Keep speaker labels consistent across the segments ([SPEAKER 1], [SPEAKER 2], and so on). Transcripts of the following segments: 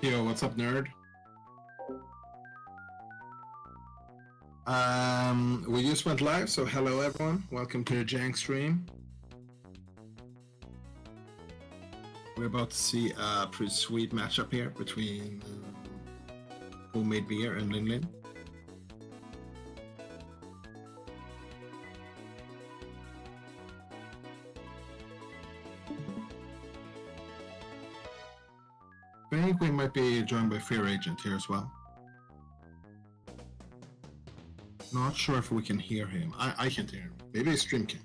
[SPEAKER 1] Yo, what's up, nerd? We just went live, so hello everyone. Welcome to the Jank stream. We're about to see a pretty sweet matchup here between Homemade Beer and Lin Lin. I think we might be joined by Fear Agent here as well. Not sure if we can hear him. I can't hear him. Maybe his stream can.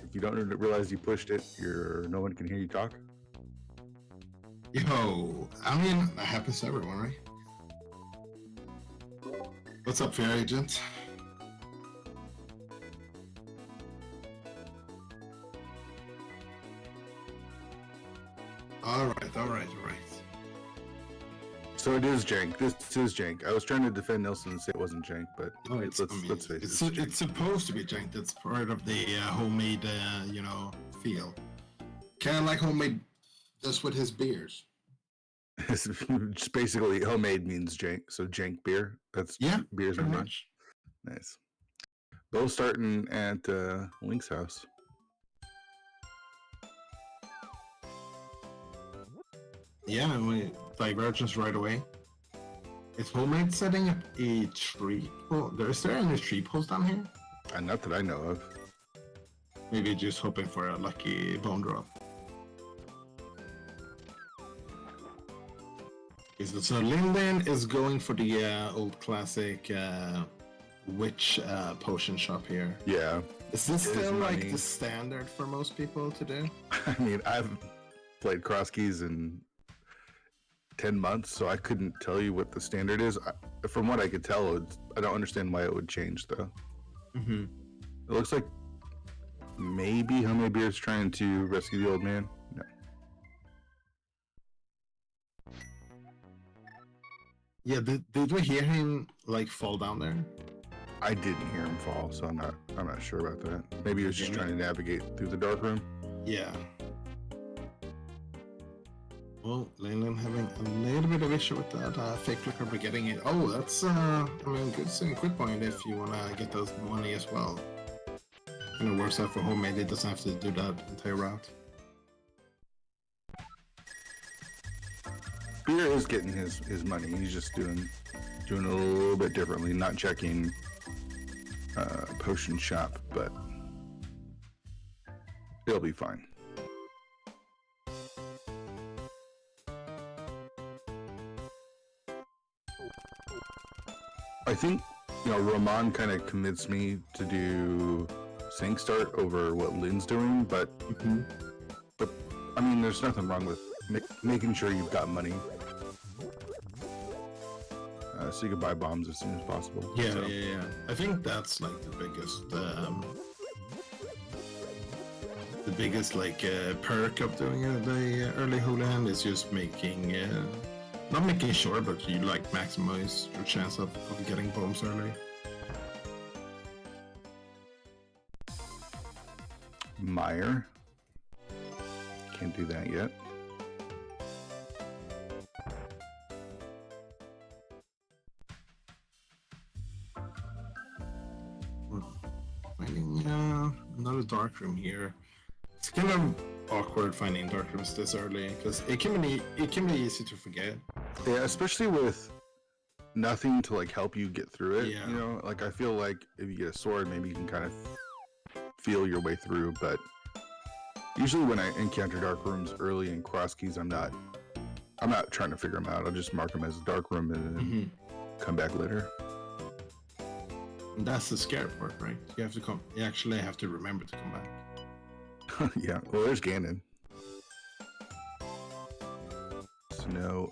[SPEAKER 2] If you don't realize you pushed it, no one can hear you talk.
[SPEAKER 1] Yo, I mean, that happens to everyone, right? What's up, Fair Agent? All right.
[SPEAKER 2] So it is jank. This is jank. I was trying to defend Nelson and say it wasn't jank, but
[SPEAKER 1] No,
[SPEAKER 2] let's face it.
[SPEAKER 1] It's supposed to be jank. That's part of the homemade, feel. Kind of like Homemade does with his beers.
[SPEAKER 2] Just basically, homemade means jank. So jank beer. That's beers are much. Nice. Both starting at Link's house.
[SPEAKER 1] Yeah, we divergence right away. Is Homemade setting up a tree? Well, is there any tree poles down here?
[SPEAKER 2] Not that I know of.
[SPEAKER 1] Maybe just hoping for a lucky bone drop. So Lin Lin is going for the old classic witch potion shop here.
[SPEAKER 2] Yeah.
[SPEAKER 1] Is this still like the standard for most people to do?
[SPEAKER 2] I mean, I've played Crosskeys in 10 months, so I couldn't tell you what the standard is. From what I could tell, I don't understand why it would change, though.
[SPEAKER 1] Mm-hmm.
[SPEAKER 2] It looks like maybe Homemade Beer is trying to rescue the old man. No.
[SPEAKER 1] Yeah, did we hear him like fall down there?
[SPEAKER 2] I didn't hear him fall, so I'm not sure about that. Maybe he was just trying to navigate through the dark room.
[SPEAKER 1] Yeah. Well, Lin Lin having a little bit of issue with that fake flicker, but getting it. Oh, that's good quick point if you wanna get those money as well. And it works out for Homemade. It doesn't have to do that entire route.
[SPEAKER 2] Beer is getting his money. He's just doing it a little bit differently, not checking potion shop, but it'll be fine. I think Roman kind of commits me to do sync start over what Lynn's doing, but I mean, there's nothing wrong with making sure you've got money, so you can buy bombs as soon as possible.
[SPEAKER 1] Yeah. I think that's like the biggest like perk of doing the early hooligan is just making not making sure, but you like maximize your chance of getting bombs early.
[SPEAKER 2] Meyer can't do that yet.
[SPEAKER 1] We're finding another dark room here. It's kind of awkward finding dark rooms this early because it can be easy to forget.
[SPEAKER 2] Yeah, especially with nothing to like help you get through it.
[SPEAKER 1] Yeah.
[SPEAKER 2] Like I feel like if you get a sword, maybe you can kind of feel your way through. But usually when I encounter dark rooms early in Crosskeys, I'm not trying to figure them out. I'll just mark them as a dark room and then come back later.
[SPEAKER 1] And that's the scary part, right? You have to come. You actually have to remember to come back.
[SPEAKER 2] Yeah. Well, there's Ganon. Snow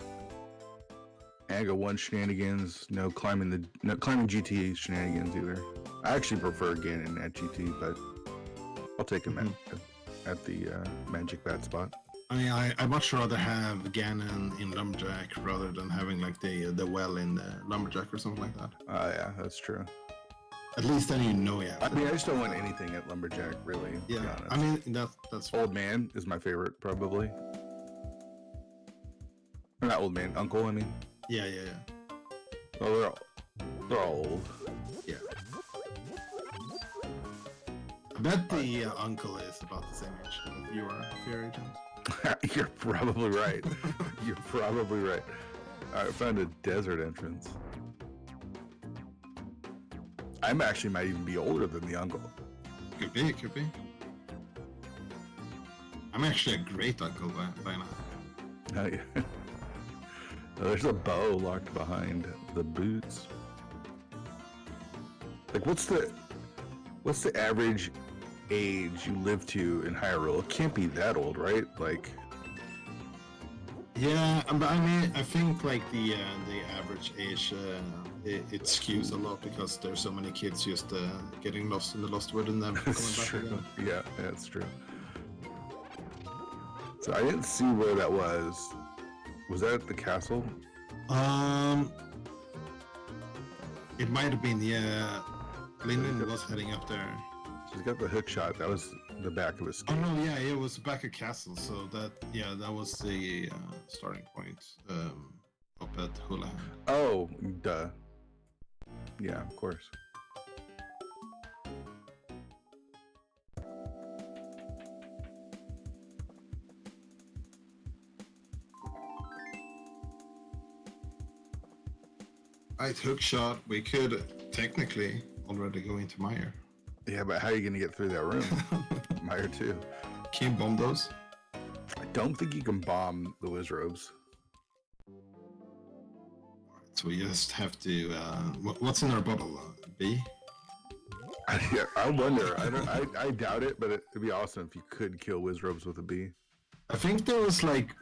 [SPEAKER 2] Aga 1 shenanigans. No climbing GT shenanigans either. I actually prefer Ganon at GT, but I'll take him at the Magic Bat spot.
[SPEAKER 1] I mean, I much rather have Ganon in Lumberjack rather than having like the well in the Lumberjack or something like that.
[SPEAKER 2] Yeah, that's true.
[SPEAKER 1] At least then you know, yeah.
[SPEAKER 2] I mean, I just don't want anything at Lumberjack, really.
[SPEAKER 1] Yeah,
[SPEAKER 2] to be honest.
[SPEAKER 1] I mean that's
[SPEAKER 2] Old Man is my favorite, probably. Or not Old Man, Uncle. I mean.
[SPEAKER 1] Yeah.
[SPEAKER 2] Oh, they're all old.
[SPEAKER 1] Yeah. I bet the uncle is about the same age as you are, Fairy Jones.
[SPEAKER 2] You're probably right. You're probably right. I found a desert entrance. I'm actually might even be older than the uncle.
[SPEAKER 1] Could be. I'm actually a great uncle by now.
[SPEAKER 2] Oh, yeah. There's a bow locked behind the boots. Like, what's the average age you live to in Hyrule? It can't be that old, right? Like,
[SPEAKER 1] yeah, but I mean, I think like the average age it skews a lot because there's so many kids just getting lost in the Lost Wood and then coming back
[SPEAKER 2] true.
[SPEAKER 1] again.
[SPEAKER 2] Yeah, that's true. So I didn't see where that was. Was that at the castle?
[SPEAKER 1] It might have been, yeah. Lyndon was heading up there.
[SPEAKER 2] She's got the hook shot. That was the back of his
[SPEAKER 1] Oh
[SPEAKER 2] skin.
[SPEAKER 1] no, yeah, it was back at castle. So that was the starting point up at Hula.
[SPEAKER 2] Oh, duh. Yeah, of course.
[SPEAKER 1] Right, hook shot. We could technically already go into Meyer.
[SPEAKER 2] Yeah, but how are you going to get through that room? Meyer too.
[SPEAKER 1] Can you bomb those?
[SPEAKER 2] I don't think you can bomb the Wizrobes.
[SPEAKER 1] So we just have to. What's in our bubble? B?
[SPEAKER 2] Yeah, I wonder. I doubt it, but it'd be awesome if you could kill Wizrobes with a B.
[SPEAKER 1] I think there was like,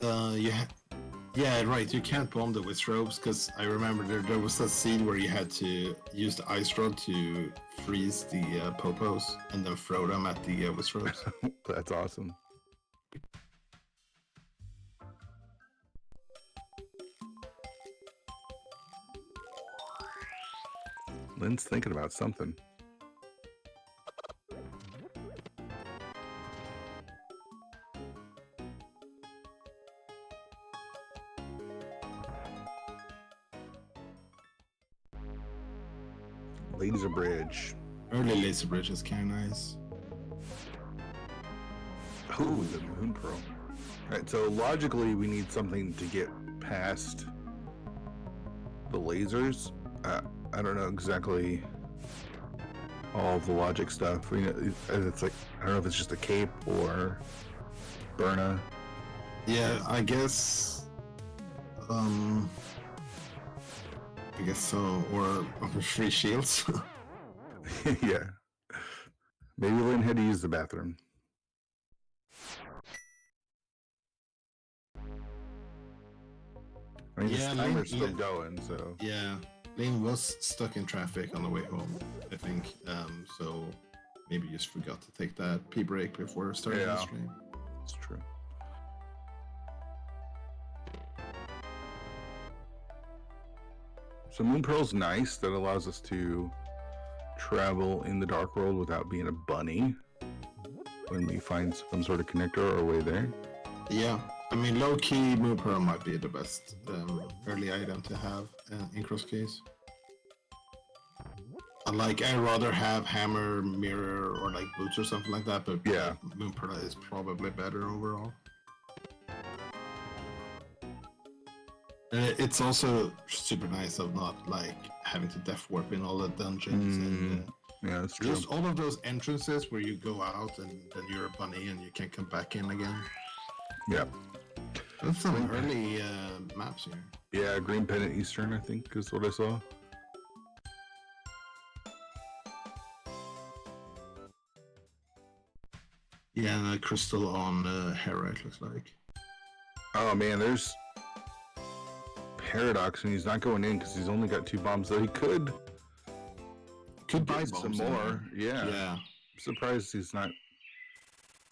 [SPEAKER 1] yeah, right. You can't bomb the Wizrobes because I remember there was a scene where you had to use the ice rod to freeze the popos and then throw them at the Wizrobes.
[SPEAKER 2] That's awesome. Lynn's thinking about something. Laser Bridge.
[SPEAKER 1] Early laser bridge is kind of nice.
[SPEAKER 2] Oh, the Moon Pearl. Alright, so logically we need something to get past the lasers. I don't know exactly all of the logic stuff. It's like, I don't know if it's just a cape or Burna.
[SPEAKER 1] Yeah, I guess so, or free shields.
[SPEAKER 2] Yeah. Maybe Lynn had to use the bathroom. I mean,
[SPEAKER 1] Yeah,
[SPEAKER 2] this timer's still
[SPEAKER 1] Lynn-
[SPEAKER 2] going, so...
[SPEAKER 1] Yeah, Lane was stuck in traffic on the way home, I think. So maybe you just forgot to take that pee break before starting the
[SPEAKER 2] Yeah.
[SPEAKER 1] stream.
[SPEAKER 2] It's true. So Moon Pearl's nice. That allows us to travel in the Dark World without being a bunny when we find some sort of connector or way there.
[SPEAKER 1] Yeah, I mean, low key, Moon Pearl might be the best early item to have in Crosskeys. Like, I'd rather have Hammer, Mirror, or like Boots or something like that, but
[SPEAKER 2] Yeah.
[SPEAKER 1] Moon Pearl is probably better overall. It's also super nice of not like having to death warp in all the dungeons and
[SPEAKER 2] Yeah, that's true.
[SPEAKER 1] just all of those entrances where you go out and then you're a bunny and you can't come back in again.
[SPEAKER 2] Yeah.
[SPEAKER 1] That's some early maps here.
[SPEAKER 2] Yeah, Green Pennant Eastern, I think, is what I saw.
[SPEAKER 1] Yeah, crystal on Hera, it looks like.
[SPEAKER 2] Oh man, there's Paradox, and he's not going in because he's only got 2 bombs. Though he could
[SPEAKER 1] buy
[SPEAKER 2] get some
[SPEAKER 1] bombs in
[SPEAKER 2] more.
[SPEAKER 1] there.
[SPEAKER 2] Yeah. I'm surprised he's not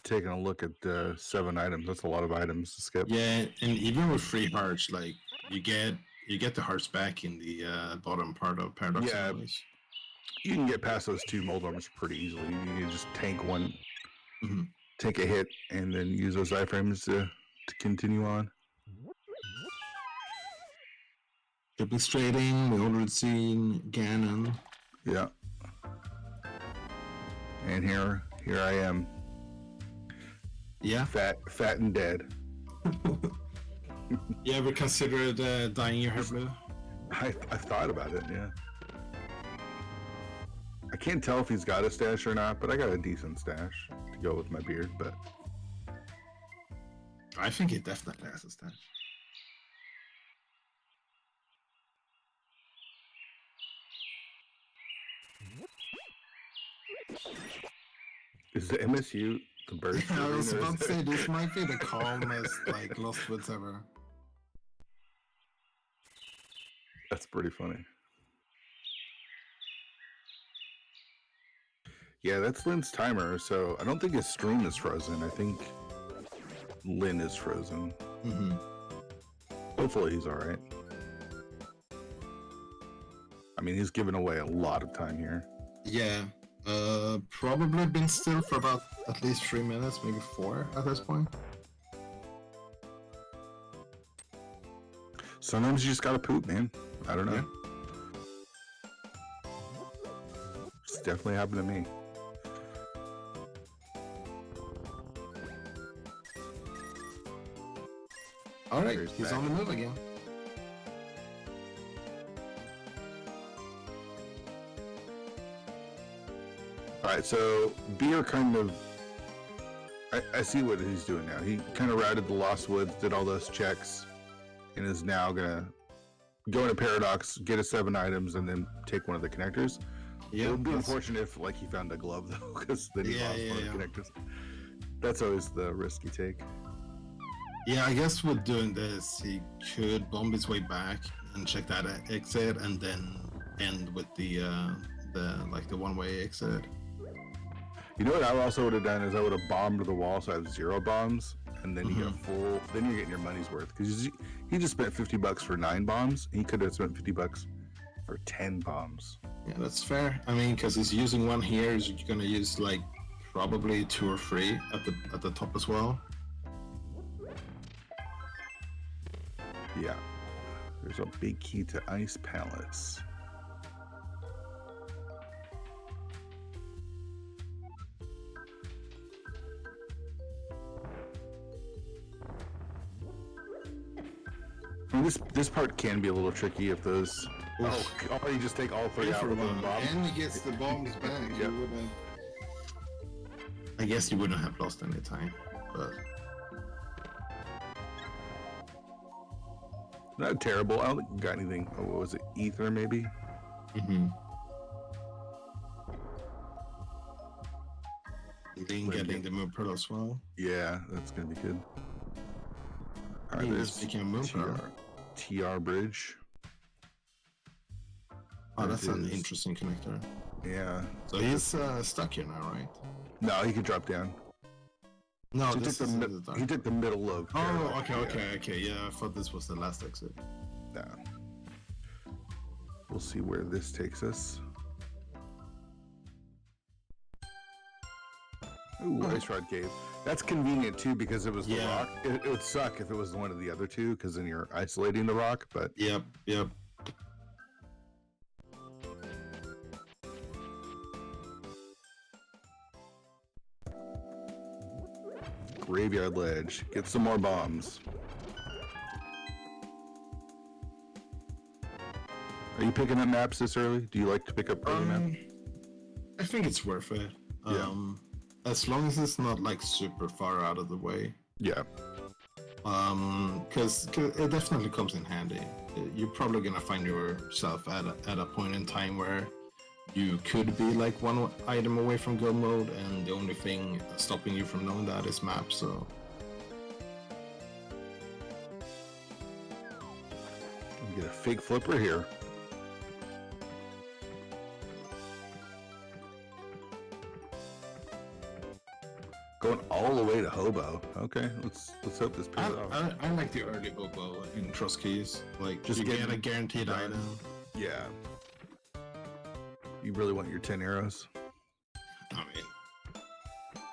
[SPEAKER 2] taking a look at 7 items. That's a lot of items to skip.
[SPEAKER 1] Yeah, and even with 3 hearts, like you get the hearts back in the bottom part of Paradox.
[SPEAKER 2] Yeah.
[SPEAKER 1] Anyways.
[SPEAKER 2] You can get past those 2 mold armors pretty easily. You can just tank one,
[SPEAKER 1] Mm-hmm.
[SPEAKER 2] take a hit, and then use those iframes to continue on.
[SPEAKER 1] Demonstrating, we already seen Ganon.
[SPEAKER 2] Yeah. And here I am.
[SPEAKER 1] Yeah.
[SPEAKER 2] Fat and dead.
[SPEAKER 1] You ever considered dyeing your hair blue?
[SPEAKER 2] I've thought about it, yeah. I can't tell if he's got a stash or not, but I got a decent stash to go with my beard, but
[SPEAKER 1] I think it definitely has a stash.
[SPEAKER 2] is the MSU the bird?
[SPEAKER 1] I was about to say, this might be the calmest, like, Lost Woods ever.
[SPEAKER 2] That's pretty funny. Yeah, that's Lynn's timer, so I don't think his stream is frozen. I think Lynn is frozen.
[SPEAKER 1] Mm-hmm.
[SPEAKER 2] Hopefully he's alright. I mean, he's given away a lot of time here.
[SPEAKER 1] Yeah. Probably been still for about at least 3 minutes, maybe 4 at this point.
[SPEAKER 2] Sometimes you just gotta poop, man. I don't know.
[SPEAKER 1] Yeah.
[SPEAKER 2] It's definitely happened to me.
[SPEAKER 1] Alright,
[SPEAKER 2] There's
[SPEAKER 1] he's
[SPEAKER 2] back.
[SPEAKER 1] on the move again.
[SPEAKER 2] Alright, so Beer kind of... I see what he's doing now. He kind of routed the Lost Woods, did all those checks, and is now gonna go into Paradox, get his 7 items, and then take one of the connectors.
[SPEAKER 1] Yeah,
[SPEAKER 2] It would be unfortunate if like he found a glove though, because then he
[SPEAKER 1] Yeah,
[SPEAKER 2] lost
[SPEAKER 1] yeah,
[SPEAKER 2] one of the connectors. That's always the risk you take.
[SPEAKER 1] Yeah, I guess with doing this, he could bomb his way back and check that exit, and then end with the one-way exit.
[SPEAKER 2] You know what I also would have done is I would have bombed the wall so I have 0 bombs, and then you get a full. Then you're getting your money's worth because he just spent $50 for 9 bombs. He could have spent $50 for 10 bombs.
[SPEAKER 1] Yeah, that's fair. I mean, because he's using one here, he's gonna use like probably 2 or 3 at the top as well.
[SPEAKER 2] Yeah, there's a big key to Ice Palace. And this part can be a little tricky if those. Oh, you just take all 3 out with one bomb.
[SPEAKER 1] And he gets the bombs back.
[SPEAKER 2] Yep.
[SPEAKER 1] I guess you wouldn't have lost any time, but
[SPEAKER 2] Not terrible. I don't think you got anything. Oh, what was it? Ether, maybe?
[SPEAKER 1] Then getting the moon pearl as well.
[SPEAKER 2] Yeah, that's gonna be good. All right,
[SPEAKER 1] He's
[SPEAKER 2] there's
[SPEAKER 1] making a moon pearl.
[SPEAKER 2] TR bridge.
[SPEAKER 1] Oh, that's an
[SPEAKER 2] is-
[SPEAKER 1] interesting connector.
[SPEAKER 2] Yeah.
[SPEAKER 1] So he's stuck here now, right?
[SPEAKER 2] No, he could drop down.
[SPEAKER 1] No,
[SPEAKER 2] He took,
[SPEAKER 1] this
[SPEAKER 2] the,
[SPEAKER 1] is
[SPEAKER 2] mi-
[SPEAKER 1] in the dark.
[SPEAKER 2] he took the middle of.
[SPEAKER 1] Oh,
[SPEAKER 2] Paradox,
[SPEAKER 1] okay. Yeah, I thought this was the last exit.
[SPEAKER 2] Yeah. We'll see where this takes us. Ooh, Ice Rod Cave. That's convenient too because it was the
[SPEAKER 1] Yeah.
[SPEAKER 2] rock. It would suck if it was one of the other two because then you're isolating the rock. But
[SPEAKER 1] Yep.
[SPEAKER 2] Graveyard Ledge. Get some more bombs. Are you picking up maps this early? Do you like to pick up early maps?
[SPEAKER 1] I think it's worth it.
[SPEAKER 2] Yeah.
[SPEAKER 1] As long as it's not like super far out of the way.
[SPEAKER 2] Yeah.
[SPEAKER 1] Because it definitely comes in handy. You're probably gonna find yourself at a point in time where you could be like one item away from go mode, and the only thing stopping you from knowing that is map. So
[SPEAKER 2] I'm get a fake flipper here. Going all the way to hobo. Okay, let's hope this pays off.
[SPEAKER 1] I like the early hobo in Crosskeys. Like,
[SPEAKER 2] Just
[SPEAKER 1] you
[SPEAKER 2] get
[SPEAKER 1] get a guaranteed
[SPEAKER 2] done.
[SPEAKER 1] item.
[SPEAKER 2] Yeah. You really want your 10 arrows?
[SPEAKER 1] I mean,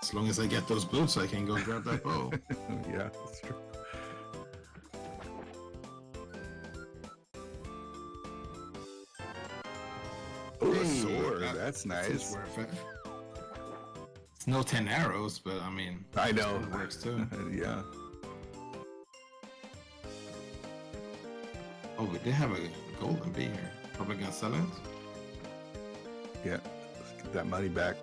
[SPEAKER 1] as long as I get those boots, I can go grab that bow.
[SPEAKER 2] Yeah, that's true. Oh, a
[SPEAKER 1] Hey,
[SPEAKER 2] sword. That's
[SPEAKER 1] It's
[SPEAKER 2] nice.
[SPEAKER 1] worth it. It's no 10 arrows, but I mean,
[SPEAKER 2] I know.
[SPEAKER 1] it works too.
[SPEAKER 2] Yeah.
[SPEAKER 1] Oh, we did have a golden bee here. Probably gonna sell it.
[SPEAKER 2] Yeah. Let's get that money back.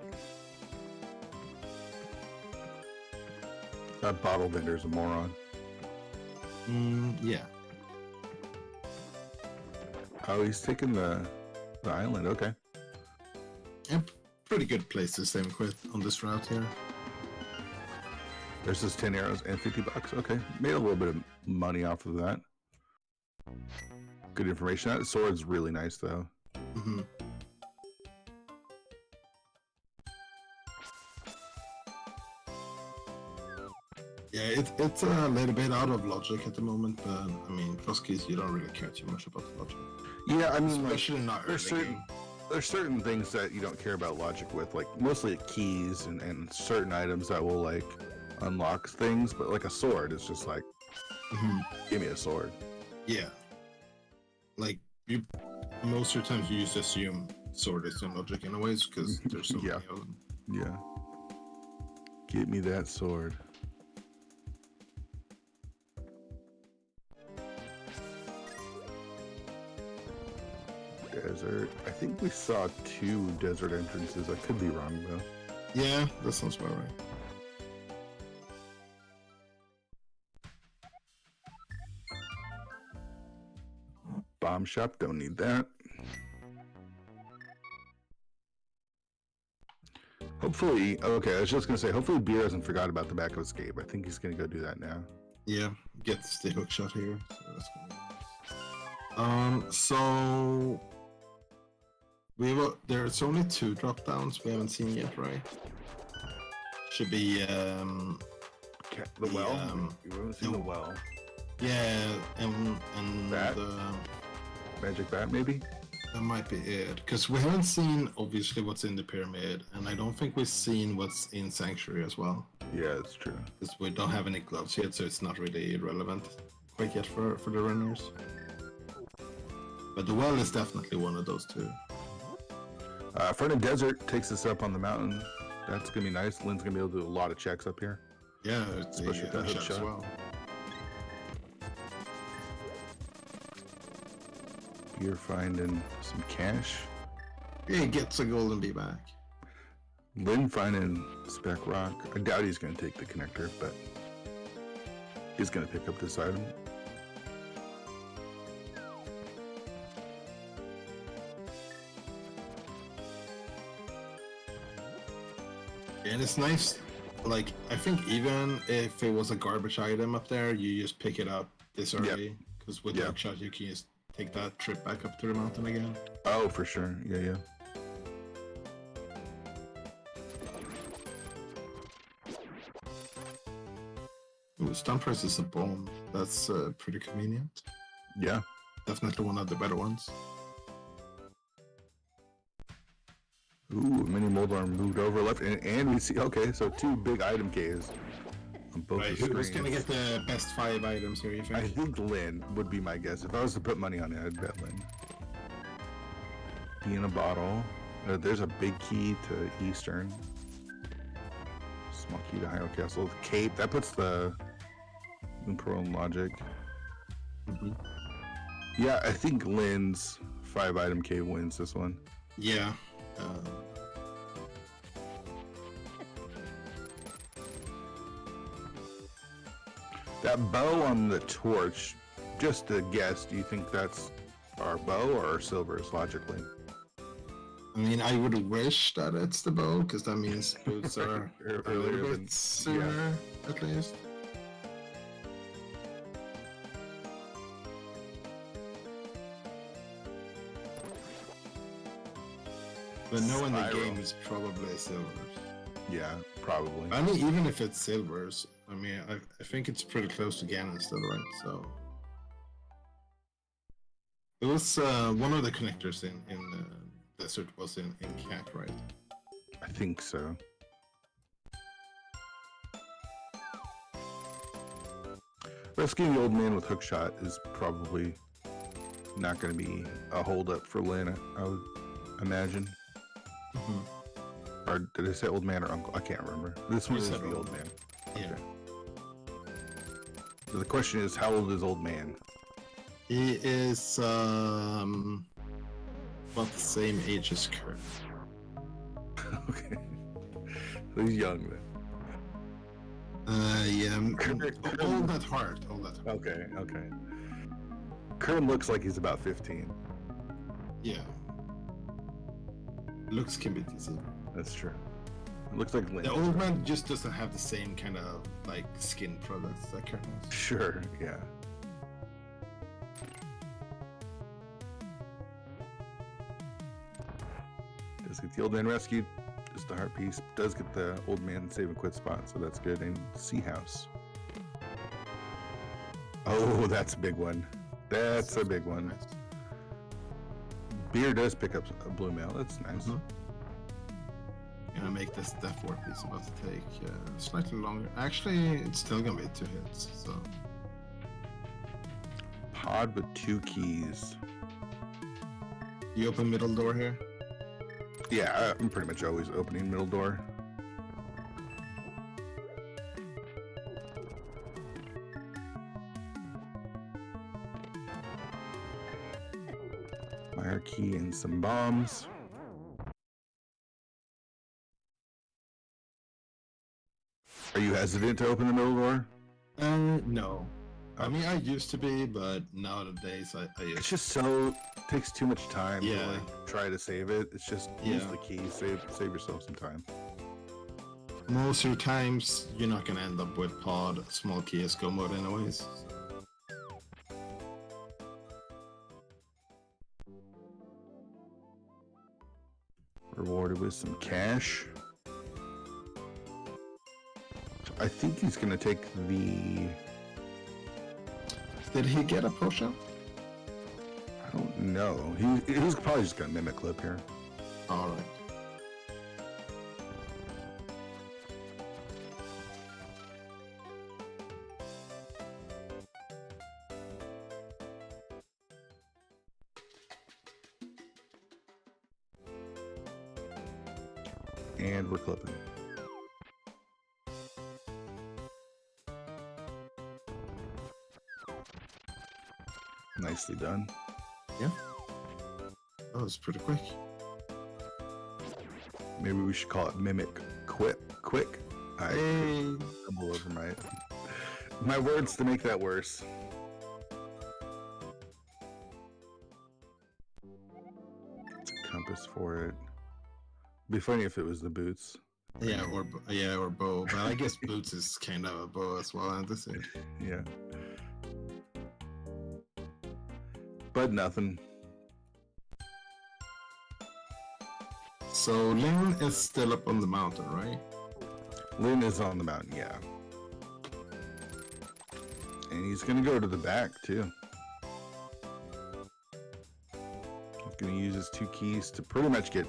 [SPEAKER 2] That bottle vendor's a moron.
[SPEAKER 1] Yeah.
[SPEAKER 2] Oh, he's taking the island. Okay.
[SPEAKER 1] Yep. Pretty good place to save quit on this route here.
[SPEAKER 2] There's this 10 arrows and 50 bucks. Okay. Made a little bit of money off of that. Good information. That sword's really nice, though.
[SPEAKER 1] Mm-hmm. Yeah, it's a little bit out of logic at the moment, but I mean, Crosskeys, you don't really care too much about the logic.
[SPEAKER 2] Yeah, I mean, like,
[SPEAKER 1] Especially not early game.
[SPEAKER 2] there's certain things that you don't care about logic with, like mostly keys and certain items that will like unlock things, but like a sword is just like, give me a sword.
[SPEAKER 1] Yeah. Like, you, most of the times you just assume sword is in logic anyways, because there's so
[SPEAKER 2] Yeah.
[SPEAKER 1] many of them.
[SPEAKER 2] Yeah. Get me that sword. Desert. I think we saw 2 desert entrances. I could be wrong though.
[SPEAKER 1] Yeah, that sounds about right.
[SPEAKER 2] Bomb shop, don't need that. Hopefully, okay, I was just gonna say, hopefully Beer hasn't forgot about the back of escape. I think he's gonna go do that now.
[SPEAKER 1] Yeah, gets the hook shot here. So that's gonna be nice. So there's only 2 drop downs we haven't seen yet, right? Should be
[SPEAKER 2] Okay, the well. You haven't seen the well.
[SPEAKER 1] yeah, and
[SPEAKER 2] Bat? Magic bat, maybe.
[SPEAKER 1] That might be it, because we haven't seen obviously what's in the pyramid, and I don't think we've seen what's in Sanctuary as well,
[SPEAKER 2] Yeah, that's true.
[SPEAKER 1] because we don't have any gloves yet, so it's not really relevant quite yet for the runners. But the well is definitely one of those 2.
[SPEAKER 2] Front of Desert takes us up on the mountain. That's gonna be nice. Lynn's gonna be able to do a lot of checks up here.
[SPEAKER 1] Yeah, it's
[SPEAKER 2] Especially
[SPEAKER 1] the
[SPEAKER 2] with that
[SPEAKER 1] hook
[SPEAKER 2] hook
[SPEAKER 1] shot as
[SPEAKER 2] shot.
[SPEAKER 1] well.
[SPEAKER 2] You're finding some cash.
[SPEAKER 1] Yeah, he gets a golden bee back.
[SPEAKER 2] Lynn finding Spec Rock. I doubt he's gonna take the connector, but he's gonna pick up this item.
[SPEAKER 1] And it's nice, like, I think even if it was a garbage item up there, you just pick it up this early, because with the hook shot you can just take that trip back up to the mountain again.
[SPEAKER 2] Oh, for sure. Yeah, yeah.
[SPEAKER 1] Ooh, stun press is a bomb. That's pretty convenient.
[SPEAKER 2] Yeah.
[SPEAKER 1] Definitely one of the better ones.
[SPEAKER 2] Ooh, mini mold arm moved over left, and we see, okay, so 2 big item caves on both
[SPEAKER 1] Right,
[SPEAKER 2] the
[SPEAKER 1] who's
[SPEAKER 2] screens.
[SPEAKER 1] gonna get the best 5 items here, you think?
[SPEAKER 2] I think Lynn would be my guess. If I was to put money on it, I'd bet Lynn. Be in a bottle. There's a big key to Eastern. Small key to Hyrule Castle. Cape, that puts the Moon Pearl in logic. Yeah, I think Lynn's 5 item cave wins this one.
[SPEAKER 1] Yeah.
[SPEAKER 2] That bow on the torch, just a guess, do you think that's our bow or our silvers, logically?
[SPEAKER 1] I mean, I would wish that it's the bow, because that means boots are a
[SPEAKER 2] Earlier
[SPEAKER 1] little
[SPEAKER 2] than-
[SPEAKER 1] bit sooner, at least. But no in the game is probably silvers.
[SPEAKER 2] Yeah, probably.
[SPEAKER 1] I mean, even if it's silvers, I mean, I think it's pretty close to Ganon still, right? So it was one of the connectors in the desert was in Cat, right?
[SPEAKER 2] I think so. Rescuing the old man with hookshot is probably not going to be a holdup for Lynn, I would imagine. Or did I say old man or uncle? I can't remember. This one is the old man.
[SPEAKER 1] Yeah.
[SPEAKER 2] Okay. So the question is, how old is old man?
[SPEAKER 1] He is about the same age as Kurt.
[SPEAKER 2] Okay. So he's young then.
[SPEAKER 1] Yeah, old at heart.
[SPEAKER 2] Okay. Kern looks like he's about 15.
[SPEAKER 1] Yeah. Looks can be deceiving.
[SPEAKER 2] That's true. It looks like Lynn.
[SPEAKER 1] The old man just doesn't have the same kind of like skin products that Kurt has.
[SPEAKER 2] Sure, yeah. Does get the old man rescued. Just the heart piece. Does get the old man save and quit spot, so that's good. And Sea House. Oh, that's a big one. That's a big one.
[SPEAKER 1] Nice.
[SPEAKER 2] Beer does pick up a blue mail. That's nice.
[SPEAKER 1] Gonna make this Death War piece about to take slightly longer. Actually, it's still gonna be 2 hits. So
[SPEAKER 2] Pod with 2 keys.
[SPEAKER 1] you open middle door here.
[SPEAKER 2] Yeah, I'm pretty much always opening middle door. Fire key and some bombs. Are you hesitant to open the middle door?
[SPEAKER 1] No. I mean, I used to be, but nowadays I
[SPEAKER 2] It's just so takes too much time to
[SPEAKER 1] Yeah.
[SPEAKER 2] like try to save it. It's just use the key, save yourself some time.
[SPEAKER 1] most of the times you're not gonna end up with pod small KSGO mode anyways.
[SPEAKER 2] Rewarded with some cash. I think he's gonna take the.
[SPEAKER 1] Did he get a potion?
[SPEAKER 2] I don't know. He was probably just gonna mimic clip here.
[SPEAKER 1] All right.
[SPEAKER 2] And we're clipping. Nicely done.
[SPEAKER 1] Yeah. That was pretty quick.
[SPEAKER 2] Maybe we should call it mimic quick. I stumble over my words to make that worse. It's a compass for it. Be funny if it was the boots.
[SPEAKER 1] Yeah, or bow. But I guess boots is kind of a bow as well. And this is
[SPEAKER 2] Yeah. But nothing.
[SPEAKER 1] so Lynn is still up on the mountain, right?
[SPEAKER 2] Lynn is on the mountain, yeah. And he's gonna go to the back too. He's gonna use his 2 keys to pretty much get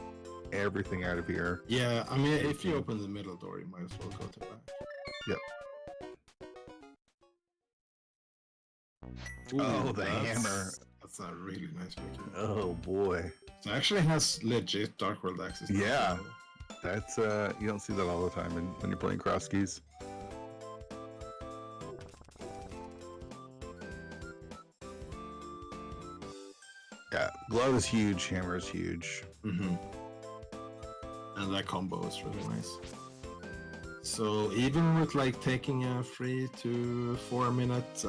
[SPEAKER 2] everything out of here.
[SPEAKER 1] Yeah, I mean, if you open the middle door, you might as well go to the back.
[SPEAKER 2] Yep.
[SPEAKER 1] Ooh,
[SPEAKER 2] the hammer.
[SPEAKER 1] That's a really nice picture.
[SPEAKER 2] Oh boy.
[SPEAKER 1] So it actually has legit Dark World access. now,
[SPEAKER 2] Yeah.
[SPEAKER 1] so-
[SPEAKER 2] That's you don't see that all the time when you're playing Crosskeys. Yeah, glove is huge, hammer is huge.
[SPEAKER 1] Mm-hmm. And that combo is really nice. So even with like taking a 3 to 4 minute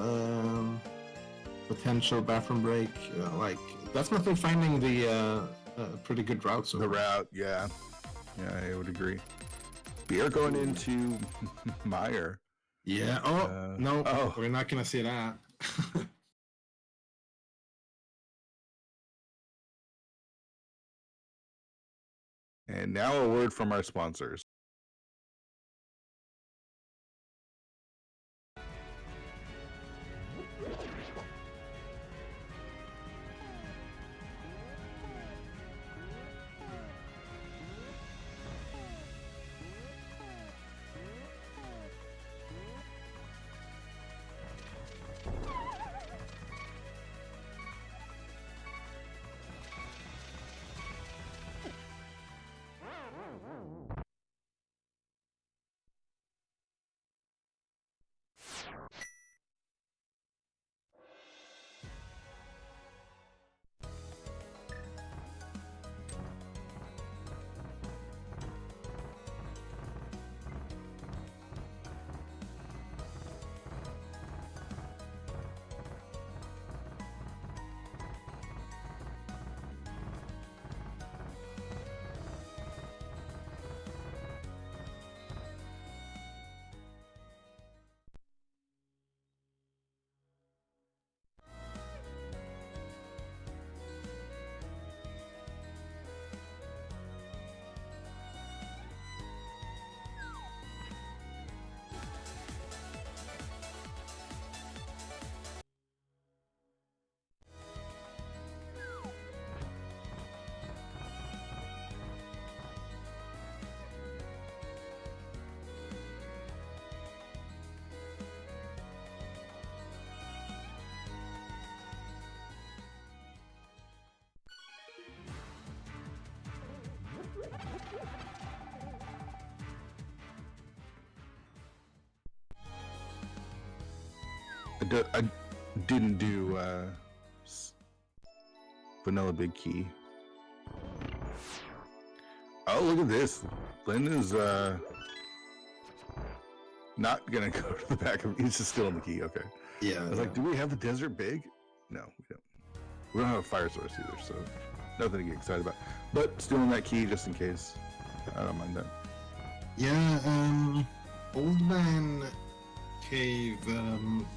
[SPEAKER 1] potential bathroom break, like that's nothing finding the pretty good route. So
[SPEAKER 2] The route, yeah, I would agree. Beer going into Meyer.
[SPEAKER 1] yeah. Oh no, we're not gonna see that.
[SPEAKER 2] And now a word from our sponsors. I didn't do Vanilla Big Key. Oh, look at this. Lynn is not gonna go to the back of. He's just still in the key. Okay.
[SPEAKER 1] Yeah.
[SPEAKER 2] I was like, do we have the desert big? No, we don't. We don't have a fire source either, so nothing to get excited about. But still in that key just in case. I don't mind that.
[SPEAKER 1] Yeah. Old Man Cave,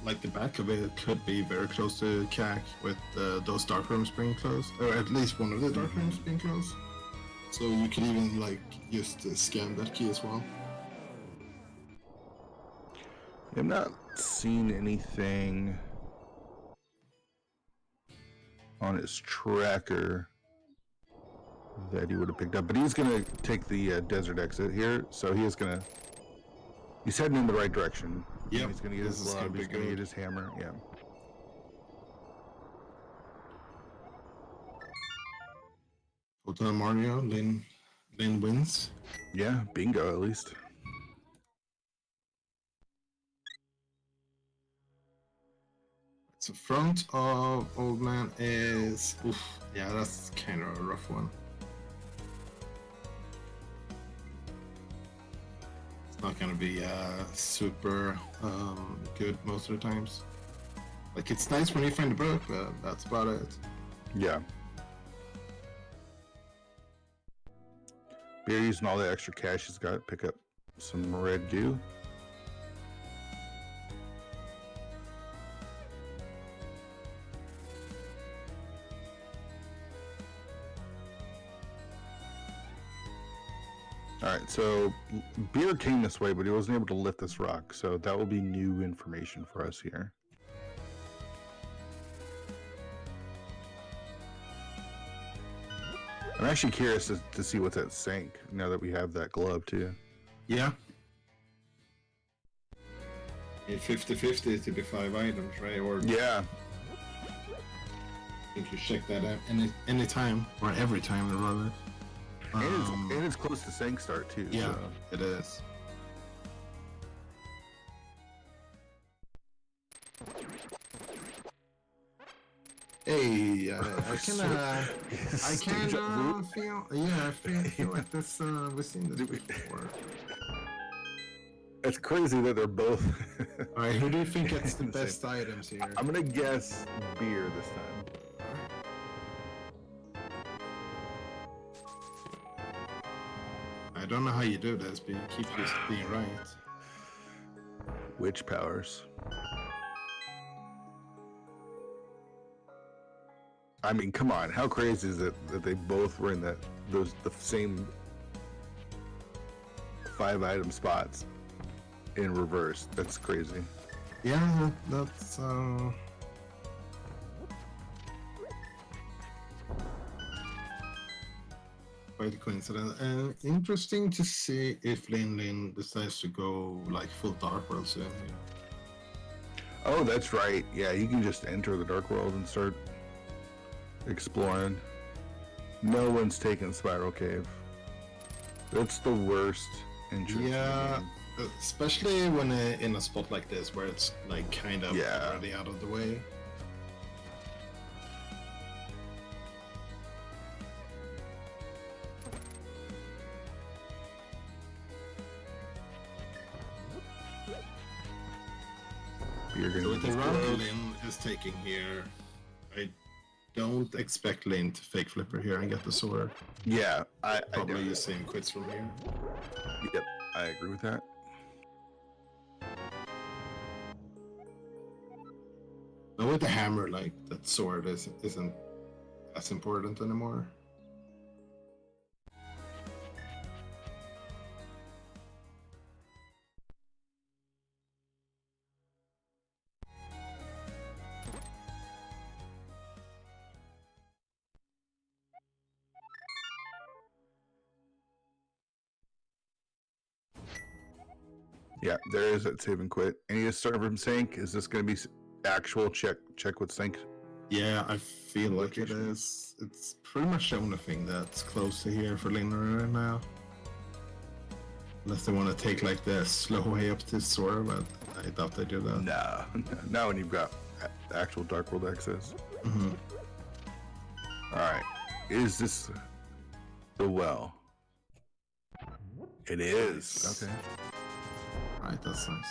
[SPEAKER 1] like the back of it could be very close to CAC with those dark rooms being closed, or at least one of the dark rooms being closed. So you could even like just scan that key as well.
[SPEAKER 2] I've not seen anything on his tracker that he would have picked up, but he's gonna take the desert exit here, so he is gonna. He's heading in the right direction.
[SPEAKER 1] Yeah,
[SPEAKER 2] he's gonna get his glove. He's gonna get his hammer. Yeah.
[SPEAKER 1] Hotel Mario, Lynn wins.
[SPEAKER 2] Yeah, bingo at least.
[SPEAKER 1] So front of Old Man is, oof, yeah, that's kind of a rough one. It's not gonna be super good most of the times. Like, it's nice when you find the book, but that's about it.
[SPEAKER 2] Yeah. Beer using all the extra cash he's got to pick up some red goo. Alright, so Beer came this way, but he wasn't able to lift this rock, so that will be new information for us here. I'm actually curious to see what's at sink now that we have that glove too.
[SPEAKER 1] Yeah. 50-50 to be 5 items, right? Or
[SPEAKER 2] yeah.
[SPEAKER 1] You can check that out any time, or every time, rather.
[SPEAKER 2] And it's close to Sank start too.
[SPEAKER 1] Yeah,
[SPEAKER 2] so.
[SPEAKER 1] it is. Hey, I can feel, yeah, I feel like this, we've seen this before.
[SPEAKER 2] It's crazy that they're both.
[SPEAKER 1] Alright, who do you think gets the best items here?
[SPEAKER 2] I'm gonna guess Beer this time.
[SPEAKER 1] I don't know how you do this, but you keep just being right.
[SPEAKER 2] Witch powers. I mean, come on! How crazy is it that they both were in the same 5-item spots in reverse. That's crazy.
[SPEAKER 1] Yeah, that's quite a coincidence. And interesting to see if Lin decides to go like full Dark World soon here.
[SPEAKER 2] Oh, that's right. Yeah, you can just enter the Dark World and start exploring. No one's taken Spiral Cave. That's the worst entrance.
[SPEAKER 1] Yeah, especially when in a spot like this where it's like kind of already out of the way. So with the route Lin is taking here, I don't expect Lin to fake flipper here and get the sword.
[SPEAKER 2] Yeah, I
[SPEAKER 1] probably the same quits from here.
[SPEAKER 2] Yep, I agree with that.
[SPEAKER 1] But with the hammer, like that sword isn't as important anymore.
[SPEAKER 2] Yeah, there is that save and quit. And you start from sync. Is this going to be actual check with sync?
[SPEAKER 1] Yeah, I feel like it is. It's pretty much the only thing that's close to here for Lin right now. Unless they want to take like the slow way up to Sora, but I doubt they do that.
[SPEAKER 2] No, not when you've got actual Dark World access.
[SPEAKER 1] Mm-hmm.
[SPEAKER 2] All right, is this the well? It is.
[SPEAKER 1] Nice.
[SPEAKER 2] Okay.
[SPEAKER 1] All right, that's nice.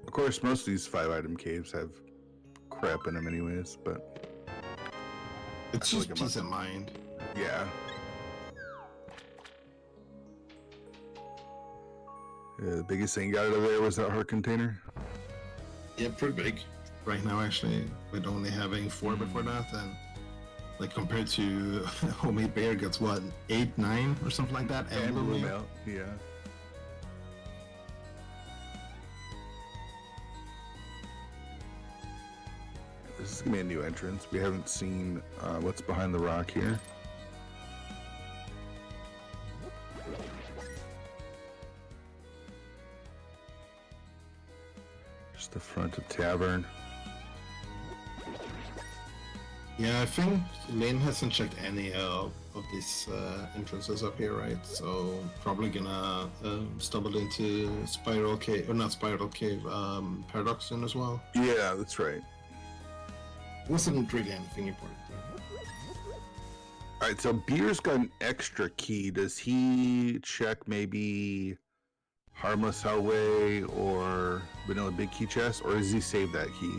[SPEAKER 2] Of course, most of these 5-item caves have crap in them anyways, but
[SPEAKER 1] it's just like peace of mind.
[SPEAKER 2] Yeah. Yeah, the biggest thing you got out of there was that heart container.
[SPEAKER 1] Yeah, pretty big. Right now, actually, with only having 4 before that, and like compared to Homemade Bear gets what, 8, 9 or something like that,
[SPEAKER 2] and Blue Mail. Yeah. This is gonna be a new entrance. We haven't seen what's behind the rock here. Just the front of tavern.
[SPEAKER 1] Yeah, I think Lin hasn't checked any of these entrances up here, right? So probably gonna stumble into Spiral Cave, or not Spiral Cave, Paradox soon as well.
[SPEAKER 2] Yeah, that's right.
[SPEAKER 1] Wasn't really anything important there.
[SPEAKER 2] All right, so Beer's got an extra key. Does he check maybe Harmless Hellway or Vanilla Big Key Chest, or does he save that key?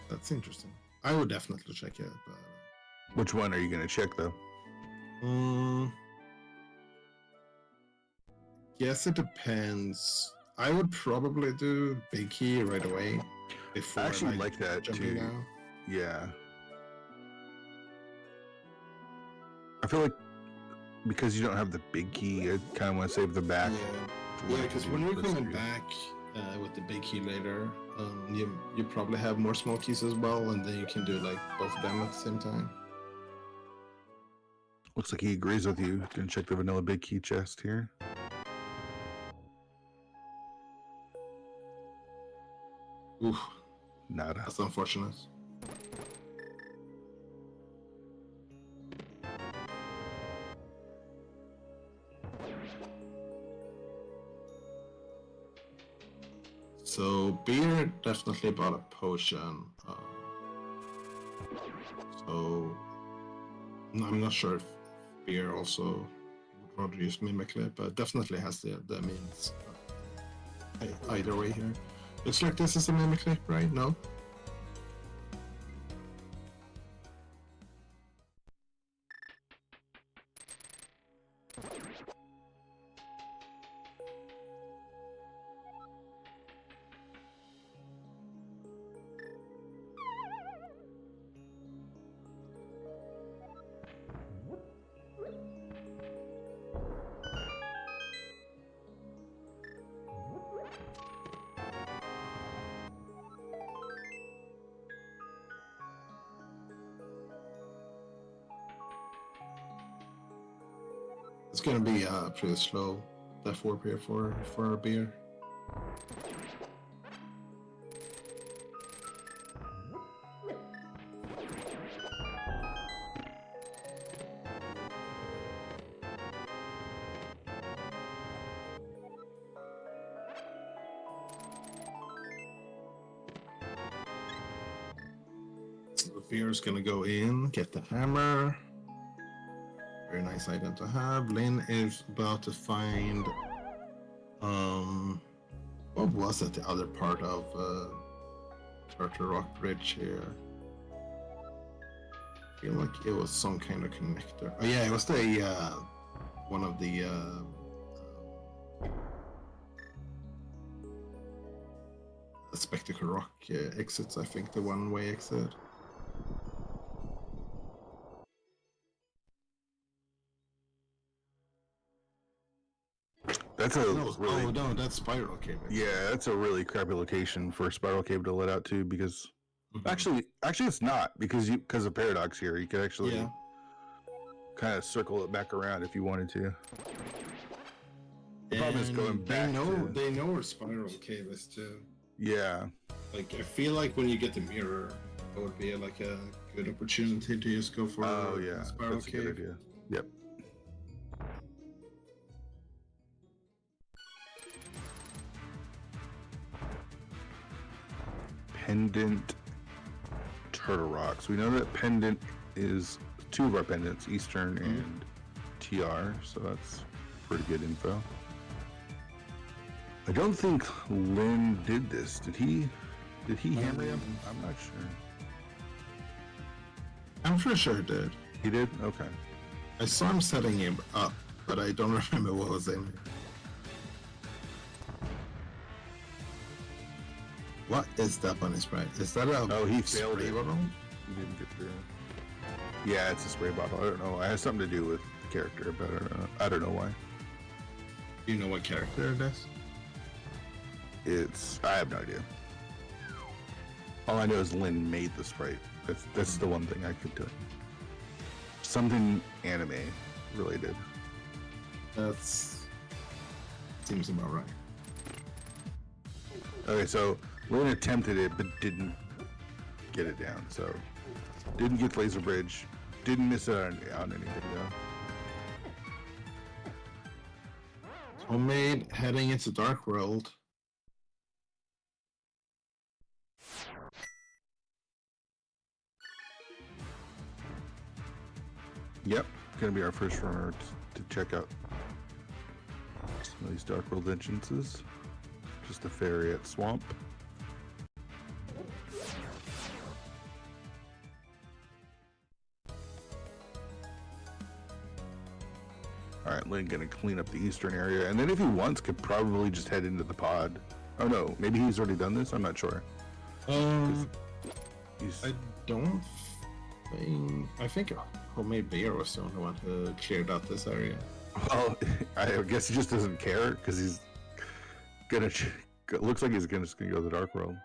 [SPEAKER 1] That's interesting. I would definitely check it, but
[SPEAKER 2] which one are you gonna check though?
[SPEAKER 1] Yes, it depends. I would probably do Big Key right away. Before
[SPEAKER 2] I actually like that too.
[SPEAKER 1] Now.
[SPEAKER 2] Yeah. I feel like because you don't have the big key, I kind of want to save the back.
[SPEAKER 1] Yeah, because when you're coming back with the big key later, you probably have more small keys as well, and then you can do like both of them at the same time.
[SPEAKER 2] Looks like he agrees with you. Gonna check the Vanilla Big Key chest here.
[SPEAKER 1] Oof.
[SPEAKER 2] Nada.
[SPEAKER 1] That's unfortunate. So Beer definitely bought a potion. So I'm not sure if Beer also would rather use Mimicry, but definitely has the means. Either way here. Looks like this is a Mimicry, right? No? It's gonna be pretty slow. That 4 beer for our beer. So the beer is gonna go in, get the hammer. Very nice item to have. Lynn is about to find what was it, the other part of Charter Rock Bridge here? I feel like it was some kind of connector. Oh yeah, it was the one of the Spectacle Rock exits, I think, the one-way exit.
[SPEAKER 2] That's a really,
[SPEAKER 1] oh no, that's Spiral Cave.
[SPEAKER 2] yeah, that's a really crappy location for Spiral Cave to let out to, because actually it's not, because of Paradox here. You could actually kind of circle it back around if you wanted to. The problem is going back.
[SPEAKER 1] They know where Spiral Cave is too.
[SPEAKER 2] Yeah.
[SPEAKER 1] Like, I feel like when you get the mirror, it would be like a good opportunity to just go for Spiral
[SPEAKER 2] that's
[SPEAKER 1] Cave.
[SPEAKER 2] a good idea. Yep. Pendant Turtle Rocks. We know that Pendant is 2 of our pendants, Eastern and TR, so that's pretty good info. I don't think Lynn did this. Did he hammer him? I'm not sure.
[SPEAKER 1] I'm pretty sure it did.
[SPEAKER 2] He did? Okay.
[SPEAKER 1] I saw him setting him up, but I don't remember what was in it. What is that bunny spray? Is that a
[SPEAKER 2] he failed
[SPEAKER 1] spray
[SPEAKER 2] it.
[SPEAKER 1] bottle?
[SPEAKER 2] He didn't get through. Yeah, it's a spray bottle. I don't know. It has something to do with the character, but I don't know why.
[SPEAKER 1] Do you know what character it is?
[SPEAKER 2] I have no idea. All I know is Lynn made the sprite. That's the one thing I could do. Something anime related.
[SPEAKER 1] Seems about right.
[SPEAKER 2] Okay, so Lynn attempted it but didn't get it down. So didn't get Laser Bridge. Didn't miss it on anything though.
[SPEAKER 1] Homemade heading into Dark World.
[SPEAKER 2] Yep, gonna be our first runner to check out some of these Dark World entrances. Just a ferry at Swamp. Alright, Lynn gonna clean up the eastern area, and then if he wants, could probably just head into the pod. Oh no, maybe he's already done this? I'm not sure.
[SPEAKER 1] I don't think... I think Homemade Bear was the only one who cleared out this area.
[SPEAKER 2] Well, I guess he just doesn't care, because he's gonna... looks like he's just gonna go to the Dark World.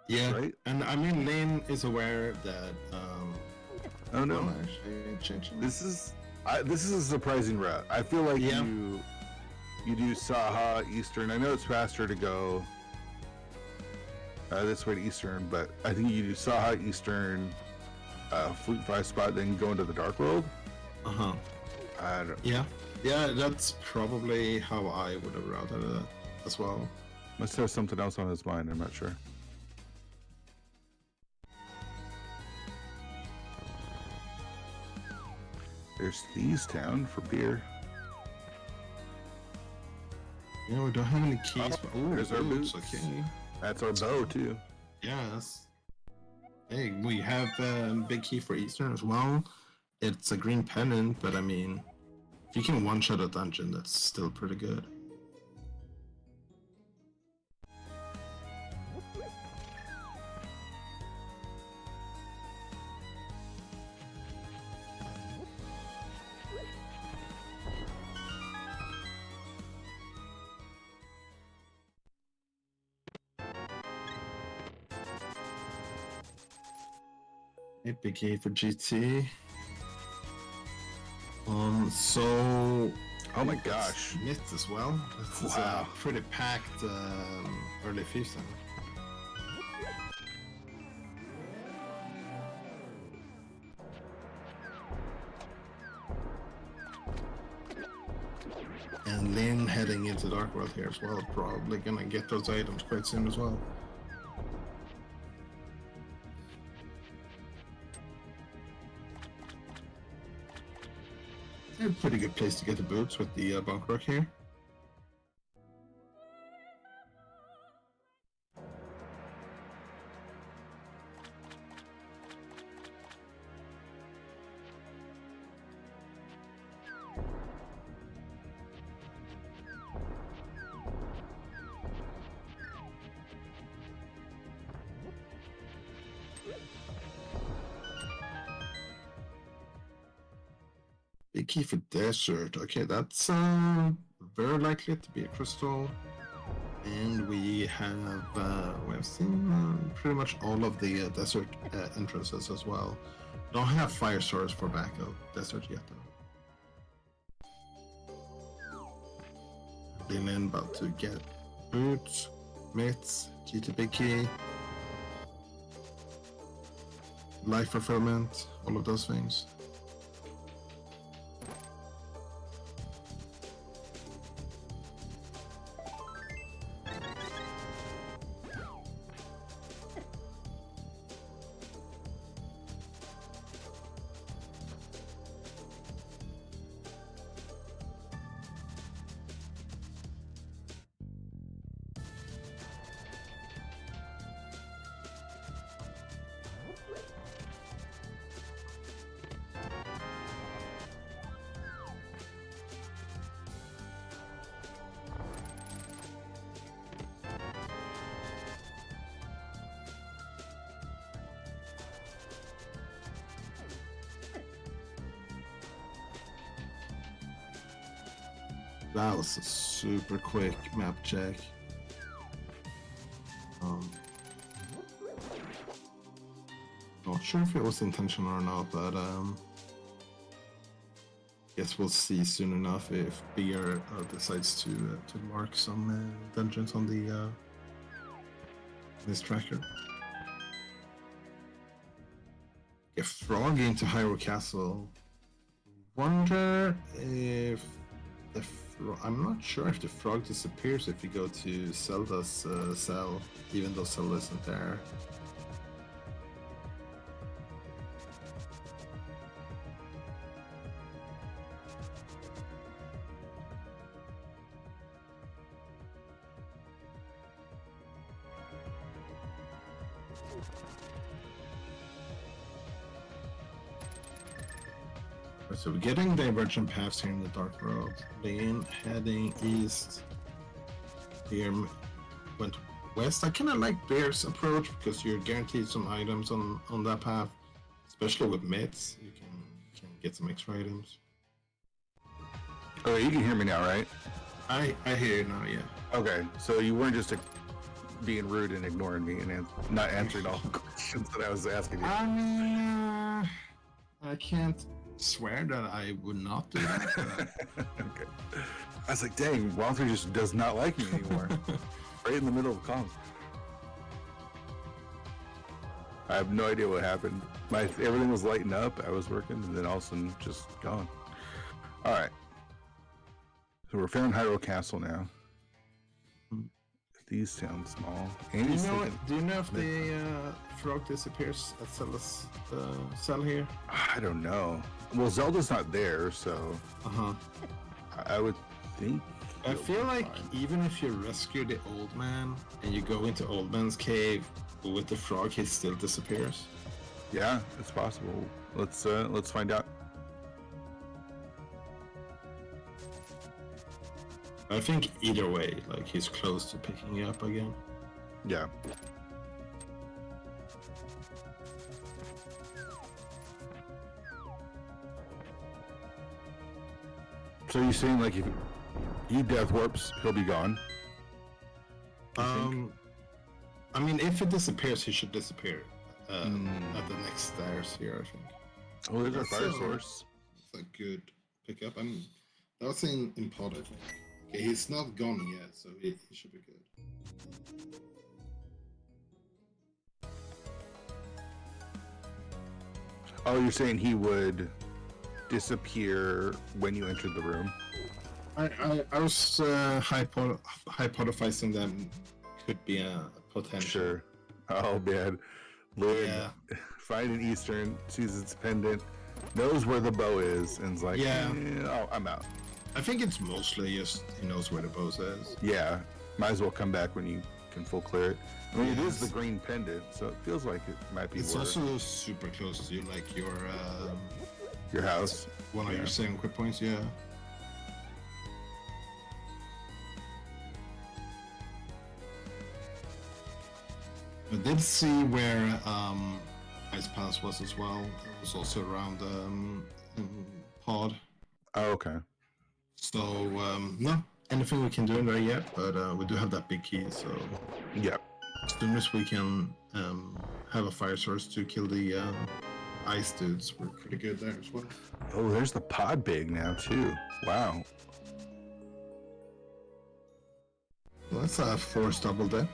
[SPEAKER 1] Yeah,
[SPEAKER 2] right?
[SPEAKER 1] And I mean, Lane is aware that...
[SPEAKER 2] oh no. This is a surprising route. I feel like you do Saha, Eastern. I know it's faster to go this way to Eastern, but I think you do Saha, Eastern, Fleet 5 spot, then go into the Dark World.
[SPEAKER 1] I don't. Yeah, that's probably how I would have routed it as well.
[SPEAKER 2] Must have something else on his mind. I'm not sure. There's Thieves Town for beer.
[SPEAKER 1] Yeah, we don't have any keys.
[SPEAKER 2] There's our boots.
[SPEAKER 1] Okay.
[SPEAKER 2] That's our bow too.
[SPEAKER 1] Yes. Hey, we have a big key for Eastern as well. It's a green pennant, but I mean, if you can one-shot a dungeon, that's still pretty good. Big key for GT. So
[SPEAKER 2] Oh my gosh.
[SPEAKER 1] Myths as well. This is
[SPEAKER 2] Wow.
[SPEAKER 1] a pretty packed early season. And Lynn heading into Dark World here as well. Probably gonna get those items quite soon as well. A pretty good place to get the boots with the bunk rock here. Big key for desert. Okay, that's very likely to be a crystal. And we have seen pretty much all of the desert entrances as well. Don't have fire source for backup desert yet though. Dylan about to get boots, mitts, key to big key, life fulfillment, all of those things. That was a super quick map check. Not sure if it was intentional or not, but guess we'll see soon enough if BR decides to mark some dungeons on the this tracker. Get Frog into Hyrule Castle. Wonder if the I'm not sure if the frog disappears if you go to Zelda's cell, even though Zelda isn't there. So we're getting divergent paths here in the Dark World. Then heading east. Here went west. I kind of like Bear's approach because you're guaranteed some items on that path, especially with mitts. You can get some extra items.
[SPEAKER 2] Okay, you can hear me now, right?
[SPEAKER 1] I hear you now, yeah.
[SPEAKER 2] Okay, so you weren't just being rude and ignoring me and not answering all the questions that I was asking you.
[SPEAKER 1] I mean, I can't swear that I would not do that.
[SPEAKER 2] Okay. I was like, dang, Walter just does not like me anymore. Right in the middle of the comms. I have no idea what happened. Everything was lighting up. I was working, and then all of a sudden, just gone. All right. So we're found Hyrule Castle now. These sound small.
[SPEAKER 1] Do you know if the frog disappears at Zelda's cell here?
[SPEAKER 2] I don't know. Well, Zelda's not there, so I would think.
[SPEAKER 1] I feel like even if you rescue the old man and you go into Old Man's cave with the frog, he still disappears.
[SPEAKER 2] Yeah, it's possible. Let's find out.
[SPEAKER 1] I think either way, like he's close to picking you up again.
[SPEAKER 2] Yeah. So you're saying like if he death warps, he'll be gone?
[SPEAKER 1] I mean, if it disappears, he should disappear at the next stairs here, I think.
[SPEAKER 2] Oh, there's our fire source.
[SPEAKER 1] It's a good pickup. That's in pod, I think. Okay, he's not gone yet, so he should be good.
[SPEAKER 2] Oh, you're saying he would disappear when you entered the room?
[SPEAKER 1] I was hypothesizing that could be a potential.
[SPEAKER 2] Sure. Oh man, Lynn,
[SPEAKER 1] Yeah.
[SPEAKER 2] find an Eastern, sees its pendant, knows where the bow is, and is like,
[SPEAKER 1] Yeah.
[SPEAKER 2] Oh, I'm out.
[SPEAKER 1] I think it's mostly just he knows where the bow is.
[SPEAKER 2] Yeah, might as well come back when you can full clear it. I mean, it is
[SPEAKER 1] Yes.
[SPEAKER 2] the green pendant, so it feels like it might be
[SPEAKER 1] It's
[SPEAKER 2] worth
[SPEAKER 1] also super close to like your
[SPEAKER 2] house.
[SPEAKER 1] one of
[SPEAKER 2] Yeah.
[SPEAKER 1] your 7 quit points. Yeah. I did see where Ice Palace was as well. It was also around pod.
[SPEAKER 2] Oh, okay.
[SPEAKER 1] So no, anything we can do in there yet, but we do have that big key. So
[SPEAKER 2] Yeah.
[SPEAKER 1] as soon as we can have a fire source to kill the ice dudes, we're pretty good there as well.
[SPEAKER 2] Oh, there's the pod big now too. Wow.
[SPEAKER 1] Well, that's a force double dip.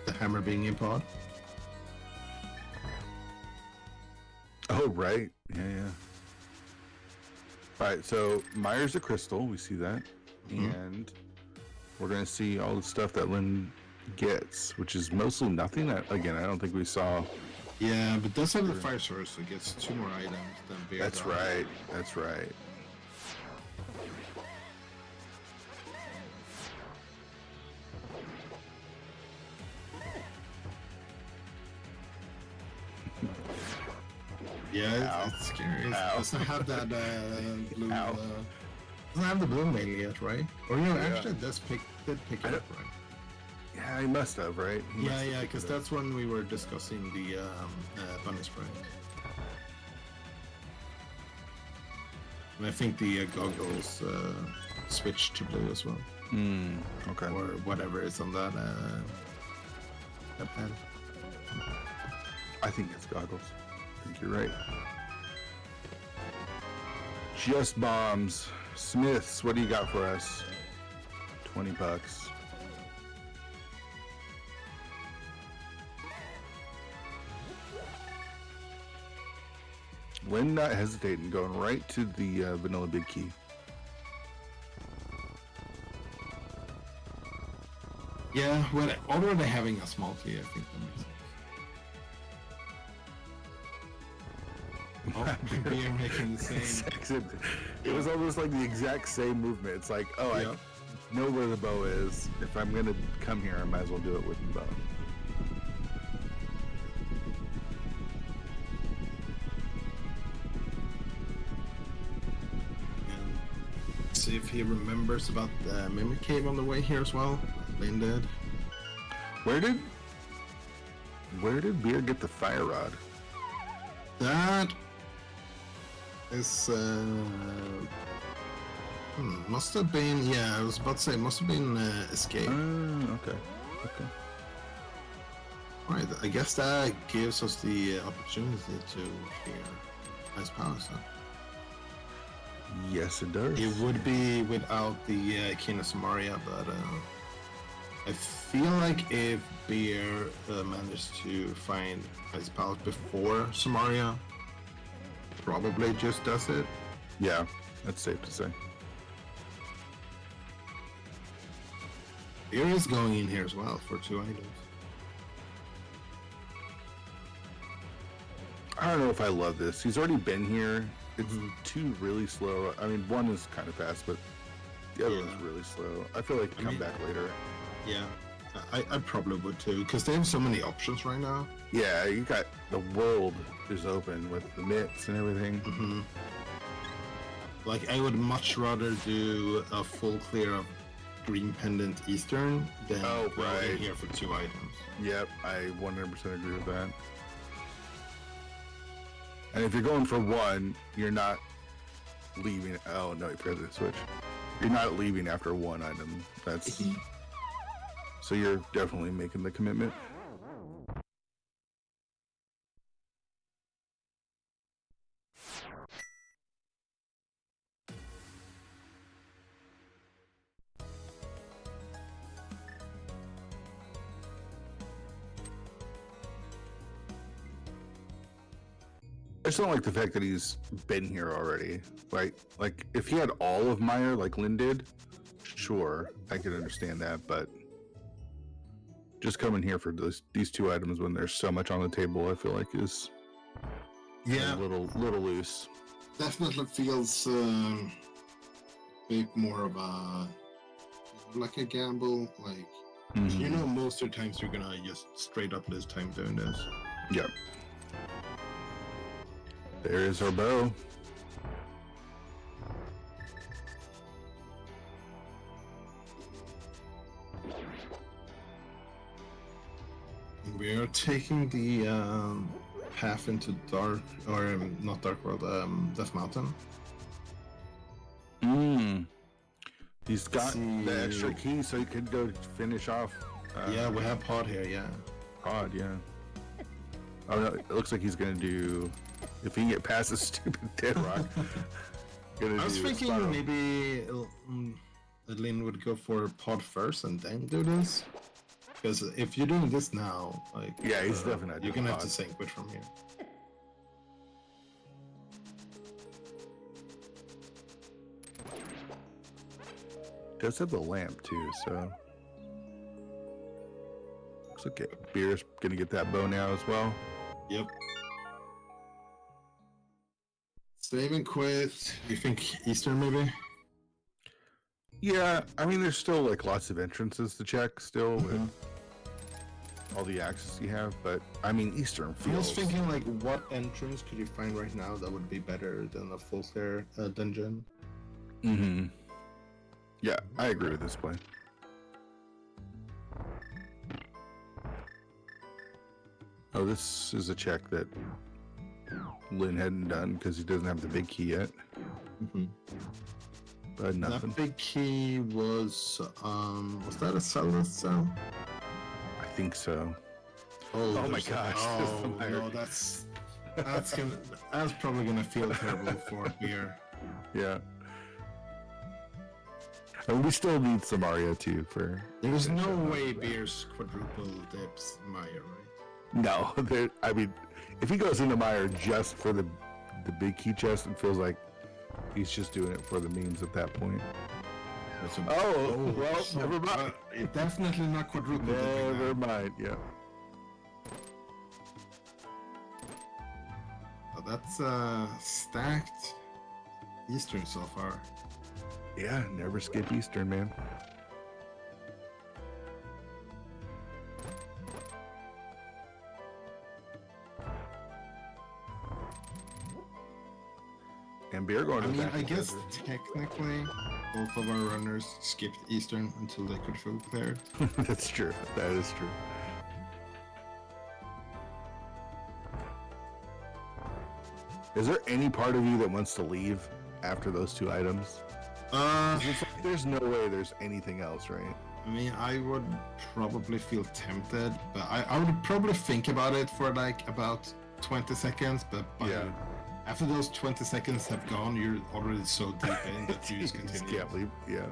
[SPEAKER 1] The hammer being in pod.
[SPEAKER 2] Oh, right. Yeah. All right, so Myers a crystal, we see that. And we're going to see all the stuff that Lynn gets, which is mostly nothing. Again, I don't think we saw.
[SPEAKER 1] Yeah, but does have the fire source, so it gets 2 more items than beer.
[SPEAKER 2] That's right. That's right.
[SPEAKER 1] Yeah, it's scary. It doesn't have that blue. Doesn't have the blue mail yet, right? Or actually, it did pick it up, right?
[SPEAKER 2] Yeah, he must have, right?
[SPEAKER 1] Yeah, because that's when we were discussing the bunny spray. And I think the goggles switched to blue as well.
[SPEAKER 2] Okay.
[SPEAKER 1] Or whatever is on that pad.
[SPEAKER 2] I think it's goggles. I think you're right. Just bombs. Smiths, what do you got for us? $20. Lynn not hesitating, going right to the vanilla big key.
[SPEAKER 1] Yeah, well, already having a small key, I think that makes sense. Oh, beer making the same.
[SPEAKER 2] It was almost like the exact same movement. It's like, oh,
[SPEAKER 1] Yep.
[SPEAKER 2] I know where the bow is. If I'm gonna come here, I might as well do it with the bow.
[SPEAKER 1] And see if he remembers about the Mimic Cave on the way here as well. Lynn did.
[SPEAKER 2] Where did Beer get the fire rod?
[SPEAKER 1] That is must have been, yeah, I was about to say, must have been escape.
[SPEAKER 2] Okay.
[SPEAKER 1] Right, I guess that gives us the opportunity to hear Ice Palace.
[SPEAKER 2] Yes, it does.
[SPEAKER 1] It would be without the King of Samaria, but I feel like if Beer managed to find Ice Palace before Samaria, probably just does it.
[SPEAKER 2] Yeah, that's safe to say.
[SPEAKER 1] Beer is going in here as well for 2 items.
[SPEAKER 2] I don't know if I love this. He's already been here. It's 2 really slow. I mean, 1 is kind of fast, but the other one's really slow. I feel like come back later.
[SPEAKER 1] Yeah, I probably would too, because they have so many options right now.
[SPEAKER 2] Yeah, you got the world is open with the mitts and everything.
[SPEAKER 1] Like, I would much rather do a full clear of Green Pendant Eastern than go in here for 2 items.
[SPEAKER 2] Yep, I 100% agree with that. And if you're going for 1, you're not leaving. Oh no, you forgot to switch. You're not leaving after 1 item. That's so you're definitely making the commitment. I just don't like the fact that he's been here already. Like if he had all of Meyer like Lynn did, sure, I could understand that, but just coming here for these two items when there's so much on the table, I feel like is a little loose.
[SPEAKER 1] Definitely feels a bit more of a like a gamble. Like you know, most of the times you're gonna just straight up lose time doing this.
[SPEAKER 2] Yep. There is our bow.
[SPEAKER 1] We are taking the path into dark, or not dark world, Death Mountain.
[SPEAKER 2] He's got the extra key, so he could go finish off.
[SPEAKER 1] Yeah, we have Pod here. Yeah.
[SPEAKER 2] Pod, yeah. Oh no, it looks like he's gonna do. If he can get past the stupid dead rock.
[SPEAKER 1] I was thinking maybe Lynn would go for Pod first and then do this. Because if you're doing this now, like
[SPEAKER 2] yeah, he's definitely not
[SPEAKER 1] you're
[SPEAKER 2] doing
[SPEAKER 1] gonna have
[SPEAKER 2] Pod.
[SPEAKER 1] to sync with from here.
[SPEAKER 2] Does have the lamp too, so looks like Beer's gonna get that bow now as well.
[SPEAKER 1] Yep. Save and quit. You think Eastern maybe?
[SPEAKER 2] Yeah, I mean, there's still like lots of entrances to check still with all the access you have, but I mean, Eastern feels.
[SPEAKER 1] I was thinking like, what entrance could you find right now that would be better than a full clear dungeon?
[SPEAKER 2] Yeah, I agree with this play. Oh, this is a check that Lynn hadn't done because he doesn't have the big key yet. But nothing.
[SPEAKER 1] That big key was that a cellar cell?
[SPEAKER 2] I think so.
[SPEAKER 1] Oh
[SPEAKER 2] my gosh!
[SPEAKER 1] Oh no, that's probably gonna feel terrible for Beer.
[SPEAKER 2] Yeah. And we still need some Mario too for.
[SPEAKER 1] There's no way Beer's quadruple dips Maya, right?
[SPEAKER 2] No, I mean, if he goes into Meyer just for the big key chest, it feels like he's just doing it for the memes at that point. Well, never mind.
[SPEAKER 1] Definitely not quadruple dipping.
[SPEAKER 2] Never mind. Yeah.
[SPEAKER 1] Oh, that's stacked Eastern so far.
[SPEAKER 2] Yeah, never skip Eastern, man. And Beer going to
[SPEAKER 1] I mean, I guess technically both of our runners skipped Eastern until they could feel cleared.
[SPEAKER 2] That's true. That is true. Is there any part of you that wants to leave after those two items? It's like, there's no way there's anything else, right?
[SPEAKER 1] I mean, I would probably feel tempted, but I would probably think about it for like about 20 seconds, but after those 20 seconds have gone, you're already so deep in that you just continue.
[SPEAKER 2] Can't leave. Yeah.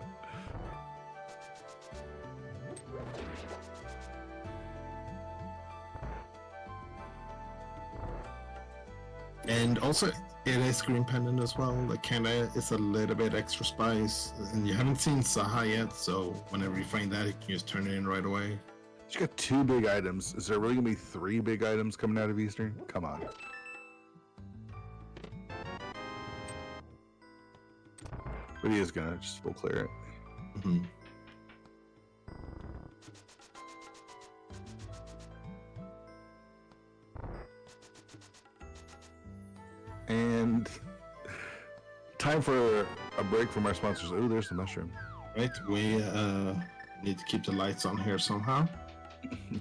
[SPEAKER 1] And also, it is green pendant as well. Like, kinda, it's a little bit extra spice, and you haven't seen Saha yet, so whenever you find that, you can just turn it in right away.
[SPEAKER 2] You got two big items. Is there really gonna be three big items coming out of Eastern? Come on. But he is gonna just full clear it. And time for a break from our sponsors. Oh, there's the mushroom.
[SPEAKER 1] Right, we need to keep the lights on here somehow.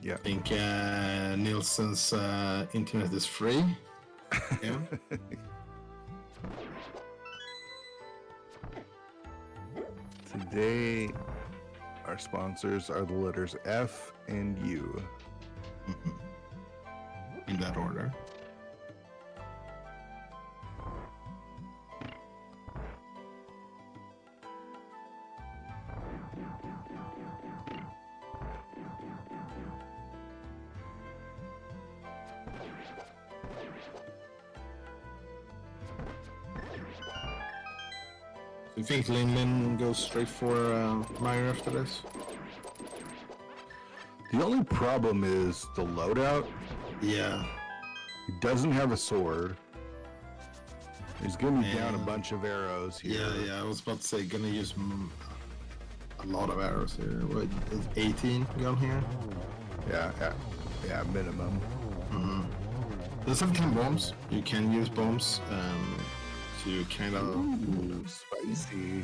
[SPEAKER 2] Yeah.
[SPEAKER 1] I think Nielsen's internet is free. Yeah.
[SPEAKER 2] Today, our sponsors are the letters F and U.
[SPEAKER 1] In that order. You think Lin Lin goes straight for Meyer after this?
[SPEAKER 2] The only problem is the loadout.
[SPEAKER 1] Yeah.
[SPEAKER 2] He doesn't have a sword. He's gonna be down a bunch of arrows here.
[SPEAKER 1] Yeah. I was about to say, gonna use a lot of arrows here. What is 18 gun here?
[SPEAKER 2] Yeah, minimum.
[SPEAKER 1] There's some kind of bombs. You can use bombs to kind of.
[SPEAKER 2] Ooh, spicy.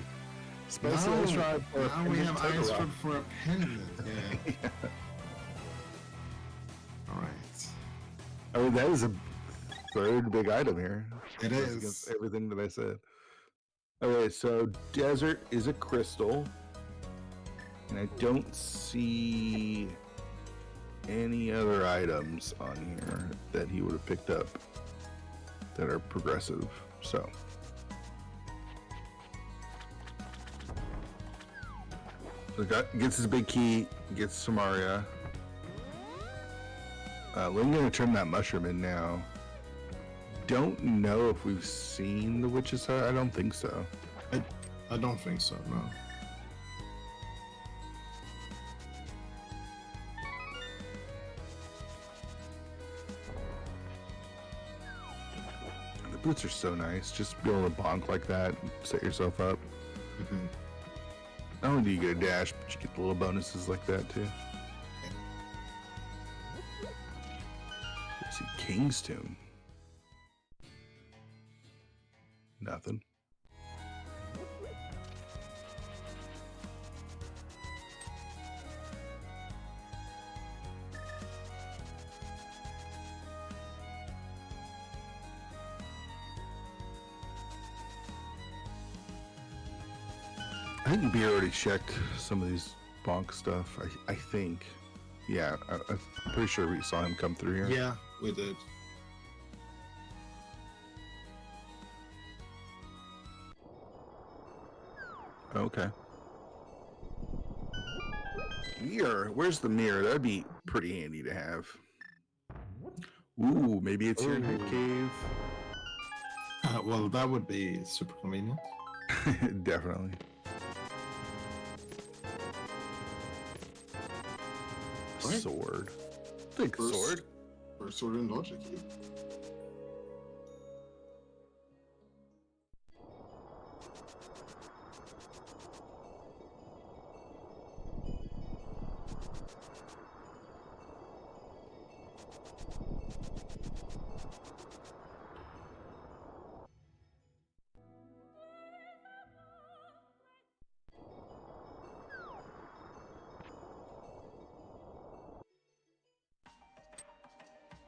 [SPEAKER 2] Spicy
[SPEAKER 1] Now,
[SPEAKER 2] ice rod for a
[SPEAKER 1] now we have
[SPEAKER 2] pendant
[SPEAKER 1] ice
[SPEAKER 2] rock.
[SPEAKER 1] rod for a pendant. Yeah. All right.
[SPEAKER 2] I mean, that is a third big item here.
[SPEAKER 1] It
[SPEAKER 2] Goes
[SPEAKER 1] is.
[SPEAKER 2] against everything that I said. Okay, so desert is a crystal, and I don't see any other items on here that he would have picked up that are progressive. So gets his big key, gets Samaria. We're gonna turn that mushroom in now. Don't know if we've seen the witch's hut. I don't think so.
[SPEAKER 1] I don't think so. No.
[SPEAKER 2] The boots are so nice. Just be able to bonk like that, and set yourself up. Not only do you get a dash, but you get the little bonuses like that too. Let's see, King's Tomb. Nothing. I think B already checked some of these bonk stuff. I think. Yeah, I'm pretty sure we saw him come through here.
[SPEAKER 1] Yeah, we did.
[SPEAKER 2] Okay. Mirror. Where's the mirror? That'd be pretty handy to have. Ooh, maybe it's here in Head Cave.
[SPEAKER 1] Well, that would be super convenient.
[SPEAKER 2] Definitely.
[SPEAKER 1] Right.
[SPEAKER 2] Sword. Think sword.
[SPEAKER 1] Or sword and logic.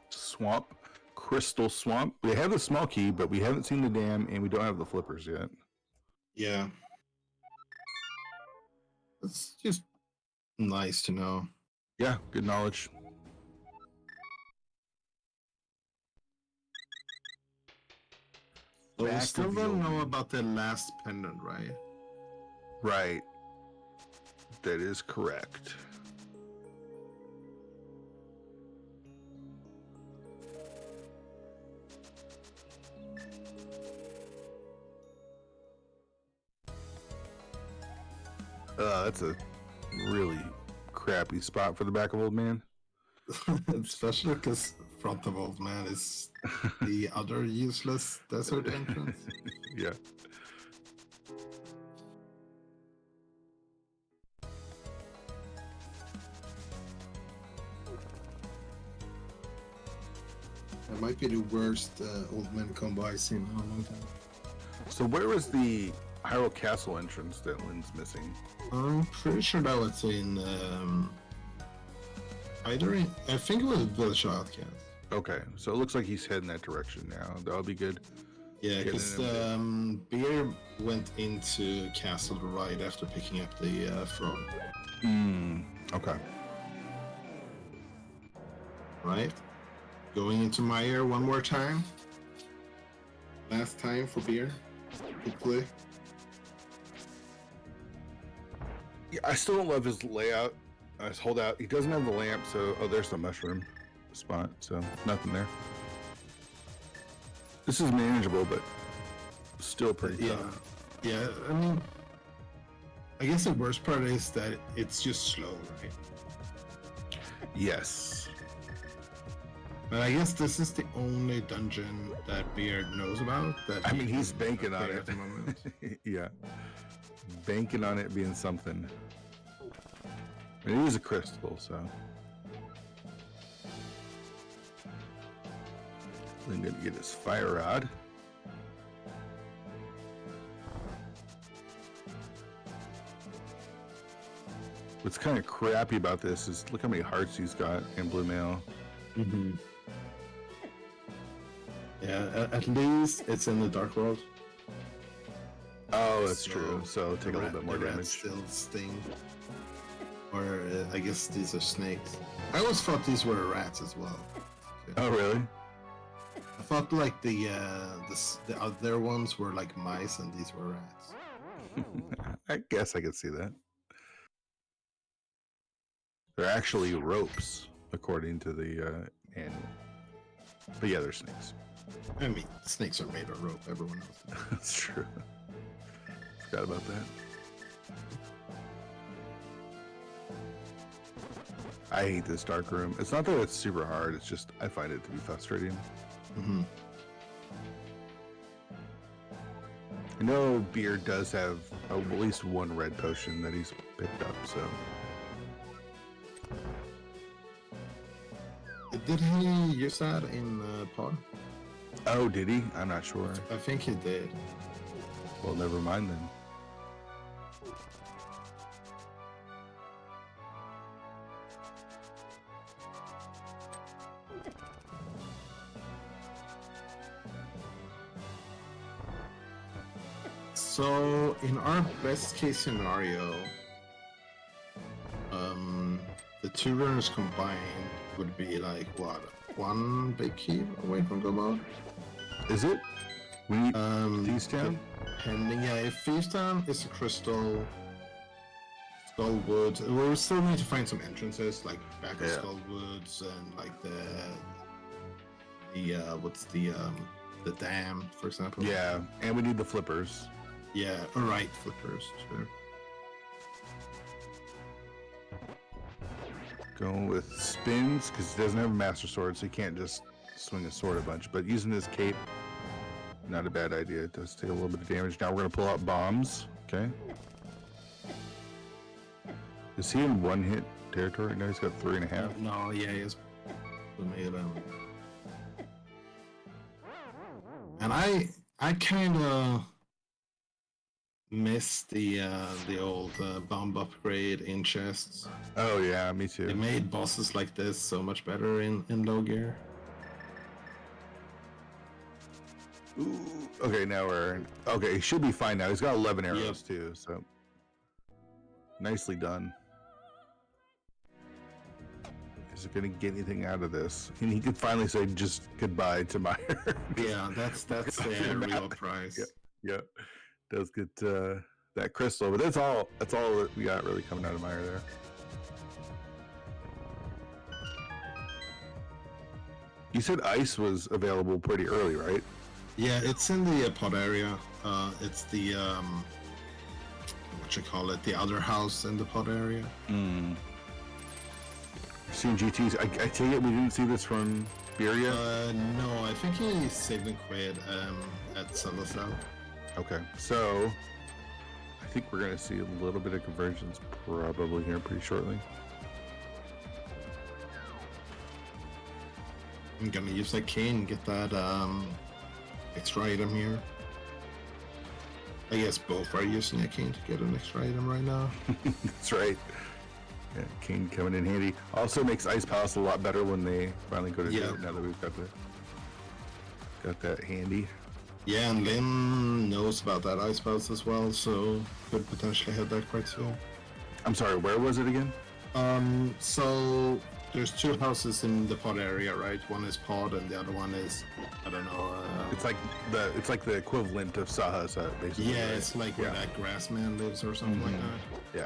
[SPEAKER 2] Swamp. Crystal Swamp. We have the small key, but we haven't seen the dam, and we don't have the flippers yet.
[SPEAKER 1] Yeah. It's just nice to know.
[SPEAKER 2] Yeah, good knowledge.
[SPEAKER 1] But we
[SPEAKER 2] Back
[SPEAKER 1] still
[SPEAKER 2] of the
[SPEAKER 1] don't know
[SPEAKER 2] old-
[SPEAKER 1] about the last pendant, right?
[SPEAKER 2] Right. That is correct. That's a really crappy spot for the back of Old Man.
[SPEAKER 1] Especially because front of Old Man is the other useless desert entrance.
[SPEAKER 2] Yeah.
[SPEAKER 1] That might be the worst Old Man combo I've seen in a long time.
[SPEAKER 2] So where was the Hyrule Castle entrance that Lynn's missing?
[SPEAKER 1] I'm pretty sure that was in either in, I think it was Village Outcast.
[SPEAKER 2] Okay, so it looks like he's heading that direction now. That'll be good.
[SPEAKER 1] Yeah,
[SPEAKER 2] Getting
[SPEAKER 1] because
[SPEAKER 2] in
[SPEAKER 1] Beer went into Castle right after picking up the frog,
[SPEAKER 2] Okay.
[SPEAKER 1] right? Going into Meyer one more time. Last time for Beer, hopefully.
[SPEAKER 2] Yeah, I still don't love his layout, his holdout. He doesn't have the lamp, so there's the mushroom spot, so nothing there. This is manageable, but still pretty
[SPEAKER 1] Yeah,
[SPEAKER 2] tough.
[SPEAKER 1] Yeah, I mean, I guess the worst part is that it's just slow, right?
[SPEAKER 2] Yes.
[SPEAKER 1] But I guess this is the only dungeon that Beard knows about. That
[SPEAKER 2] I mean, he's banking on
[SPEAKER 1] clear
[SPEAKER 2] it.
[SPEAKER 1] at the moment.
[SPEAKER 2] Yeah. Banking on it being something. It is a crystal, so. I'm gonna get his fire rod. What's kind of crappy about this is look how many hearts he's got in blue mail.
[SPEAKER 1] Mm-hmm. Yeah, at least it's in the Dark World.
[SPEAKER 2] Oh, that's true. So take a little bit more
[SPEAKER 1] the
[SPEAKER 2] damage.
[SPEAKER 1] rats still sting. Or I guess these are snakes. I always thought these were rats as well.
[SPEAKER 2] Oh, really?
[SPEAKER 1] I thought like the other ones were like mice and these were rats.
[SPEAKER 2] I guess I could see that. They're actually ropes, according to the manual. But yeah, they're snakes.
[SPEAKER 1] I mean, snakes are made of rope. Everyone knows that.
[SPEAKER 2] That's true. Forgot about that. I hate this dark room. It's not that it's super hard. It's just I find it to be frustrating.
[SPEAKER 1] Mm-hmm.
[SPEAKER 2] I know Beard does have at least one red potion that he's picked up, so.
[SPEAKER 1] Did he use that in pod?
[SPEAKER 2] Oh, did he? I'm not sure.
[SPEAKER 1] I think he did.
[SPEAKER 2] Well, never mind then.
[SPEAKER 1] So, in our best case scenario, the two runners combined would be like what, one big key away from the mode?
[SPEAKER 2] Is it? We need Thieves Town?
[SPEAKER 1] Depending, yeah. If Thieves Town is a crystal, Skullwoods, we still need to find some entrances like back of Skullwoods and like the what's the dam, for example.
[SPEAKER 2] Yeah, and we need the flippers.
[SPEAKER 1] Yeah, right, flippers, sure.
[SPEAKER 2] Going with spins, because he doesn't have a master sword, so he can't just swing a sword a bunch. But using his cape, not a bad idea. It does take a little bit of damage. Now we're going to pull out bombs. Okay. Is he in one hit territory? No, he's got 3.5.
[SPEAKER 1] No, yeah, he is. And I kind of miss the old bomb upgrade in chests.
[SPEAKER 2] Oh yeah, me too.
[SPEAKER 1] They made bosses like this so much better in low gear.
[SPEAKER 2] Ooh, okay, now we're okay. He should be fine now. He's got 11 arrows too, so nicely done. Is it gonna get anything out of this? And he could finally say just goodbye to Meyer.
[SPEAKER 1] Yeah, that's the real prize.
[SPEAKER 2] Yeah. Does get that crystal, but that's all that we got really coming out of Meyer there. You said ice was available pretty early, right?
[SPEAKER 1] Yeah, it's in the pod area. It's the what you call it, the other house in the pod area.
[SPEAKER 2] Seeing GTs, I take it we didn't see this from Beria?
[SPEAKER 1] No, I think he saved and quit at Celestial.
[SPEAKER 2] Okay, so I think we're going to see a little bit of conversions probably here pretty shortly.
[SPEAKER 1] I'm gonna use that cane and get that extra item here. I guess both are using a cane to get an extra item right now.
[SPEAKER 2] That's right. Yeah, cane coming in handy. Also makes Ice Palace a lot better when they finally go to do it, now that we've got that handy.
[SPEAKER 1] Yeah, and Lynn knows about that ice palace as well, so could potentially head there quite soon.
[SPEAKER 2] I'm sorry, where was it again?
[SPEAKER 1] So there's two houses in the pod area, right? One is pod, and the other one is, I don't know.
[SPEAKER 2] It's like the equivalent of Saha's hut, basically.
[SPEAKER 1] Yeah,
[SPEAKER 2] right?
[SPEAKER 1] it's like where that grass man lives or something like that.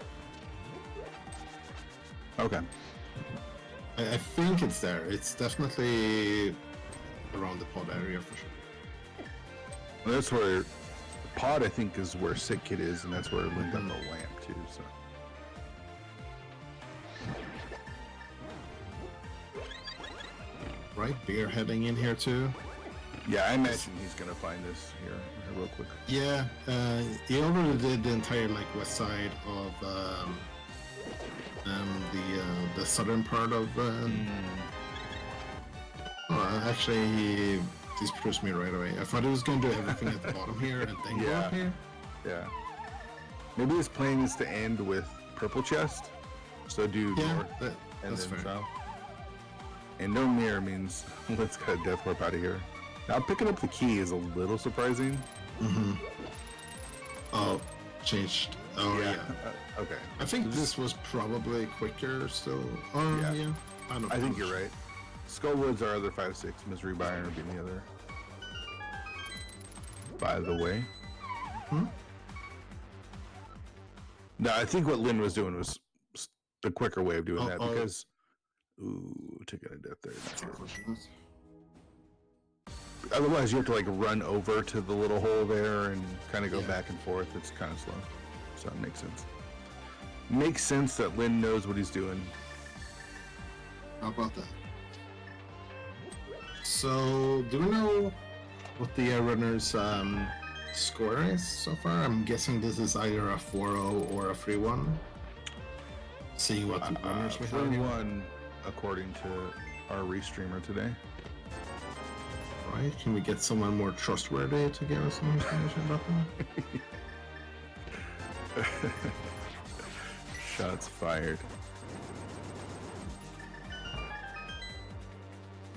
[SPEAKER 2] Yeah. Okay.
[SPEAKER 1] I think it's there. It's definitely around the pod area for sure.
[SPEAKER 2] Well, that's where Pod, I think, is where Sick Kid is, and that's where Lynn got the lamp too. So.
[SPEAKER 1] Right, Beer heading in here too.
[SPEAKER 2] Yeah, I imagine he's gonna find this here real quick.
[SPEAKER 1] Yeah, he already did the entire like west side of the southern part of. Oh, actually, he disproves me right away. I thought he was going to do everything at the bottom here and then go up here.
[SPEAKER 2] Yeah. Maybe his plan is to end with purple chest, so do north and
[SPEAKER 1] that's
[SPEAKER 2] then
[SPEAKER 1] fair.
[SPEAKER 2] south. And no mirror means let's get a death warp out of here. Now picking up the key is a little surprising.
[SPEAKER 1] Oh, changed. Oh yeah.
[SPEAKER 2] Okay.
[SPEAKER 1] I think this was probably quicker still. Oh yeah.
[SPEAKER 2] I think you're right. Skullwood's our other 5-6. Misery Byron would be the other. By the way. No, I think what Lynn was doing was the quicker way of doing that because. Ooh, ticket of death there. Otherwise, you have to like run over to the little hole there and kind of go back and forth. It's kind of slow, so it makes sense. Makes sense that Lynn knows what he's doing.
[SPEAKER 1] How about that? So, do we know what the runner's score is so far? I'm guessing this is either a 4-0 or a 3-1. Seeing what the runners we have here.
[SPEAKER 2] 3-1 according to our restreamer today.
[SPEAKER 1] Right, can we get someone more trustworthy to give us some information about that?
[SPEAKER 2] Shots fired.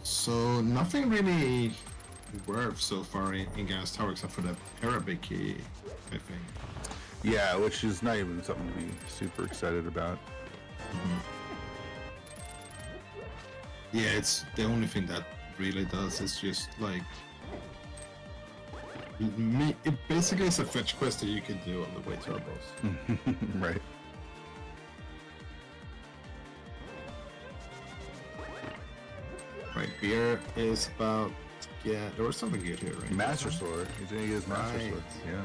[SPEAKER 1] So nothing really worked so far in Gas Tower except for the Arabic key, I think.
[SPEAKER 2] Yeah, which is not even something to be super excited about.
[SPEAKER 1] Yeah, it's the only thing that really does is just like it basically is a fetch quest that you can do on the way to our boss.
[SPEAKER 2] Right.
[SPEAKER 1] Right, beer is about there was something good here, right?
[SPEAKER 2] Master Sword. He's gonna get his Master Sword. Yeah.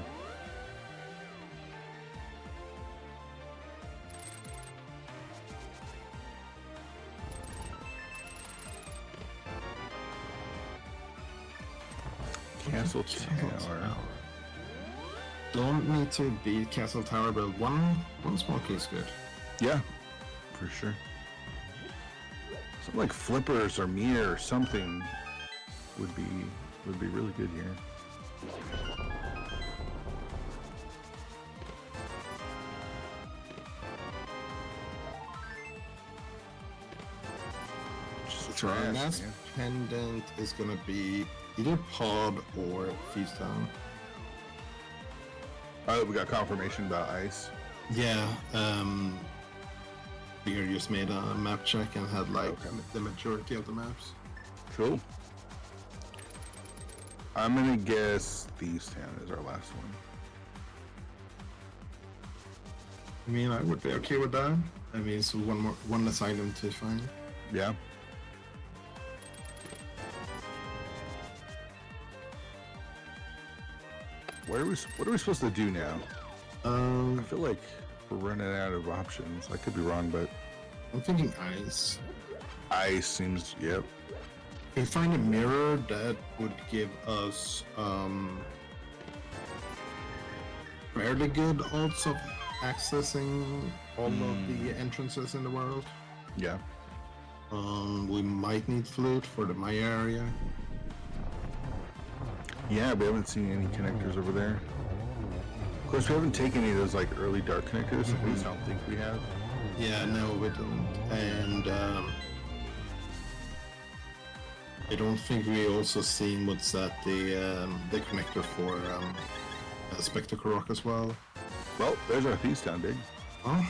[SPEAKER 2] Castle Tower.
[SPEAKER 1] Don't need to beat Castle Tower, but one small key is good.
[SPEAKER 2] Yeah, for sure. Something like flippers or mirror or something would be really good here.
[SPEAKER 1] So our last pendant is gonna be either Pod or Feast Town.
[SPEAKER 2] Oh, we got confirmation about ice.
[SPEAKER 1] Yeah, Beer just made a map check and had like the majority of the maps.
[SPEAKER 2] Cool. I'm gonna guess Thieves Town is our last one.
[SPEAKER 1] I mean, I would be okay with that. I mean, it's one less item to find.
[SPEAKER 2] Yeah. What are we supposed to do now? I feel like we're running out of options. I could be wrong, but
[SPEAKER 1] I'm thinking ice.
[SPEAKER 2] Ice seems, yep.
[SPEAKER 1] If we find a mirror, that would give us fairly good odds of accessing all of the entrances in the world.
[SPEAKER 2] Yeah.
[SPEAKER 1] We might need flute for the Maya area.
[SPEAKER 2] Yeah, we haven't seen any connectors over there. Of course, we haven't taken any of those like early dark connectors. At least I don't think we have.
[SPEAKER 1] Yeah, no, we don't. And I don't think we also seen what's at the connector for Spectacle Rock as well.
[SPEAKER 2] Well, there's our Thieves Town, big.
[SPEAKER 1] Oh.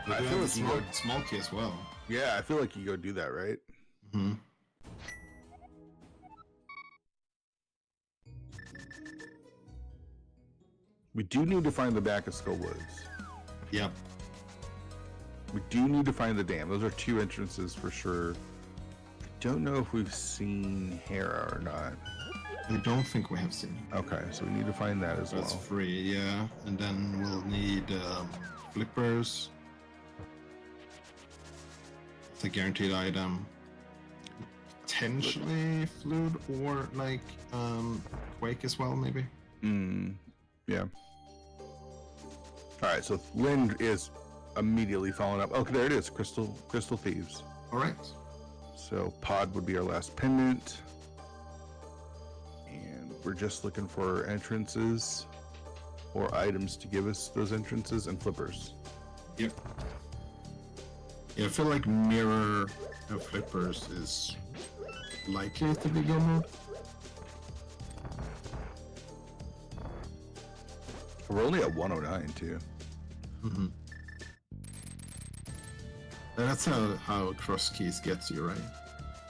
[SPEAKER 2] I feel like you go
[SPEAKER 1] small key as well.
[SPEAKER 2] Yeah, I feel like you go do that, right?
[SPEAKER 1] Mm-hmm.
[SPEAKER 2] We do need to find the back of Skull Woods.
[SPEAKER 1] Yep.
[SPEAKER 2] We do need to find the dam. Those are two entrances for sure. I don't know if we've seen Hera or not.
[SPEAKER 1] I don't think we have seen.
[SPEAKER 2] Okay, so we need to find that as
[SPEAKER 1] That's
[SPEAKER 2] well.
[SPEAKER 1] free, yeah. And then we'll need flippers. It's a guaranteed item. Potentially fluid or like quake as well, maybe.
[SPEAKER 2] Yeah. All right, so Lynn is immediately following up. Okay, there it is. Crystal Thieves.
[SPEAKER 1] All right.
[SPEAKER 2] So pod would be our last pendant. And we're just looking for entrances or items to give us those entrances and flippers.
[SPEAKER 1] Yep. Yeah, I feel like mirror and flippers is likely to be good mode.
[SPEAKER 2] We're only at 109 too.
[SPEAKER 1] Mm-hmm. And that's how Crosskeys gets you, right?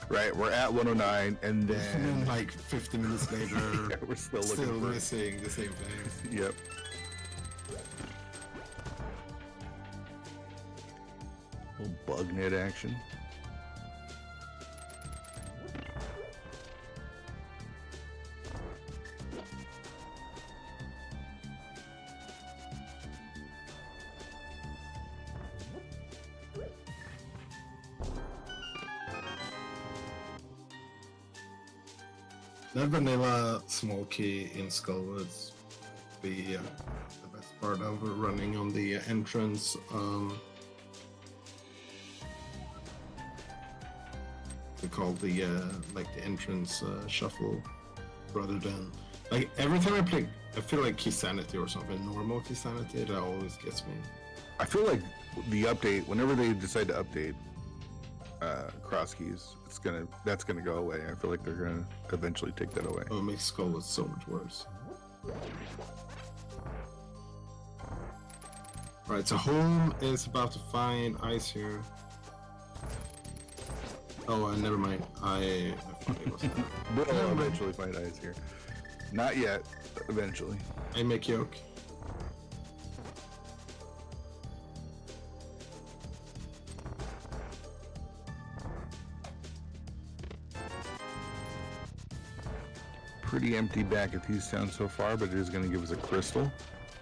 [SPEAKER 2] Right, we're at 109 and then
[SPEAKER 1] like 50 minutes later,
[SPEAKER 2] yeah, we're still looking for
[SPEAKER 1] missing the same thing.
[SPEAKER 2] Yep. Little bug net action.
[SPEAKER 1] That vanilla small key in Skull would be the best part of running on the entrance. We call the like the entrance shuffle, rather than like every time I play, I feel like Key Sanity or something. Normal Key Sanity, that always gets me.
[SPEAKER 2] I feel like the update, whenever they decide to update Crosskeys, that's gonna go away. I feel like they're gonna eventually take that away.
[SPEAKER 1] Oh, it makes Skull so much worse. Right, so Home is about to find ice here. Oh, never mind. I thought it was that.
[SPEAKER 2] We'll eventually find ice here. Not yet, but eventually.
[SPEAKER 1] I make yolk.
[SPEAKER 2] Pretty empty back at these towns so far, but it is going to give us a crystal.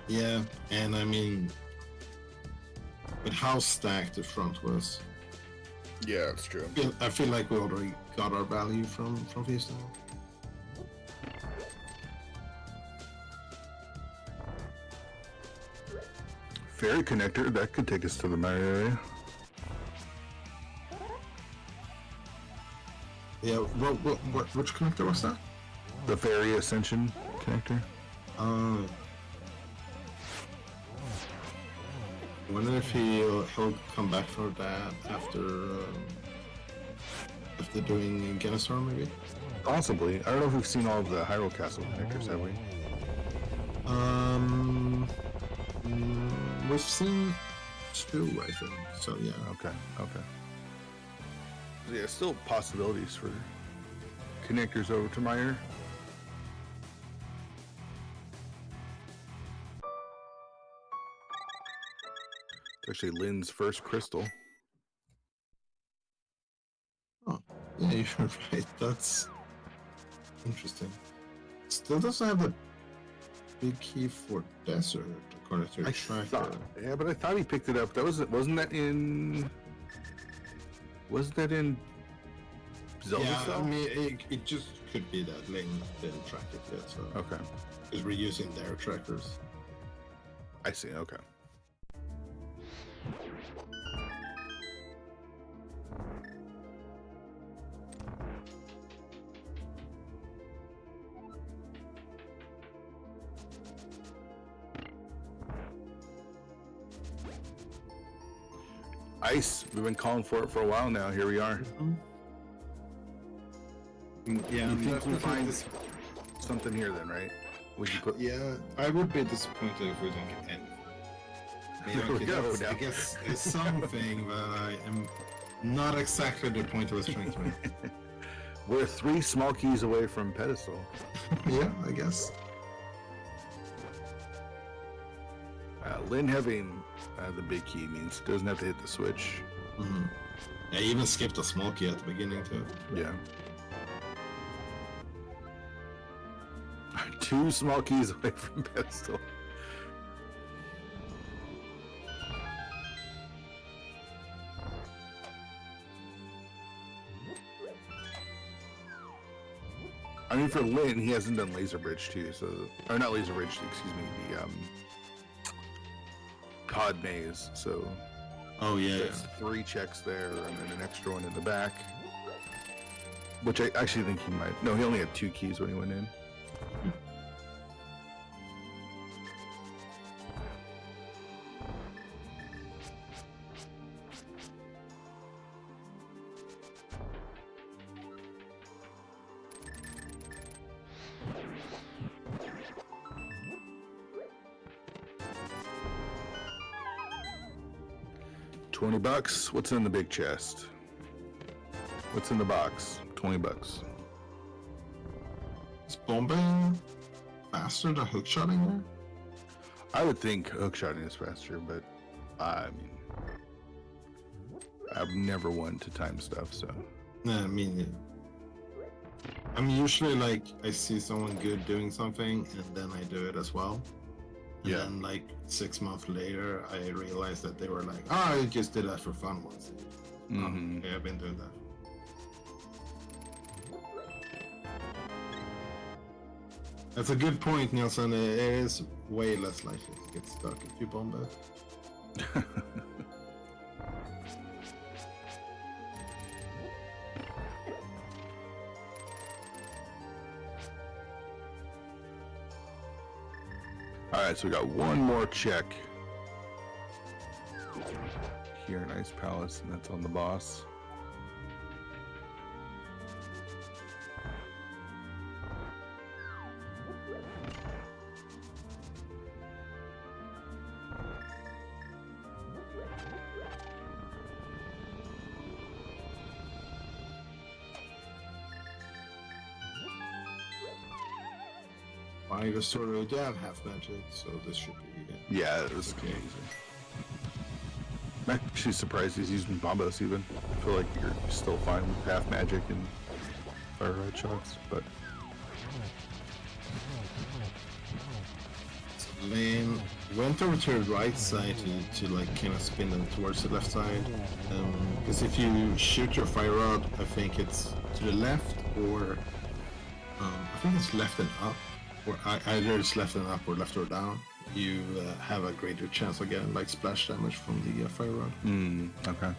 [SPEAKER 1] Yeah, and I mean, with how stacked the front was,
[SPEAKER 2] Yeah, it's true.
[SPEAKER 1] I feel like we already got our value from Feast now.
[SPEAKER 2] Ferry connector, that could take us to the Maya area.
[SPEAKER 1] Yeah, which connector was that?
[SPEAKER 2] The ferry ascension connector.
[SPEAKER 1] Wonder if he'll come back for that after doing Genostorm, maybe.
[SPEAKER 2] Possibly. I don't know if we've seen all of the Hyrule Castle connectors, have we?
[SPEAKER 1] We've seen 2, I think. So yeah.
[SPEAKER 2] Okay. Yeah, still possibilities for connectors over to Meyer. It's actually Lynn's first crystal.
[SPEAKER 1] Oh, yeah, you're right. That's interesting. Still doesn't have a big key for desert, according to your tracker.
[SPEAKER 2] Yeah, but I thought he picked it up. Wasn't that in Zelda?
[SPEAKER 1] Yeah,
[SPEAKER 2] stuff?
[SPEAKER 1] I mean, it just could be that Lane didn't track it yet, so
[SPEAKER 2] Okay,
[SPEAKER 1] because we're using their trackers.
[SPEAKER 2] I see. Okay. Ice. We've been calling for it for a while now. Here we are.
[SPEAKER 1] Yeah,
[SPEAKER 2] You think we find something here then, right? Would you put?
[SPEAKER 1] Yeah, I would be disappointed if we don't get anything. I mean,
[SPEAKER 2] There we
[SPEAKER 1] okay,
[SPEAKER 2] go,
[SPEAKER 1] that's-
[SPEAKER 2] now.
[SPEAKER 1] I guess it's something, but I am not exactly the point I was trying to make.
[SPEAKER 2] We're 3 small keys away from pedestal.
[SPEAKER 1] Yeah, I guess.
[SPEAKER 2] Lynn having the big key means doesn't have to hit the switch.
[SPEAKER 1] Mm-hmm. I even skipped a small key at the beginning too.
[SPEAKER 2] Yeah. 2 small keys away from pedestal. I mean, for Lynn, he hasn't done Laser Bridge too, so or not Laser Bridge, excuse me, the Pod Maze. So
[SPEAKER 1] Oh yeah,
[SPEAKER 2] that's 3 checks there, and then an extra one in the back. Which I actually think he might. No, he only had 2 keys when he went in. $20. What's in the big chest? What's in the box? $20.
[SPEAKER 1] Is bombing faster than hookshotting there?
[SPEAKER 2] I would think hookshotting is faster, but I mean, I've never won to time stuff, so.
[SPEAKER 1] No, I mean, I'm usually like, I see someone good doing something and then I do it as well. And
[SPEAKER 2] Yeah.
[SPEAKER 1] then like 6 months later, I realized that they were like, oh, I just did that for fun once. Yeah, I've been doing that. That's a good point, Nielsen. It is way less likely to get stuck if you bomb that.
[SPEAKER 2] Alright, so we got one more check. Here in Ice Palace, and that's on the boss.
[SPEAKER 1] I just sort of have half magic, so this should be.
[SPEAKER 2] Yeah, it was
[SPEAKER 1] Okay.
[SPEAKER 2] amazing. I'm actually surprised he's using bombos even. I feel like you're still fine with half magic and fire red shots, but
[SPEAKER 1] Lane went over to the right side to like kind of spin them towards the left side. Because if you shoot your fire rod, I think it's to the left or I think it's left and up, or either it's left and up or left or down. You have a greater chance of getting like splash damage from the fire rod.
[SPEAKER 2] okay.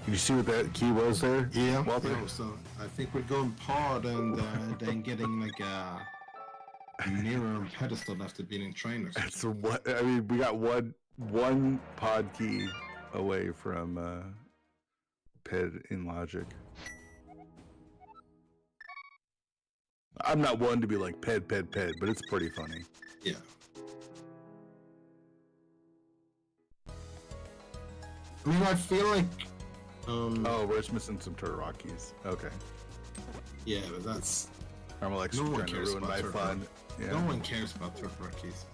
[SPEAKER 2] Did you see what that key was there?
[SPEAKER 1] Yeah,
[SPEAKER 2] Walter?
[SPEAKER 1] yeah, so I think we're going pod and then getting like a mirror and pedestal after beating trainers.
[SPEAKER 2] That's what I mean. We got one pod key away from Ped in Logic. I'm not one to be like Ped, but it's pretty funny.
[SPEAKER 1] Yeah. I mean, I feel like.
[SPEAKER 2] Oh, we're just missing some Turrockies. Okay.
[SPEAKER 1] Yeah, but that's.
[SPEAKER 2] I'm like
[SPEAKER 1] No one
[SPEAKER 2] trying to
[SPEAKER 1] cares
[SPEAKER 2] ruin
[SPEAKER 1] about
[SPEAKER 2] my
[SPEAKER 1] Turk
[SPEAKER 2] fun. Yeah.
[SPEAKER 1] No one cares about Turk Rockies.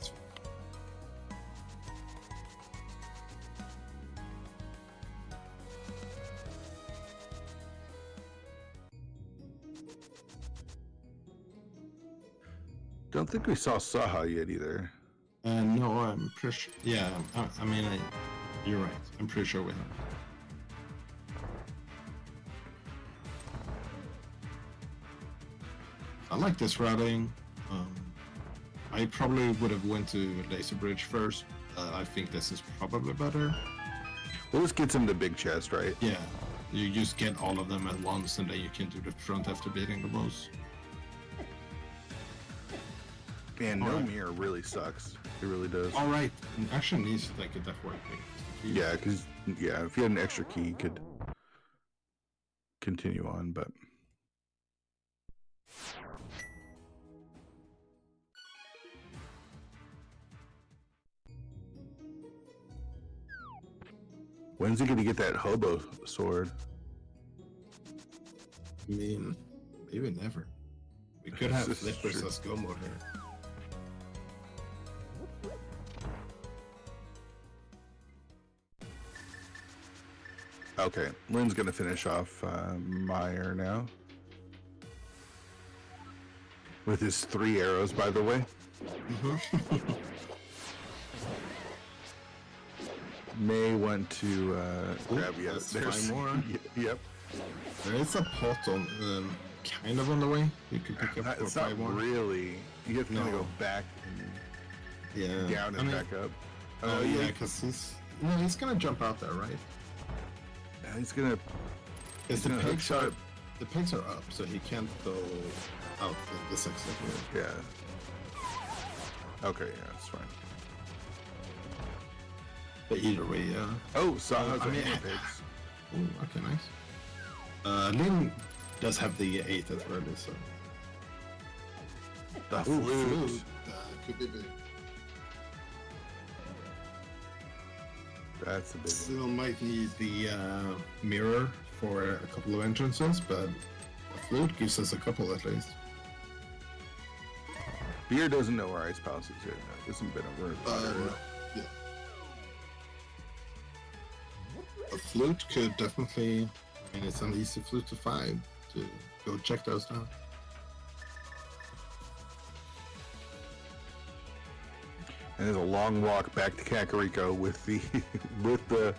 [SPEAKER 2] Don't think we saw Saha yet either.
[SPEAKER 1] No, I'm pretty sure. Yeah, I mean, you're right. I'm pretty sure we have. I like this routing. I probably would have went to Laser Bridge first. I think this is probably better.
[SPEAKER 2] Well, this gets him the big chest, right?
[SPEAKER 1] Yeah, you just get all of them at once, and then you can do the front after beating the boss.
[SPEAKER 2] Man, no
[SPEAKER 1] Alright.
[SPEAKER 2] mirror really sucks. It really does.
[SPEAKER 1] All right, actually needs like a death work.
[SPEAKER 2] Yeah, because if you had an extra key, you could continue on, but. When's he gonna get that hobo sword?
[SPEAKER 1] I mean, maybe never. We could have
[SPEAKER 2] This is
[SPEAKER 1] flippers
[SPEAKER 2] true.
[SPEAKER 1] as go mode here.
[SPEAKER 2] Okay, Lynn's gonna finish off Meyer now. With his 3 arrows, by the way. May want to grab
[SPEAKER 1] There's 5 more.
[SPEAKER 2] Yep.
[SPEAKER 1] There is a pot on, kind of on the way. You could pick up for
[SPEAKER 2] It's
[SPEAKER 1] 5
[SPEAKER 2] not
[SPEAKER 1] more.
[SPEAKER 2] really. You have to kind of
[SPEAKER 1] No.
[SPEAKER 2] go back and down and back up.
[SPEAKER 1] Oh yeah, because he's gonna jump out there, right?
[SPEAKER 2] He's gonna.
[SPEAKER 1] Because the pigs are up, so he can't go out this exit here.
[SPEAKER 2] Yeah. Okay, yeah, that's fine.
[SPEAKER 1] But either way, yeah.
[SPEAKER 2] Oh, Saw has
[SPEAKER 1] I mean,
[SPEAKER 2] pigs.
[SPEAKER 1] Oh, okay, nice. Lin does have the 8 as well, so.
[SPEAKER 2] The flute.
[SPEAKER 1] Could be big.
[SPEAKER 2] That's a big one.
[SPEAKER 1] Still might need the mirror for a couple of entrances, but the flute gives us a couple at least.
[SPEAKER 2] Beer doesn't know where Ice Palace is yet. That hasn't been over.
[SPEAKER 1] Yeah. A flute could definitely, and it's an easy flute to find, to go check those down.
[SPEAKER 2] And there's a long walk back to Kakariko with the with the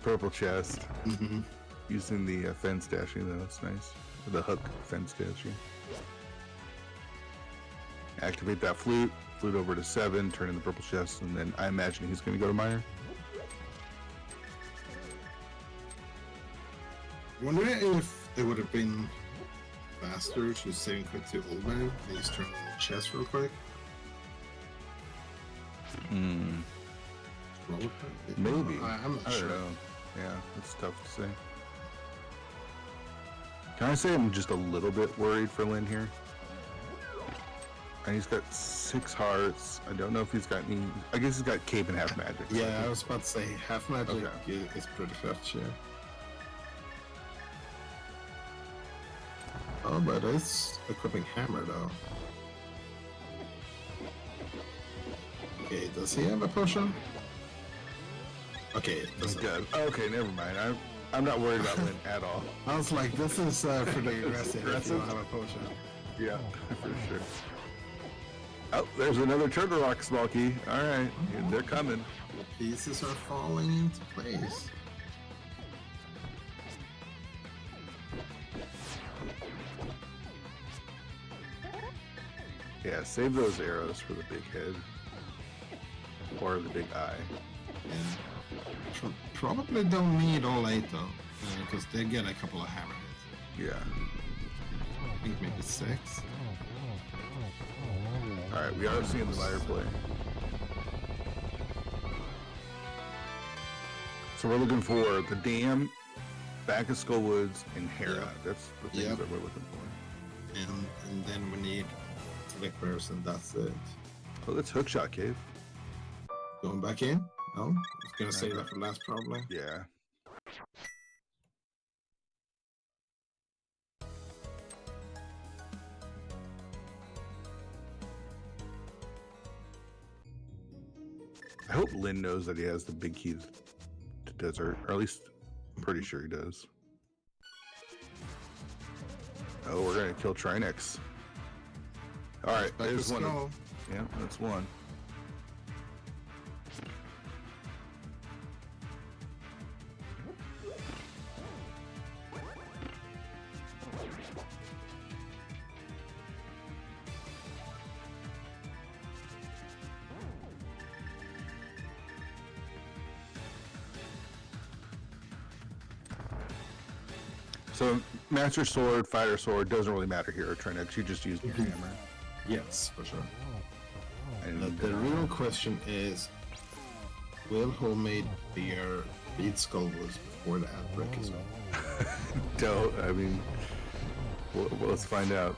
[SPEAKER 2] purple chest, using the fence statue. Though it's nice, the hook fence statue. Activate that flute over to 7, turn in the purple chest, and then I imagine he's going to go to Mire.
[SPEAKER 1] I wonder if it would have been faster to save and quit to Old Man. Please turn on the chest real quick.
[SPEAKER 2] Maybe.
[SPEAKER 1] I'm not
[SPEAKER 2] I
[SPEAKER 1] sure.
[SPEAKER 2] don't know. Yeah, it's tough to say. Can I say I'm just a little bit worried for Lin here? And he's got 6 hearts. I don't know if he's got any. I guess he's got cape and half magic. So
[SPEAKER 1] Yeah, I was about to say half magic
[SPEAKER 2] Okay.
[SPEAKER 1] is pretty clutch here. Oh, but it's equipping hammer though. Okay, does he have a potion? Okay, it doesn't.
[SPEAKER 2] Good. Okay, never mind. I'm not worried about Lin at all.
[SPEAKER 1] I was like, this is pretty aggressive if you don't have a potion.
[SPEAKER 2] Yeah, for sure. Oh, there's another Turtle Rock Smoky. All right, they're coming.
[SPEAKER 1] The pieces are falling into place.
[SPEAKER 2] Yeah, save those arrows for the big head. Or the big eye.
[SPEAKER 1] And probably don't need all 8 though, because they get a couple of hammerheads.
[SPEAKER 2] Yeah.
[SPEAKER 1] I think maybe 6.
[SPEAKER 2] Alright, we are seeing the Mire play. So we're looking for the dam, back of Skullwoods, and Hera.
[SPEAKER 1] Yeah.
[SPEAKER 2] That's the things
[SPEAKER 1] Yep.
[SPEAKER 2] that we're looking for.
[SPEAKER 1] And then we need Flickers, and that's it.
[SPEAKER 2] Oh, that's Hookshot Cave.
[SPEAKER 1] Going back in? No? I was gonna save that for last probably.
[SPEAKER 2] Yeah. I hope Lin knows that he has the big key to desert, or at least I'm pretty sure he does. Oh, we're gonna kill Trinex. All right,
[SPEAKER 1] Back
[SPEAKER 2] there's
[SPEAKER 1] to
[SPEAKER 2] one.
[SPEAKER 1] skull.
[SPEAKER 2] Yeah, that's one. So, Master Sword, Fighter Sword doesn't really matter here, Trinex. You just use your hammer.
[SPEAKER 1] Yes, for sure.
[SPEAKER 2] And
[SPEAKER 1] The real question is, will homemade beer beat Skullwoods before the outbreak as well?
[SPEAKER 2] don't. I mean, let's find out.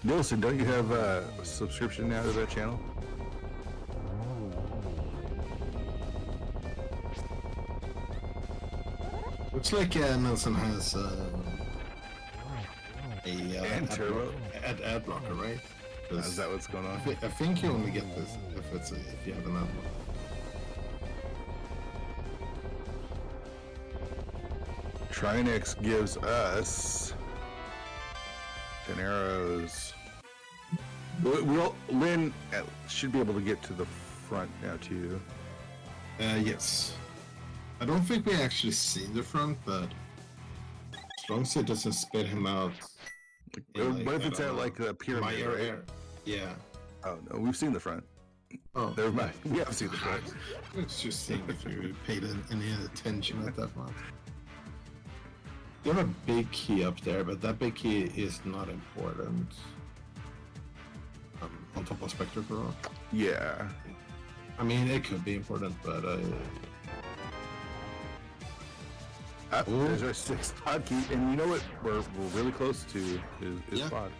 [SPEAKER 2] Nielsen, don't you have a subscription now to that channel?
[SPEAKER 1] Looks like Nelson has
[SPEAKER 2] And Turbo?
[SPEAKER 1] ad blocker, right? 'Cause
[SPEAKER 2] Is that what's going on?
[SPEAKER 1] I think you only get this if you have an ad blocker.
[SPEAKER 2] Trinex gives us 10 arrows. Lynn should be able to get to the front now too.
[SPEAKER 1] Yes. I don't think we actually see the front, but as long as it doesn't spit him out.
[SPEAKER 2] What if it's at like the pyramid? Right?
[SPEAKER 1] Yeah.
[SPEAKER 2] Oh no, we've seen the front.
[SPEAKER 1] Oh,
[SPEAKER 2] never mind. We have seen the front.
[SPEAKER 1] It's just seeing if you paid any attention at that point. You have a big key up there, but that big key is not important. On top of Spectre for all.
[SPEAKER 2] Yeah.
[SPEAKER 1] I mean, it could be important, but
[SPEAKER 2] there's our 6th pod key, and you know what? We're really close to his pod.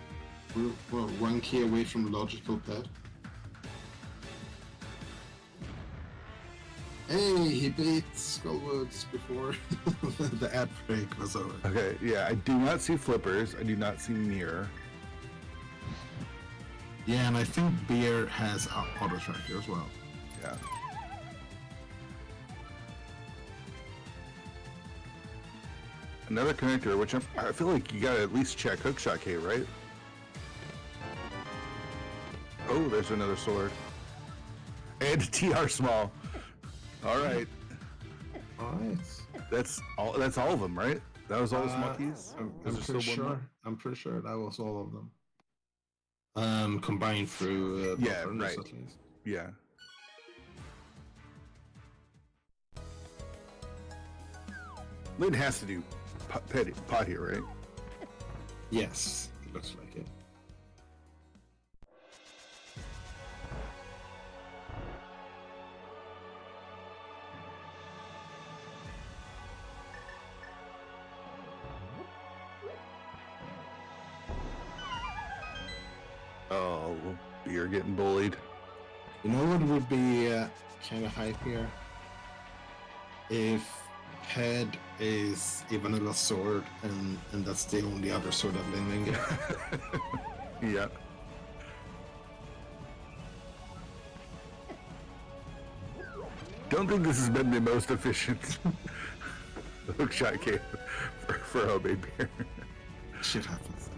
[SPEAKER 1] We're 1 key away from logical pet. Hey, he beat Skullwoods before the ad break was over.
[SPEAKER 2] Okay, yeah, I do not see flippers. I do not see mirror.
[SPEAKER 1] Yeah, and I think Beer has auto tracker as well.
[SPEAKER 2] Yeah. Another connector, which I feel like you gotta at least check Hookshot K, right? Oh, there's another sword. And TR small. All right.
[SPEAKER 1] All right.
[SPEAKER 2] That's all of them, right? That was all the small keys?
[SPEAKER 1] I'm pretty sure. I'm pretty sure that was all of them. Combined through
[SPEAKER 2] yeah,
[SPEAKER 1] right.
[SPEAKER 2] At least. Yeah. Lynn has to do pot here, right?
[SPEAKER 1] Yes, it looks like it.
[SPEAKER 2] Oh, you're getting bullied.
[SPEAKER 1] You know what would be kind of hype here? If Head is a vanilla sword and that's the only other sword that Lin gets.
[SPEAKER 2] Yeah. Don't think this has been the most efficient hookshot game for Homemade Beer.
[SPEAKER 1] Shit happens.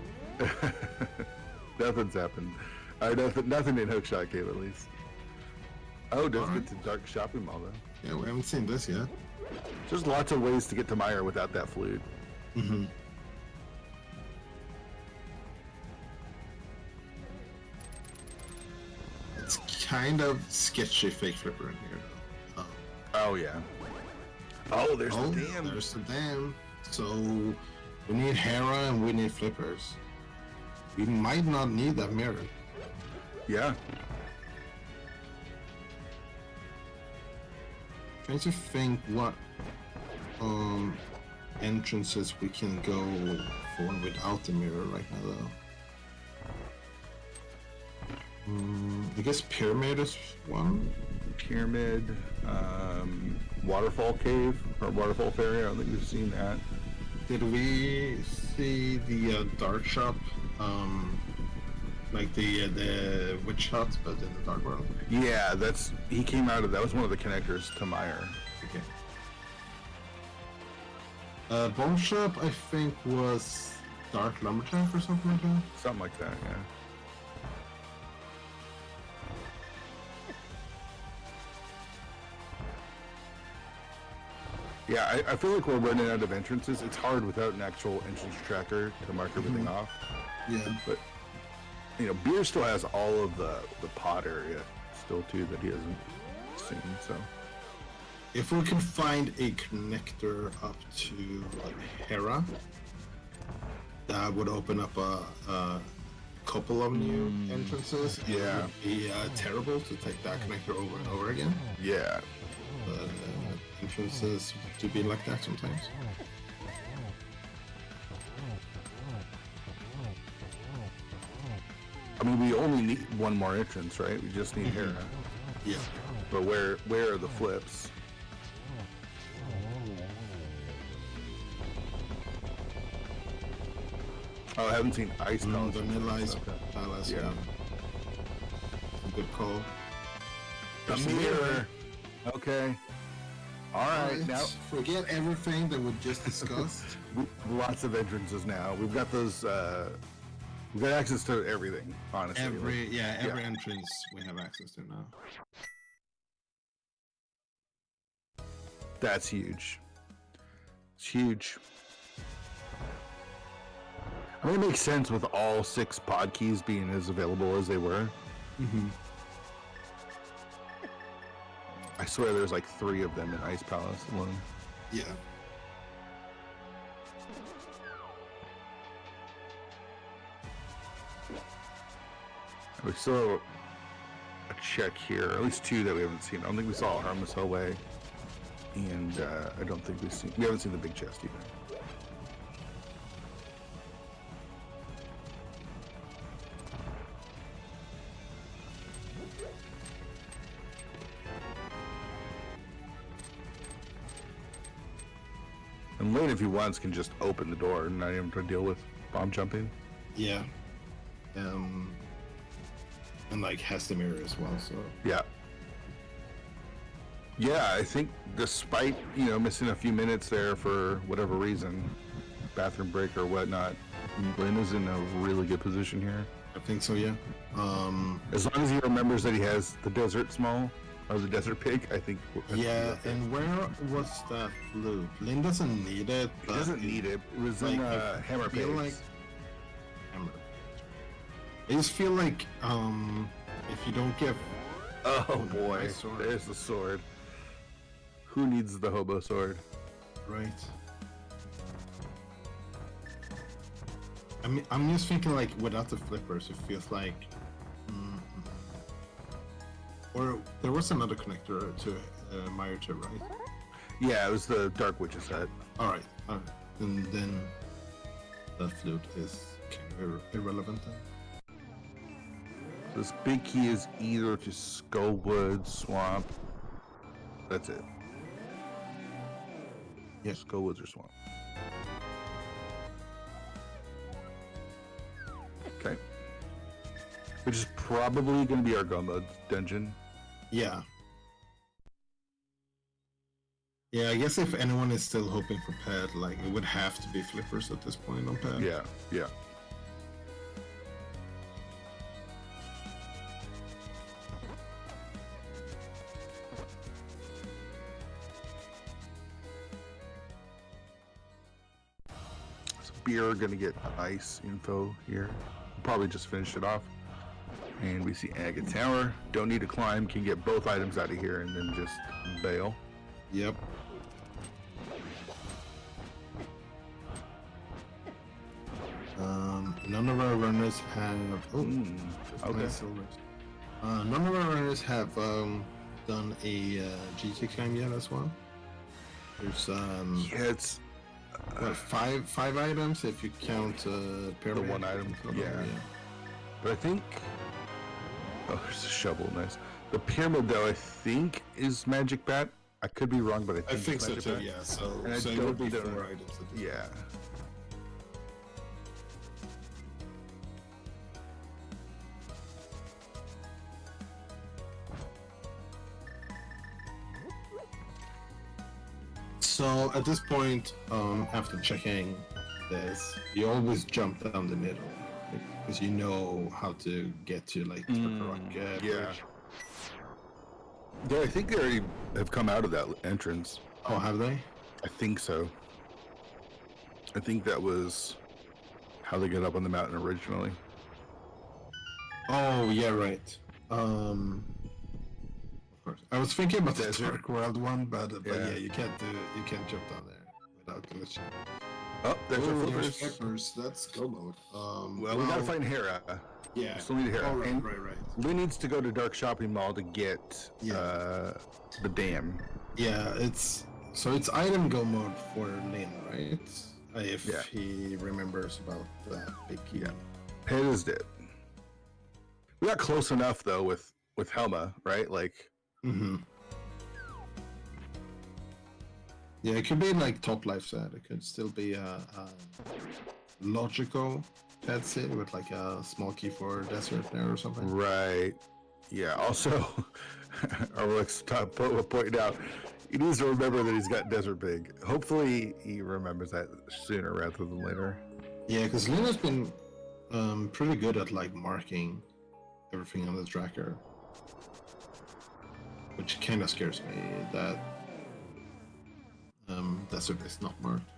[SPEAKER 2] Nothing's happened. Nothing in Hookshot Cave, at least. Oh, does get to Dark Shopping Mall, though.
[SPEAKER 1] Yeah, we haven't seen this yet.
[SPEAKER 2] There's lots of ways to get to Meyer without that flute.
[SPEAKER 1] Mm-hmm. It's kind of sketchy fake flipper in here, though.
[SPEAKER 2] Oh, yeah. Oh, there's the dam.
[SPEAKER 1] There's the dam. So, we need Hera and we need flippers. We might not need that mirror.
[SPEAKER 2] Yeah.
[SPEAKER 1] Trying to think what entrances we can go for without the mirror right now, though. I guess Pyramid is one.
[SPEAKER 2] Pyramid, Waterfall Cave, or Waterfall Ferry, I don't think we've seen that.
[SPEAKER 1] Did we see the Dark Shop, like the Witch Hut, but in the Dark World?
[SPEAKER 2] Yeah, he came out of, that was one of the connectors to Meyer.
[SPEAKER 1] Okay. Bone Shop, I think, was Dark Lumberjack or something like that?
[SPEAKER 2] Something like that, yeah. Yeah, I feel like we're running out of entrances. It's hard without an actual entrance tracker to mark everything off.
[SPEAKER 1] Yeah.
[SPEAKER 2] But, Beer still has all of the pod area still, too, that he hasn't seen, so.
[SPEAKER 1] If we can find a connector up to Hera, that would open up a couple of new entrances.
[SPEAKER 2] Yeah.
[SPEAKER 1] It would be terrible to take that connector over and over again.
[SPEAKER 2] Yeah.
[SPEAKER 1] But entrances to be like that sometimes.
[SPEAKER 2] I mean, we only need one more entrance, right? We just need Hera.
[SPEAKER 1] Yeah.
[SPEAKER 2] But where are the flips? Oh, I haven't seen Ice Palace.
[SPEAKER 1] Vanilla Ice Palace.
[SPEAKER 2] Yeah.
[SPEAKER 1] Good call.
[SPEAKER 2] The mirror. Okay. All right. Now
[SPEAKER 1] forget everything that we just discussed.
[SPEAKER 2] Lots of entrances now. We've got those We got access to everything, honestly.
[SPEAKER 1] Every entrance we have access to now.
[SPEAKER 2] That's huge. It's huge. I mean, it makes sense with all 6 pod keys being as available as they were.
[SPEAKER 1] Mm-hmm.
[SPEAKER 2] I swear there's like 3 of them in Ice Palace alone.
[SPEAKER 1] Yeah.
[SPEAKER 2] We still have a check here, at least 2 that we haven't seen. I don't think we saw Harmless Hellway, and I don't think we haven't seen the big chest either. And Lane, if he wants, can just open the door and not even have to deal with bomb jumping.
[SPEAKER 1] Yeah. And like has the mirror as well, so
[SPEAKER 2] Yeah. Yeah, I think despite, missing a few minutes there for whatever reason, bathroom break or whatnot, Lynn is in a really good position here.
[SPEAKER 1] I think so, yeah.
[SPEAKER 2] As long as he remembers that he has the desert small, or the desert pig, I think.
[SPEAKER 1] Yeah, and where was that flute? Lynn doesn't need it.
[SPEAKER 2] He doesn't need it. It was
[SPEAKER 1] like,
[SPEAKER 2] in
[SPEAKER 1] I
[SPEAKER 2] Hammer
[SPEAKER 1] feel
[SPEAKER 2] Pigs.
[SPEAKER 1] like Hammer. I just feel like if you don't give
[SPEAKER 2] Oh boy,
[SPEAKER 1] nice sword.
[SPEAKER 2] There's the sword. Who needs the hobo sword?
[SPEAKER 1] Right. I'm just thinking like without the flippers, it feels like. Or there was another connector to Meyer 2, right?
[SPEAKER 2] Yeah, it was the Dark Witch's head.
[SPEAKER 1] All right. And then the flute is kind of irrelevant then.
[SPEAKER 2] This big key is either to Skullwood Swamp. That's it.
[SPEAKER 1] Yeah.
[SPEAKER 2] Skullwoods or Swamp. Okay. Which is probably going to be our Go Mode dungeon.
[SPEAKER 1] Yeah. Yeah, I guess if anyone is still hoping for pad, like it would have to be flippers at this point on pad.
[SPEAKER 2] Yeah, yeah. So we're gonna get ice info here. Probably just finish it off. And we see Agate Tower. Don't need to climb, can get both items out of here and then just bail.
[SPEAKER 1] Yep. None of our runners have.
[SPEAKER 2] Okay.
[SPEAKER 1] Nice silvers. None of our runners have done a GT climb yet as well. There's
[SPEAKER 2] Yeah, it's
[SPEAKER 1] what, five items if you count pyramid.
[SPEAKER 2] one item, yeah. But I think, oh, there's a shovel, nice. The pyramid though, I think is Magic Bat. I could be wrong, but I think
[SPEAKER 1] so
[SPEAKER 2] Magic
[SPEAKER 1] too.
[SPEAKER 2] Bat.
[SPEAKER 1] Yeah. So
[SPEAKER 2] And I
[SPEAKER 1] it
[SPEAKER 2] don't
[SPEAKER 1] would be
[SPEAKER 2] know-
[SPEAKER 1] 4 items.
[SPEAKER 2] Yeah.
[SPEAKER 1] So at this point, after checking this, you always jump down the middle because you know how to get to like Turtle Rock.
[SPEAKER 2] yeah.
[SPEAKER 1] Bridge.
[SPEAKER 2] Yeah, I think they already have come out of that entrance.
[SPEAKER 1] Oh, have they?
[SPEAKER 2] I think so. I think that was how they got up on the mountain originally.
[SPEAKER 1] Oh, yeah, right. Of course. I was thinking about the
[SPEAKER 2] Desert.
[SPEAKER 1] Dark World one, but
[SPEAKER 2] Yeah.
[SPEAKER 1] yeah, you can't jump down there without glitching.
[SPEAKER 2] Oh, there's our
[SPEAKER 1] Oh,
[SPEAKER 2] flippers.
[SPEAKER 1] there's flippers. That's go mode.
[SPEAKER 2] Well, we gotta find Hera.
[SPEAKER 1] Yeah.
[SPEAKER 2] We still need Hera.
[SPEAKER 1] Oh, right,
[SPEAKER 2] And
[SPEAKER 1] right.
[SPEAKER 2] Lynn needs to go to Dark Shopping Mall to get
[SPEAKER 1] Yeah.
[SPEAKER 2] the dam.
[SPEAKER 1] Yeah, it's item go mode for Lin, right? If
[SPEAKER 2] Yeah.
[SPEAKER 1] he remembers about that big key.
[SPEAKER 2] Yeah. Head is dead. We got close enough though with Helma, right? Like,
[SPEAKER 1] Mm-hmm. Yeah, it could be like top life set. It could still be a logical pet set with like a small key for desert there or something.
[SPEAKER 2] right. Yeah. Also, Alex pointed out he needs to remember that he's got Desert Pig. Hopefully, he remembers that sooner rather than later.
[SPEAKER 1] Yeah, because Lin has been pretty good at like marking everything on the tracker, which kind of scares me that desert is not marked.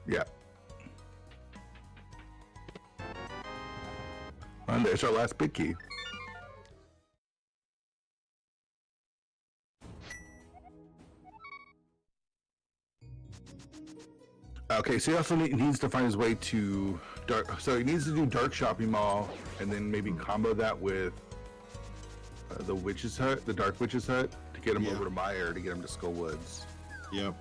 [SPEAKER 2] Yeah. And there's our last big key. Okay, so he also needs to find his way to dark. So he needs to do Dark Shopping Mall, and then maybe combo that with the Witch's Hut, the Dark Witch's Hut, to get him over to Meyer, to get him to Skull Woods.
[SPEAKER 1] Yep.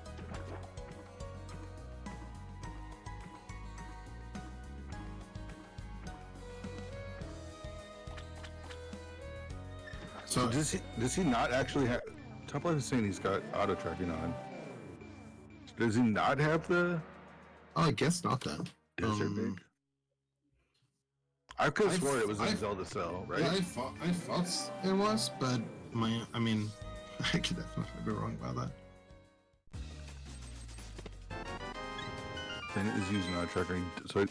[SPEAKER 2] So does he not actually have? Top Life is saying he's got auto tracking on. Does he not have the?
[SPEAKER 1] Oh, I guess not then.
[SPEAKER 2] Desert big. I could have sworn it was in Zelda Cell, right?
[SPEAKER 1] Yeah, I thought it was, but I mean, I could definitely be wrong about that.
[SPEAKER 2] Then it is using auto tracker. So if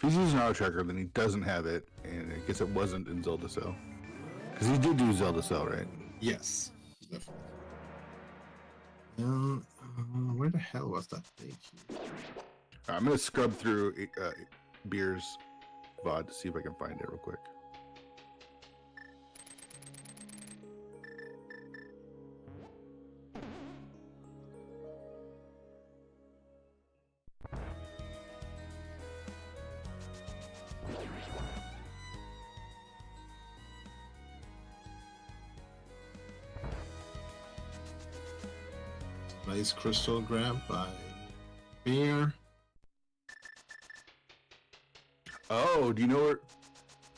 [SPEAKER 2] he's using auto tracker, then he doesn't have it, and I guess it wasn't in Zelda Cell. Because he did do Zelda Cell, right?
[SPEAKER 1] Yes, definitely. Where the hell was that thing?
[SPEAKER 2] I'm gonna scrub through Beer's VOD to see if I can find it real quick.
[SPEAKER 1] Nice crystal grab by Beer.
[SPEAKER 2] Oh, do you know where?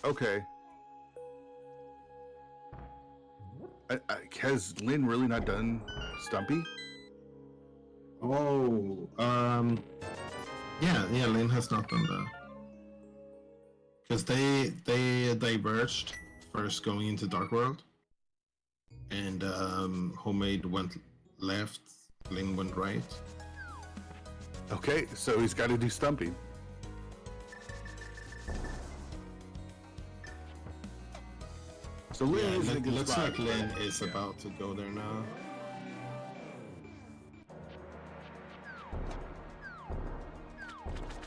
[SPEAKER 2] Okay. Has Lynn really not done Stumpy?
[SPEAKER 1] Oh, yeah, Lynn has not done that. Because they diverged first going into Dark World, and Homemade went left, Lynn went right.
[SPEAKER 2] Okay, so he's got to do Stumpy. So Lynn is in a good
[SPEAKER 1] looks
[SPEAKER 2] spot,
[SPEAKER 1] like Lynn is about to go there now.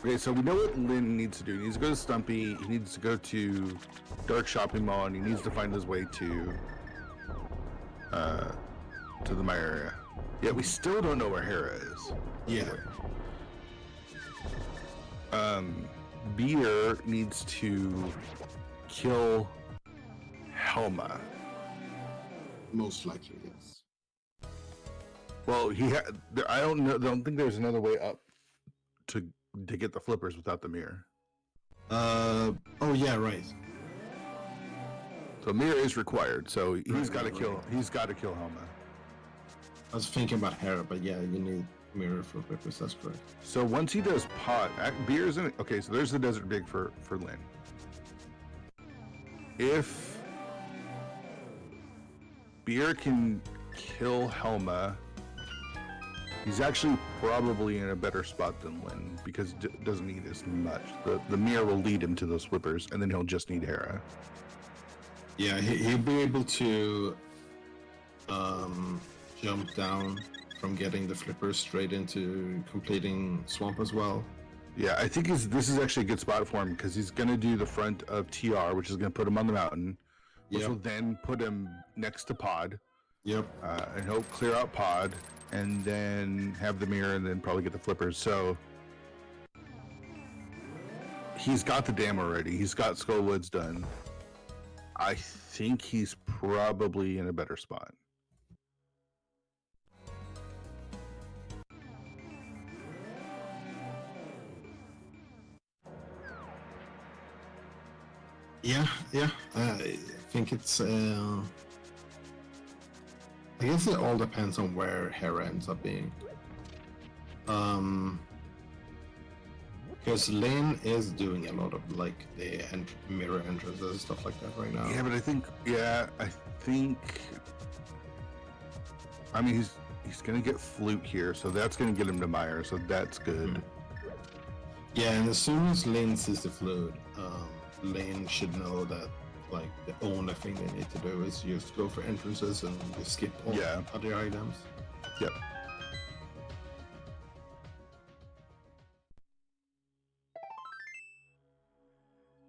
[SPEAKER 2] Okay, so we know what Lynn needs to do. He needs to go to Stumpy, he needs to go to Dark Shopping Mall, and he needs to find his way to the Meyer area. Yeah, we still don't know where Hera is.
[SPEAKER 1] Yeah.
[SPEAKER 2] Beer needs to kill Helma.
[SPEAKER 1] Most likely, yes.
[SPEAKER 2] Well, I don't think there's another way up to get the flippers without the mirror.
[SPEAKER 1] Oh yeah, right.
[SPEAKER 2] So mirror is required. So he's got to kill. He's got to kill Helma.
[SPEAKER 1] I was thinking about Hera, but yeah, you need mirror for flippers. That's correct.
[SPEAKER 2] So once he does pot, Beer's in it. Okay, so there's the desert big for Lynn. If Beer can kill Helma, he's actually probably in a better spot than Lynn because it doesn't need as much. The mirror will lead him to those flippers, and then he'll just need Hera.
[SPEAKER 1] Yeah, he'll be able to jump down from getting the flippers straight into completing Swamp as well.
[SPEAKER 2] Yeah, I think this is actually a good spot for him because he's going to do the front of TR, which is going to put him on the mountain, which will then put him next to Pod.
[SPEAKER 1] Yep.
[SPEAKER 2] And he'll clear out Pod and then have the mirror and then probably get the flippers. So he's got the dam already. He's got Skull Woods done. I think he's probably in a better spot.
[SPEAKER 1] Yeah. I think it's. I guess it all depends on where Hera ends up being. Because Lane is doing a lot of like the mirror entrances and stuff like that right now.
[SPEAKER 2] Yeah, but I think. I mean, he's gonna get Flute here, so that's gonna get him to Meyer, so that's good.
[SPEAKER 1] Yeah, and as soon as Lane sees the flood, Lane should know that like the only thing they need to do is just go for entrances and just skip all other items.
[SPEAKER 2] Yep.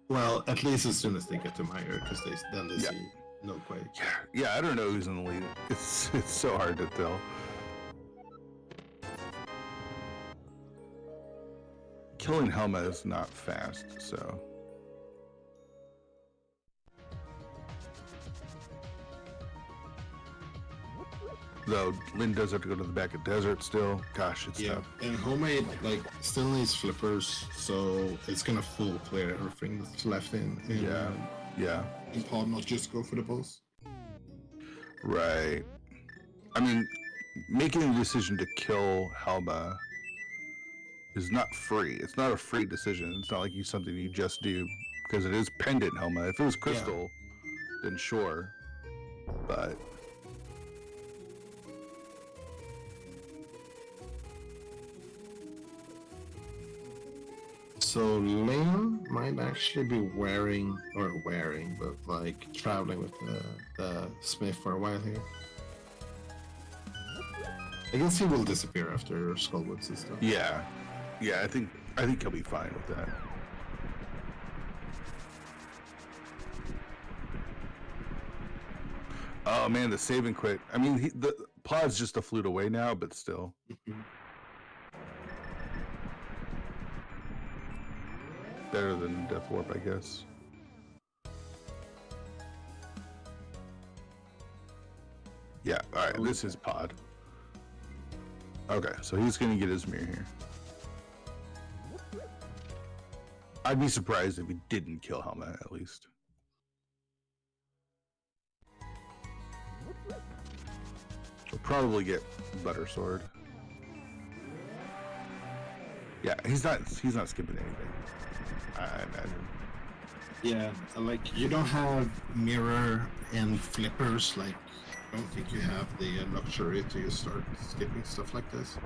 [SPEAKER 1] Well, at least as soon as they get to Meyer, because they see no quake.
[SPEAKER 2] Yeah, I don't know who's in the lead. It's so hard to tell. Killing Helma is not fast, so. Though Lynn does have to go to the back of desert still. Gosh, it's tough.
[SPEAKER 1] And Homemade like still needs flippers, so it's gonna full clear everything that's left in pod, not just go for the boss.
[SPEAKER 2] Right. I mean, making the decision to kill Helma is not free. It's not a free decision. It's not like something you just do because it is pendant Helma. If it was crystal, then sure. But
[SPEAKER 1] so Lane might actually be but like traveling with the Smith for a while here. I guess he will disappear after Skullwoods and stuff.
[SPEAKER 2] Yeah, I think he'll be fine with that. Oh man, the save and quit. I mean, the pod's just a flute away now, but still. Better than Death Warp, I guess. Yeah, alright, this is pod. Okay, so he's gonna get his mirror here. I'd be surprised if he didn't kill Helma, at least. He'll probably get Butter Sword. Yeah, he's not skipping anything, I imagine.
[SPEAKER 1] Yeah, like you don't have mirror and flippers. Like, I don't think you have the luxury to start skipping stuff like this.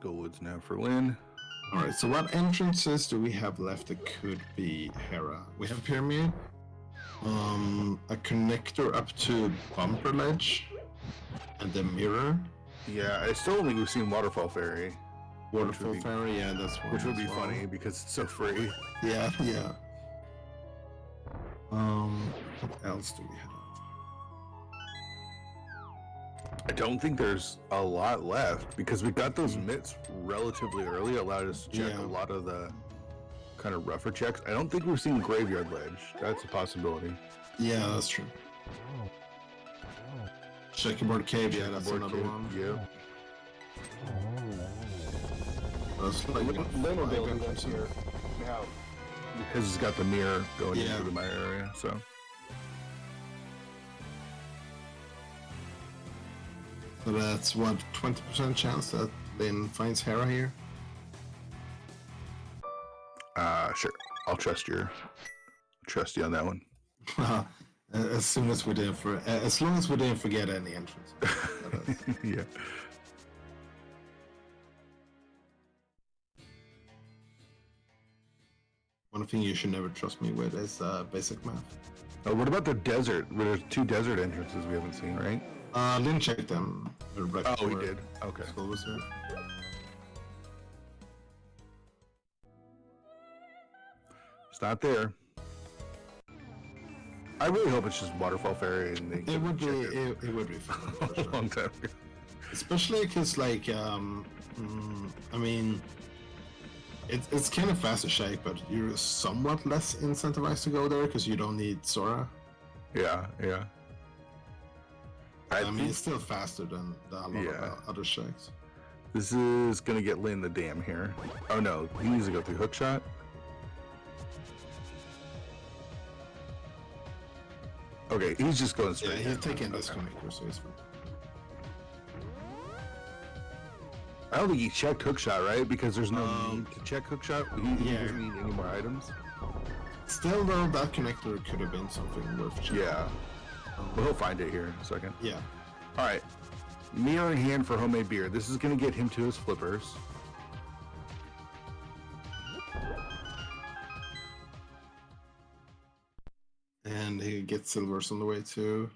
[SPEAKER 2] Skullwoods now for Lynn.
[SPEAKER 1] Alright, so what entrances do we have left that could be Hera? We have Pyramid, a connector up to Bumper Ledge, and the Mirror.
[SPEAKER 2] Yeah, I still don't think we've seen Waterfall Ferry.
[SPEAKER 1] Waterfall Ferry, yeah, that's one.
[SPEAKER 2] Which would be funny because it's so free.
[SPEAKER 1] Yeah. What else do we have?
[SPEAKER 2] I don't think there's a lot left because we got those mitts relatively early, allowed us to check a lot of the kind of rougher checks. I don't think we've seen Graveyard Ledge. That's a possibility.
[SPEAKER 1] Yeah, that's true. Checkerboard Cave, yeah, that's another one.
[SPEAKER 2] Yeah.
[SPEAKER 1] That's like
[SPEAKER 2] Lynn will be able to do that here now because it's got the mirror going into my area, so.
[SPEAKER 1] So that's what, 20% chance that Lynn finds Hera here?
[SPEAKER 2] Sure. I'll trust you on that one.
[SPEAKER 1] As long as we didn't forget any entrance.
[SPEAKER 2] Yeah.
[SPEAKER 1] One thing you should never trust me with is basic math.
[SPEAKER 2] Oh, what about the desert? There's 2 desert entrances we haven't seen, right?
[SPEAKER 1] Didn't check them. Right,
[SPEAKER 2] oh, we did. Okay.
[SPEAKER 1] Was there.
[SPEAKER 2] It's not there. I really hope it's just Waterfall Ferry and they
[SPEAKER 1] it would be it would be fun. For sure.
[SPEAKER 2] A long time ago.
[SPEAKER 1] Especially because like I mean it's kind of fast to shake, but you're somewhat less incentivized to go there because you don't need Sora.
[SPEAKER 2] Yeah.
[SPEAKER 1] I mean, it's still faster than a lot of other shakes.
[SPEAKER 2] This is gonna get Lynn the dam here. Oh no, he needs to go through hook shot. Okay, he's just going straight.
[SPEAKER 1] Yeah, he's taking this connector, so he's fine.
[SPEAKER 2] I don't think he checked hook shot, right? Because there's no need to check hook shot. He doesn't need any more items.
[SPEAKER 1] Still, though, that connector could have been something worth checking.
[SPEAKER 2] Yeah. Well, he'll find it here in a second.
[SPEAKER 1] Yeah.
[SPEAKER 2] All right. Mirror in hand for homemade beer. This is going to get him to his flippers.
[SPEAKER 1] And he gets silvers on the way too.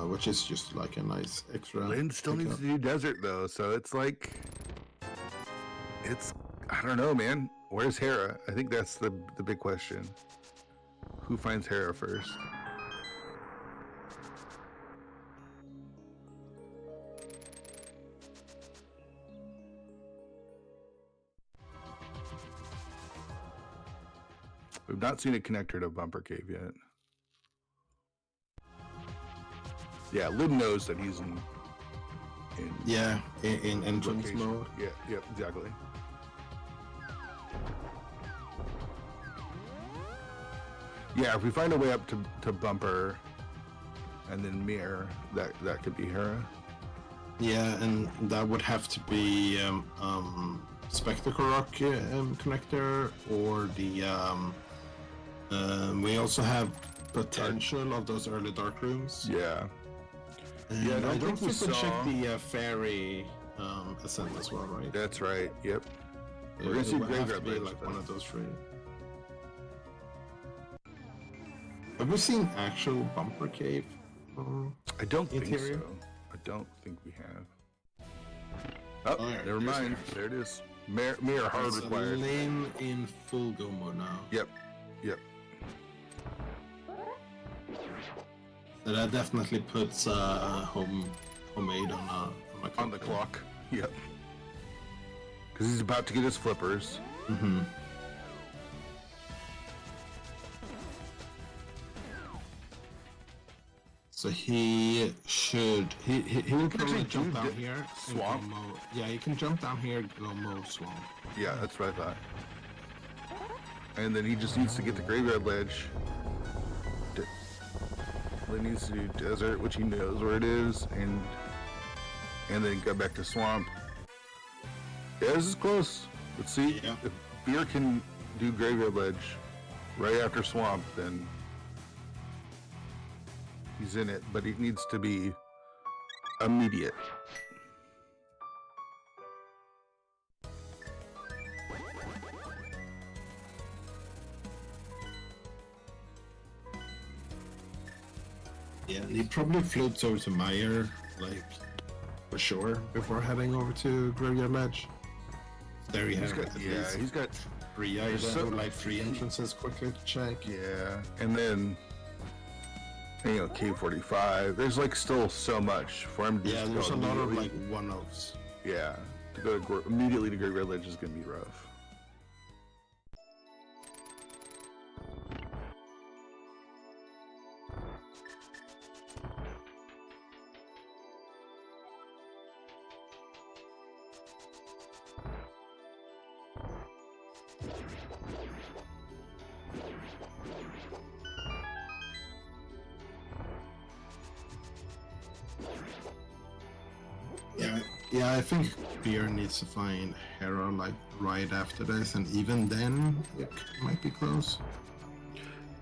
[SPEAKER 1] Which is just like a nice extra.
[SPEAKER 2] Lynn still needs to do desert though, so it's like, I don't know, man. Where's Hera? I think that's the big question. Who finds Hera first? We've not seen a connector to Bumper Cave yet. Yeah, Lynn knows that he's in
[SPEAKER 1] entrance mode.
[SPEAKER 2] Yeah, yep, exactly. Yeah, if we find a way up to Bumper and then Mirror, that could be Hera. Yeah,
[SPEAKER 1] and that would have to be Spectacle Rock connector, or the we also have potential of those early dark rooms.
[SPEAKER 2] Yeah.
[SPEAKER 1] And yeah, I don't think we checked the fairy ascent as well, right?
[SPEAKER 2] That's right. Yep.
[SPEAKER 1] We're gonna see Graveyard Ledge, like one of those three. Have we seen actual Bumper Cave?
[SPEAKER 2] I don't think so. I don't think we have. Oh, never mind. There it is. Mirror hard required.
[SPEAKER 1] Lane in full go mode now.
[SPEAKER 2] Yep. Yep.
[SPEAKER 1] So that definitely puts homemade on
[SPEAKER 2] the clock. Yep. Because he's about to get his flippers.
[SPEAKER 1] Mm-hmm. So he will probably jump down here.
[SPEAKER 2] Swamp.
[SPEAKER 1] Yeah, he can jump down here, go mode swamp.
[SPEAKER 2] Yeah, that's what I thought. And then he just needs to get the Graveyard Ledge. He needs to do desert, which he knows where it is, and then go back to swamp. Yeah, this is close. Let's see.
[SPEAKER 1] Yeah.
[SPEAKER 2] If Beer can do Graveyard Ledge right after swamp, then he's in it, but it needs to be immediate.
[SPEAKER 1] Yeah, he probably floats over to Meyer, like, for sure, before heading over to Graveyard Ledge. There he has
[SPEAKER 2] he's got
[SPEAKER 1] three items, like 3 entrances quickly to check.
[SPEAKER 2] Yeah, and then, you know, K45. There's like still so much for him to
[SPEAKER 1] just there's a lot of like one-offs.
[SPEAKER 2] Yeah, to go immediately to Graveyard Ledge is gonna be rough.
[SPEAKER 1] Yeah, I think Beer needs to find Hera like right after this, and even then it might be close.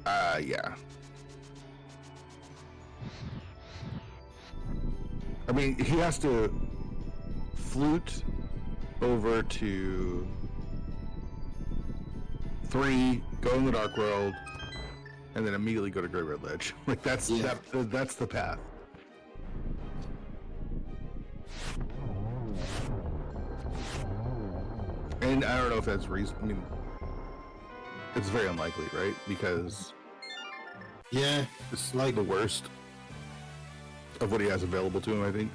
[SPEAKER 2] Yeah. I mean, he has to flute over to 3, go in the Dark World, and then immediately go to Graveyard Ledge. Like that's that's the path. And I don't know if that's reason. I mean, it's very unlikely, right? Because it's like the worst of what he has available to him, I think.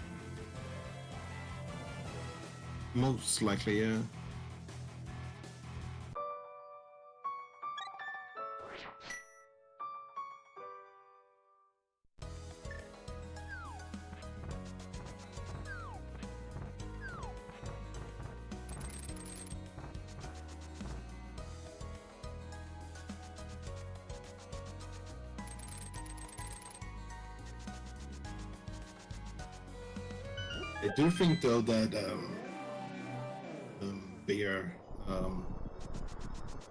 [SPEAKER 1] Most likely, yeah. I do think though that beer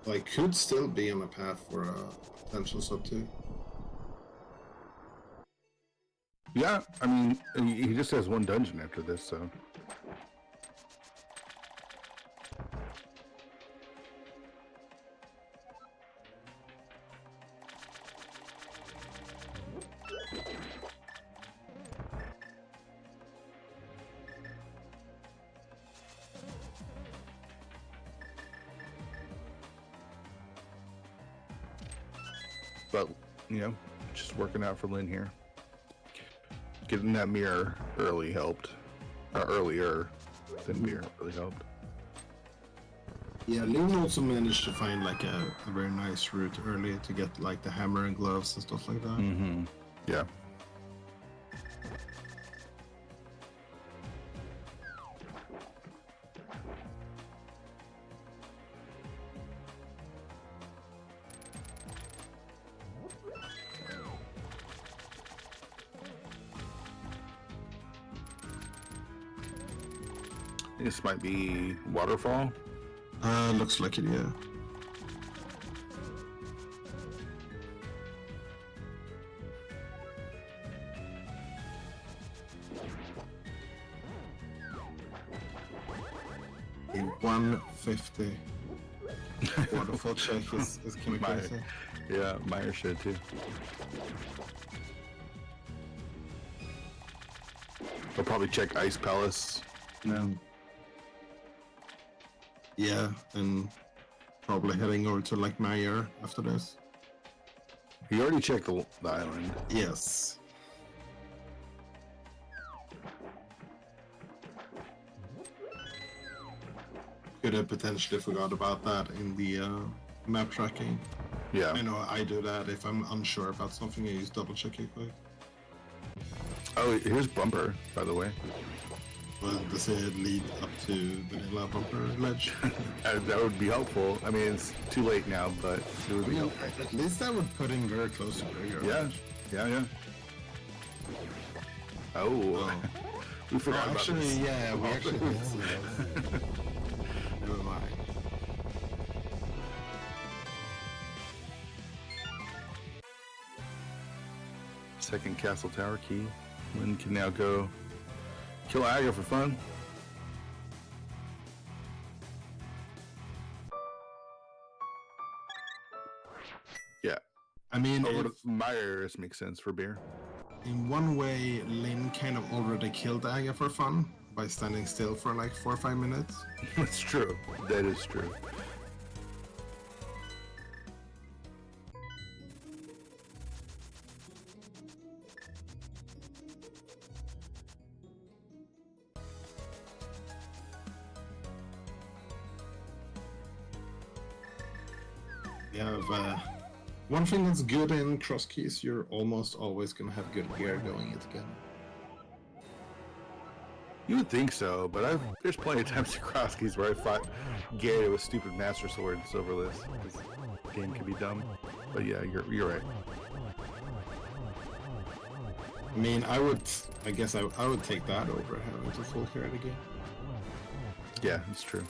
[SPEAKER 1] like could still be on a path for a potential sub 2.
[SPEAKER 2] Yeah, I mean, he just has one dungeon after this, so. But, you know, just working out for Lynn here. Getting that mirror early helped. Earlier than mirror really helped.
[SPEAKER 1] Yeah, Lynn also managed to find like a very nice route early to get like the hammer and gloves and stuff like that.
[SPEAKER 2] Mm-hmm. Yeah. This might be waterfall.
[SPEAKER 1] Looks like it, yeah. A 150 waterfall check is kind of crazy.
[SPEAKER 2] Yeah, Meyer should too. They'll probably check Ice Palace now.
[SPEAKER 1] Yeah, and probably heading over to like Meyer after this.
[SPEAKER 2] He already checked the island.
[SPEAKER 1] Yes. Could have potentially forgot about that in the map tracking.
[SPEAKER 2] Yeah.
[SPEAKER 1] I know I do that if I'm unsure about something. I use double check it quick.
[SPEAKER 2] Oh, here's Bumper, by the way.
[SPEAKER 1] Well, does it lead up to Vanilla Bumper Ledge?
[SPEAKER 2] That would be helpful. I mean, it's too late now, but it would be helpful.
[SPEAKER 1] At least that would put him very close to Gregor.
[SPEAKER 2] Yeah, yeah. Oh, we forgot about
[SPEAKER 1] actually,
[SPEAKER 2] this.
[SPEAKER 1] yeah, we actually did. Never mind.
[SPEAKER 2] Second castle tower key. Lynn can now go kill Aga for fun. Yeah.
[SPEAKER 1] I mean,
[SPEAKER 2] Over to Myers makes sense for beer.
[SPEAKER 1] in one way, Lynn kind of already killed Aga for fun by standing still for like 4 or 5 minutes.
[SPEAKER 2] That's true. That is true.
[SPEAKER 1] You have one thing that's good in Crosskeys, you're almost always gonna have good gear going it again.
[SPEAKER 2] You would think so, but there's plenty of times in Crosskeys where I fought Gary with stupid Master Sword and Silverless. This game can be dumb, but yeah, you're right.
[SPEAKER 1] I mean, I guess I would take that over having to full carry the game.
[SPEAKER 2] Yeah, it's true.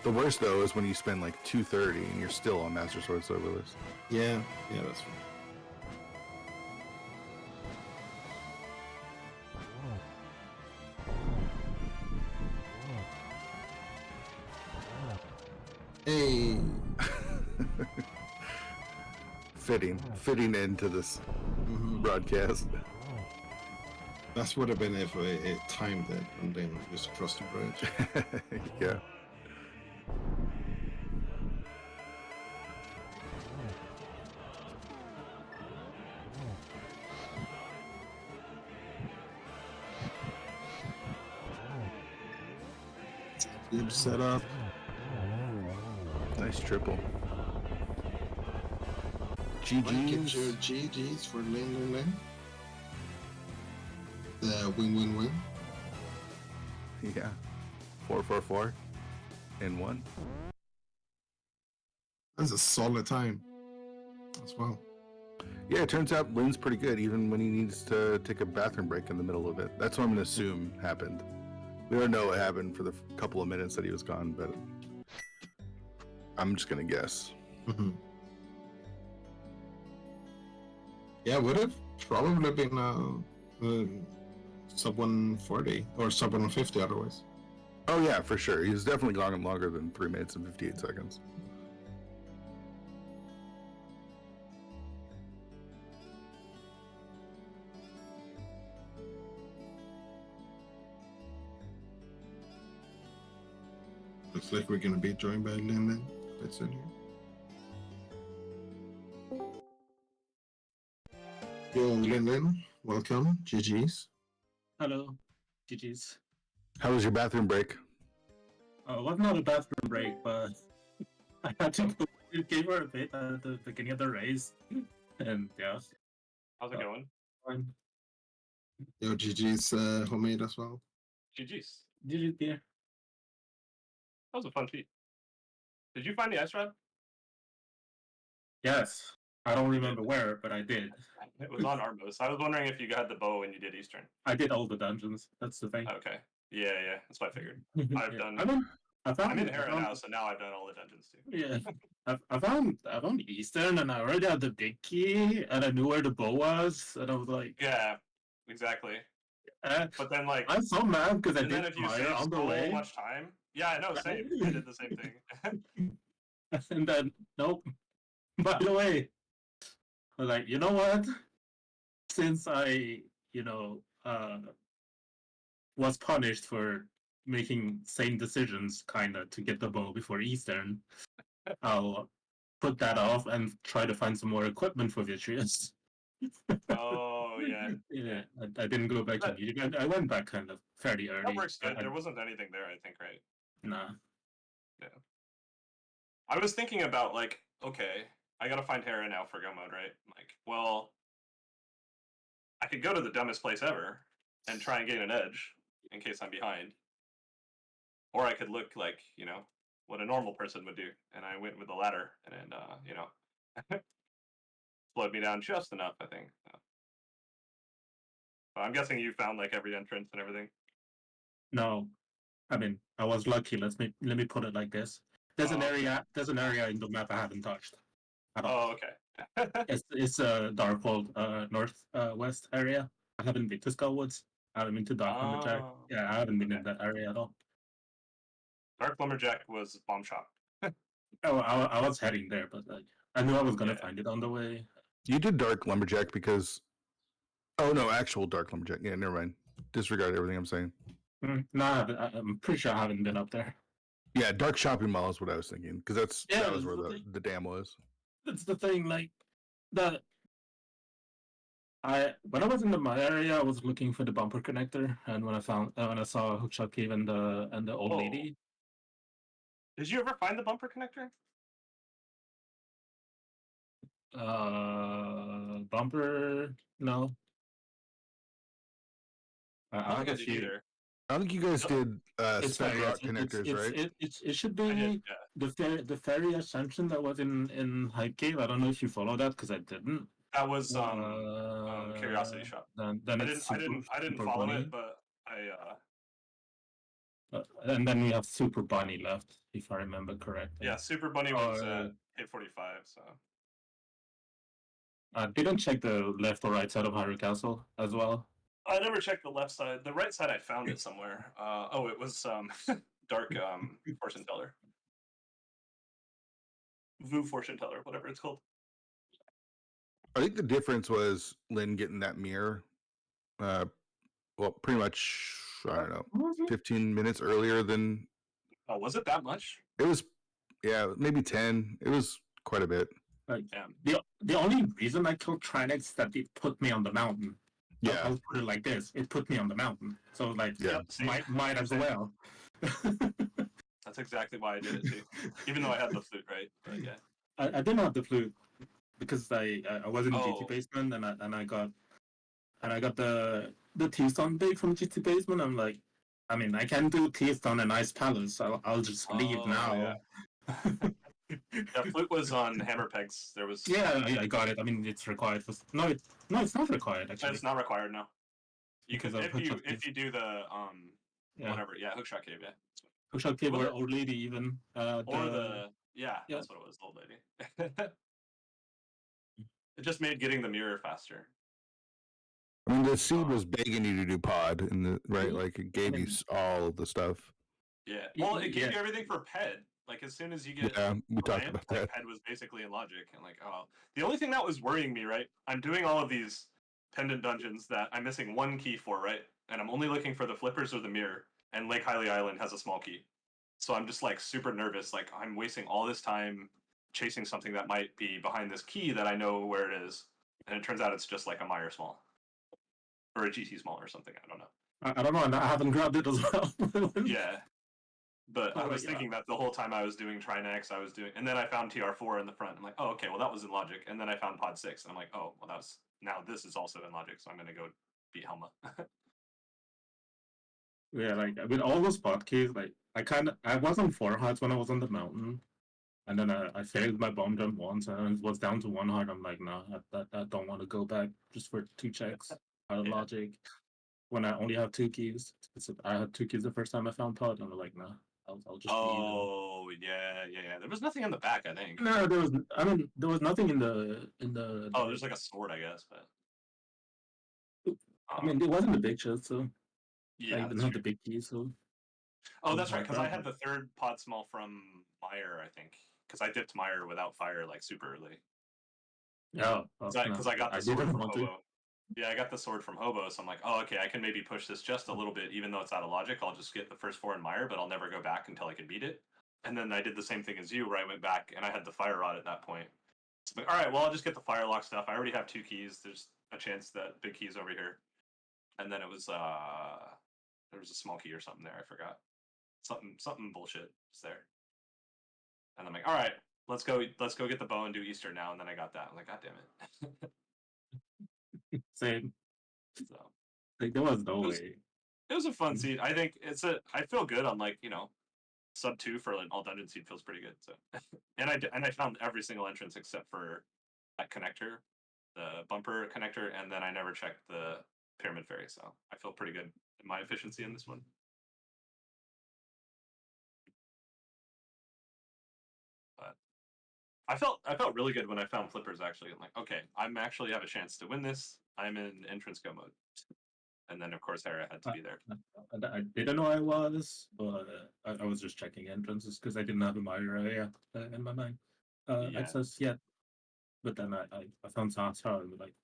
[SPEAKER 2] The worst though is when you spend like 230 and you're still on Master Sword Silverless.
[SPEAKER 1] Yeah, that's fine. Hey.
[SPEAKER 2] Fitting into this broadcast.
[SPEAKER 1] That would have been if it timed it and then just crossed the bridge.
[SPEAKER 2] Yeah.
[SPEAKER 1] Good setup.
[SPEAKER 2] Nice triple.
[SPEAKER 1] Might get
[SPEAKER 2] GG's.
[SPEAKER 1] your GG's for Lin. The win-win-win.
[SPEAKER 2] Yeah. 4-4-4 and 1.
[SPEAKER 1] That's a solid time as well.
[SPEAKER 2] Yeah, it turns out Lynn's pretty good, even when he needs to take a bathroom break in the middle of it. That's what I'm going to assume happened. We don't know what happened for the couple of minutes that he was gone, but I'm just going to guess.
[SPEAKER 1] Mm-hmm. Yeah, would have probably been sub 140 or sub 150 otherwise.
[SPEAKER 2] Oh, yeah, for sure. He's definitely gone longer than 3 minutes and 58 seconds.
[SPEAKER 1] Looks like we're gonna be joined by Lin then. That's in here. Yo, Lin, welcome. GG's.
[SPEAKER 3] Hello, GG's.
[SPEAKER 2] How was your bathroom break?
[SPEAKER 3] Well, not a bathroom break, but I had to go to the gamer a bit at the beginning of the race, and yeah.
[SPEAKER 4] How's it going?
[SPEAKER 3] Fine.
[SPEAKER 1] Yo, GG's homemade as well.
[SPEAKER 4] GG's.
[SPEAKER 3] GG's beer.
[SPEAKER 4] That was a fun feat. Did you find the ice rod?
[SPEAKER 3] Yes, I don't remember where, but I did.
[SPEAKER 4] It was on Arbos. I was wondering if you got the bow when you did Eastern.
[SPEAKER 3] I did all the dungeons. That's the thing.
[SPEAKER 4] Okay. Yeah, that's what I figured. I've
[SPEAKER 3] Yeah.
[SPEAKER 4] done.
[SPEAKER 3] I'm
[SPEAKER 4] in Hera now, so now I've done all the dungeons too.
[SPEAKER 3] Yeah, I found Eastern, and I already had the big key, and I knew where the bow was, and I was like,
[SPEAKER 4] Yeah, exactly. But then like,
[SPEAKER 3] I'm so mad because I
[SPEAKER 4] and then
[SPEAKER 3] did
[SPEAKER 4] if you
[SPEAKER 3] fire
[SPEAKER 4] save
[SPEAKER 3] on the
[SPEAKER 4] so
[SPEAKER 3] way.
[SPEAKER 4] much time, yeah, I know, same. I did the same thing.
[SPEAKER 3] And then, nope. By the way, I was like, you know what? Since I, was punished for making same decisions, kind of, to get the bow before Eastern, I'll put that off and try to find some more equipment for Vitreous.
[SPEAKER 4] Oh yeah.
[SPEAKER 3] Yeah, I didn't go back immediately. I went back kind of fairly early.
[SPEAKER 4] That works good. There wasn't anything there, I think, right?
[SPEAKER 3] Nah.
[SPEAKER 4] Yeah. I was thinking about like, okay, I gotta find Hera now for go mode, right? Like, well, I could go to the dumbest place ever and try and gain an edge in case I'm behind. Or I could look like, what a normal person would do. And I went with the latter and slowed me down just enough, I think. But I'm guessing you found like every entrance and everything.
[SPEAKER 3] No. I mean, I was lucky. Let me put it like this. There's an area in the map I haven't touched at all.
[SPEAKER 4] Oh, okay.
[SPEAKER 3] It's a Darkhold north west area. I haven't been to Skullwoods. I haven't been to Dark Lumberjack. Yeah, I haven't been in that area at all.
[SPEAKER 4] Dark Lumberjack was bomb shop.
[SPEAKER 3] Oh, I was heading there, but like I knew I was gonna find it on the way.
[SPEAKER 2] You did Dark Lumberjack because... Oh, no, actual Dark Lumberjack. Yeah, never mind. Disregard everything I'm saying.
[SPEAKER 3] No, I'm pretty sure I haven't been up there.
[SPEAKER 2] Yeah, Dark Shopping Mall is what I was thinking, because that was where the dam was.
[SPEAKER 3] That's the thing, like, when I was in my area, I was looking for the bumper connector, and when I saw Hookshot Cave and the old lady.
[SPEAKER 4] Did you ever find the bumper connector?
[SPEAKER 3] Bumper? No.
[SPEAKER 4] I don't think I did either.
[SPEAKER 2] I don't think you guys did spec rock connectors, right?
[SPEAKER 3] It should be the ferry ascension that was in Hype Cave. I don't know if you followed that because I didn't.
[SPEAKER 4] That was Curiosity Shop.
[SPEAKER 3] Then
[SPEAKER 4] I didn't follow it, but
[SPEAKER 3] and then we have Super Bunny left, if I remember correctly.
[SPEAKER 4] Yeah, Super Bunny was hit 45. So
[SPEAKER 3] I didn't check the left or right side of Hyrule Castle as well.
[SPEAKER 4] I never checked the left side. The right side, I found it somewhere. It was Dark Fortune Teller. Vu Fortune Teller, whatever it's called.
[SPEAKER 2] I think the difference was Lynn getting that mirror. Pretty much, I don't know, 15 minutes earlier than...
[SPEAKER 4] Oh, was it that much?
[SPEAKER 2] It was, maybe 10. It was quite a bit.
[SPEAKER 3] The only reason I killed Trinex is that it put me on the mountain.
[SPEAKER 2] Yeah.
[SPEAKER 3] I'll put it like this. It put me on the mountain. So, like, might as well.
[SPEAKER 4] That's exactly why I did it, too. Even though I had the flute, right? But, yeah.
[SPEAKER 3] I didn't have the flute because I was in GT Basement and I got the T-Stone big from GT Basement. I'm like, I can do T-Stone and Ice Palace. I'll just leave now.
[SPEAKER 4] Yeah. That flute was on hammer pegs. There was
[SPEAKER 3] Yeah, I got it. I mean, it's required for no, it's not required actually.
[SPEAKER 4] It's not required now. You
[SPEAKER 3] Because
[SPEAKER 4] can
[SPEAKER 3] of hookshot
[SPEAKER 4] if
[SPEAKER 3] cave.
[SPEAKER 4] you do the
[SPEAKER 3] Yeah.
[SPEAKER 4] whatever, yeah, hookshot cave, yeah.
[SPEAKER 3] Hookshot cave
[SPEAKER 4] Was
[SPEAKER 3] or
[SPEAKER 4] it?
[SPEAKER 3] old lady even.
[SPEAKER 4] Or the yeah,
[SPEAKER 3] Yeah.
[SPEAKER 4] that's what it was, the old lady. It just made getting the mirror faster.
[SPEAKER 2] I mean, the seed was begging you to do pod, right? Like it gave you all the stuff.
[SPEAKER 4] Yeah. Well, it gave you everything for Ped. Like as soon as you get
[SPEAKER 2] Yeah, we talked
[SPEAKER 4] ramp,
[SPEAKER 2] about
[SPEAKER 4] like
[SPEAKER 2] that.
[SPEAKER 4] Ped was basically in logic, and like, oh, the only thing that was worrying me, right? I'm doing all of these pendant dungeons that I'm missing one key for, right? And I'm only looking for the flippers or the mirror. And Lake Hylia Island has a small key, so I'm just like super nervous. Like I'm wasting all this time chasing something that might be behind this key that I know where it is, and it turns out it's just like a Meyer small or a GT small or something. I don't know.
[SPEAKER 3] I don't know, and I haven't grabbed it as well.
[SPEAKER 4] Yeah. But I was
[SPEAKER 3] yeah.
[SPEAKER 4] thinking that the whole time I was doing Trinex, I was doing, and then I found TR4 in the front. I'm like, oh, okay, well that was in logic. And then I found Pod 6, and I'm like, oh, well that's now this is also in logic, so I'm gonna go beat Helma.
[SPEAKER 3] Yeah, like with all those spot keys, like I was on 4 hearts when I was on the mountain, and then I failed my bomb jump once, and it was down to 1 heart. I'm like, nah, I don't want to go back just for 2 checks out of
[SPEAKER 4] Yeah.
[SPEAKER 3] logic when I only have 2 keys. I had 2 keys the first time I found pod, and I'm like, nah, I'll just leave.
[SPEAKER 4] Oh yeah. There was nothing in the back, I think.
[SPEAKER 3] No, there was. I mean, there was nothing in the.
[SPEAKER 4] Oh, there's like a sword, I guess, but.
[SPEAKER 3] I mean, it wasn't the big shit, so
[SPEAKER 4] yeah,
[SPEAKER 3] I didn't
[SPEAKER 4] that's
[SPEAKER 3] have
[SPEAKER 4] true.
[SPEAKER 3] the big key, so.
[SPEAKER 4] Oh, that's right, because I
[SPEAKER 3] that,
[SPEAKER 4] had the 3rd pod small from Meyer, I think, because I dipped Meyer without fire like super early.
[SPEAKER 3] Yeah,
[SPEAKER 4] Because I got the sword
[SPEAKER 3] didn't
[SPEAKER 4] from
[SPEAKER 3] want to.
[SPEAKER 4] Hobo. Yeah, I got the sword from Hobo, so I'm like, oh, okay, I can maybe push this just a little bit, even though it's out of logic. I'll just get the first 4 in Meyer, but I'll never go back until I can beat it. And then I did the same thing as you, where I went back and I had the fire rod at that point. So I'm like, all right, well, I'll just get the firelock stuff. I already have 2 keys. There's a chance that big key's over here. And then it was there was a small key or something there. I forgot. Something bullshit was there. And I'm like, all right, let's go get the bow and do Easter now. And then I got that. I'm like, god damn
[SPEAKER 3] it. Same.
[SPEAKER 4] So
[SPEAKER 3] like there was no way.
[SPEAKER 4] It was a fun seed. I think I feel good on like, sub 2 for an all dungeon seed feels pretty good. So and I found every single entrance except for that connector, the bumper connector, and then I never checked the pyramid fairy, so I feel pretty good in my efficiency in this one. But I felt really good when I found flippers actually. I'm like, okay, I'm actually have a chance to win this. I'm in entrance go mode. And then of course Hera had to be there.
[SPEAKER 3] I didn't know I was, but I was just checking entrances because I didn't have a Myra in my mind. Access yet. But then I found Satra and like,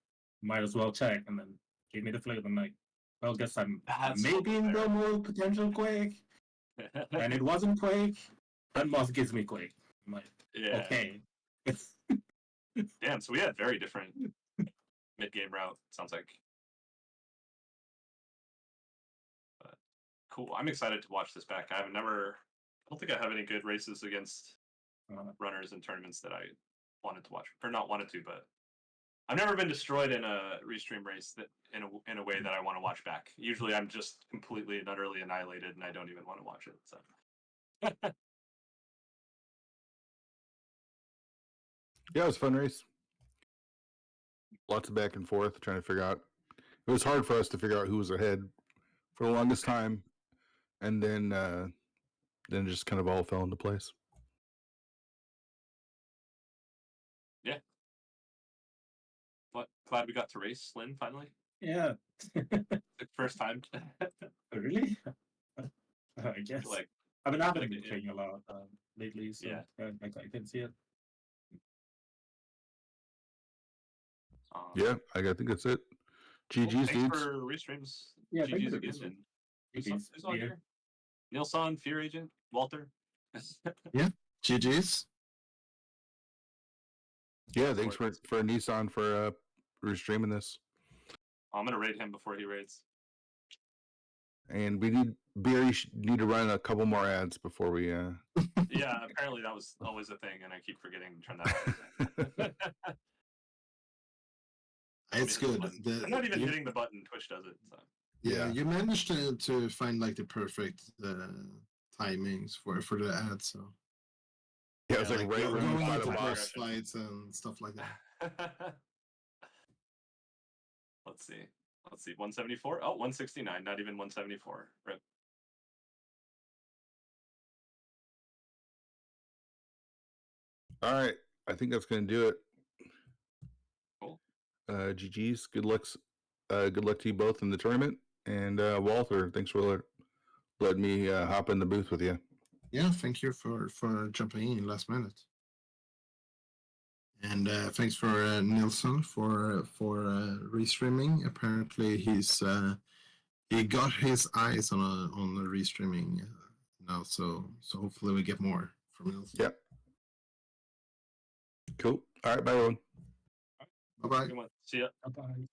[SPEAKER 3] might as well check, and then gave me the flip. I'm like, well, guess I'm maybe in the more potential Quake. And it wasn't Quake, and Moth gives me Quake. I'm like, okay.
[SPEAKER 4] Damn, so we had very different mid-game route, sounds like. But cool. I'm excited to watch this back. I don't think I have any good races against runners in tournaments that I wanted to watch. Or not wanted to, but I've never been destroyed in a Restream race that in a way that I want to watch back. Usually I'm just completely and utterly annihilated and I don't even want to watch it. So
[SPEAKER 2] yeah, it was a fun race. Lots of back and forth, trying to figure out. It was hard for us to figure out who was ahead for the longest time, and then it just kind of all fell into place.
[SPEAKER 4] Yeah. But glad we got to race Lynn finally.
[SPEAKER 3] Yeah.
[SPEAKER 4] The first time.
[SPEAKER 3] Really? I guess.
[SPEAKER 4] Like,
[SPEAKER 3] I mean, I've been playing a lot lately, so
[SPEAKER 4] yeah.
[SPEAKER 3] I can see it.
[SPEAKER 2] Yeah, I think that's it. GG's,
[SPEAKER 4] thanks
[SPEAKER 2] dudes.
[SPEAKER 4] for Restreams.
[SPEAKER 3] Yeah,
[SPEAKER 4] GG's again. And who's on here? Nilsson, Fear Agent, Walter.
[SPEAKER 1] Yeah, GG's.
[SPEAKER 2] Yeah, thanks for Nissan for restreaming this.
[SPEAKER 4] I'm gonna raid him before he raids.
[SPEAKER 2] And we need to run a couple more ads before we.
[SPEAKER 4] Yeah, apparently that was always a thing, and I keep forgetting to turn that off.
[SPEAKER 1] It's good.
[SPEAKER 4] I'm not even hitting the button. Twitch does it. So.
[SPEAKER 1] Yeah, you managed to find like the perfect timings for the ad. So
[SPEAKER 2] Yeah, it was
[SPEAKER 4] Yeah,
[SPEAKER 2] like
[SPEAKER 1] Like
[SPEAKER 2] right when you
[SPEAKER 1] going
[SPEAKER 2] fought
[SPEAKER 1] into
[SPEAKER 2] a boss.
[SPEAKER 1] boss fights and stuff like that.
[SPEAKER 4] Let's see. Let's see. 174. Oh, 169. Not even 174. Rip.
[SPEAKER 2] All right, I think that's gonna do it.
[SPEAKER 4] Cool.
[SPEAKER 2] GG's. Good luck. Good luck to you both in the tournament. And Walter, thanks for letting me hop in the booth with you.
[SPEAKER 1] Yeah, thank you for jumping in last minute. And thanks for Nilsson for restreaming. Apparently, he got his eyes on the restreaming now, so hopefully we get more from Nilsson.
[SPEAKER 2] Yep. Cool. All right, bye everyone.
[SPEAKER 1] Bye bye.
[SPEAKER 4] Good one. See ya.
[SPEAKER 3] Bye.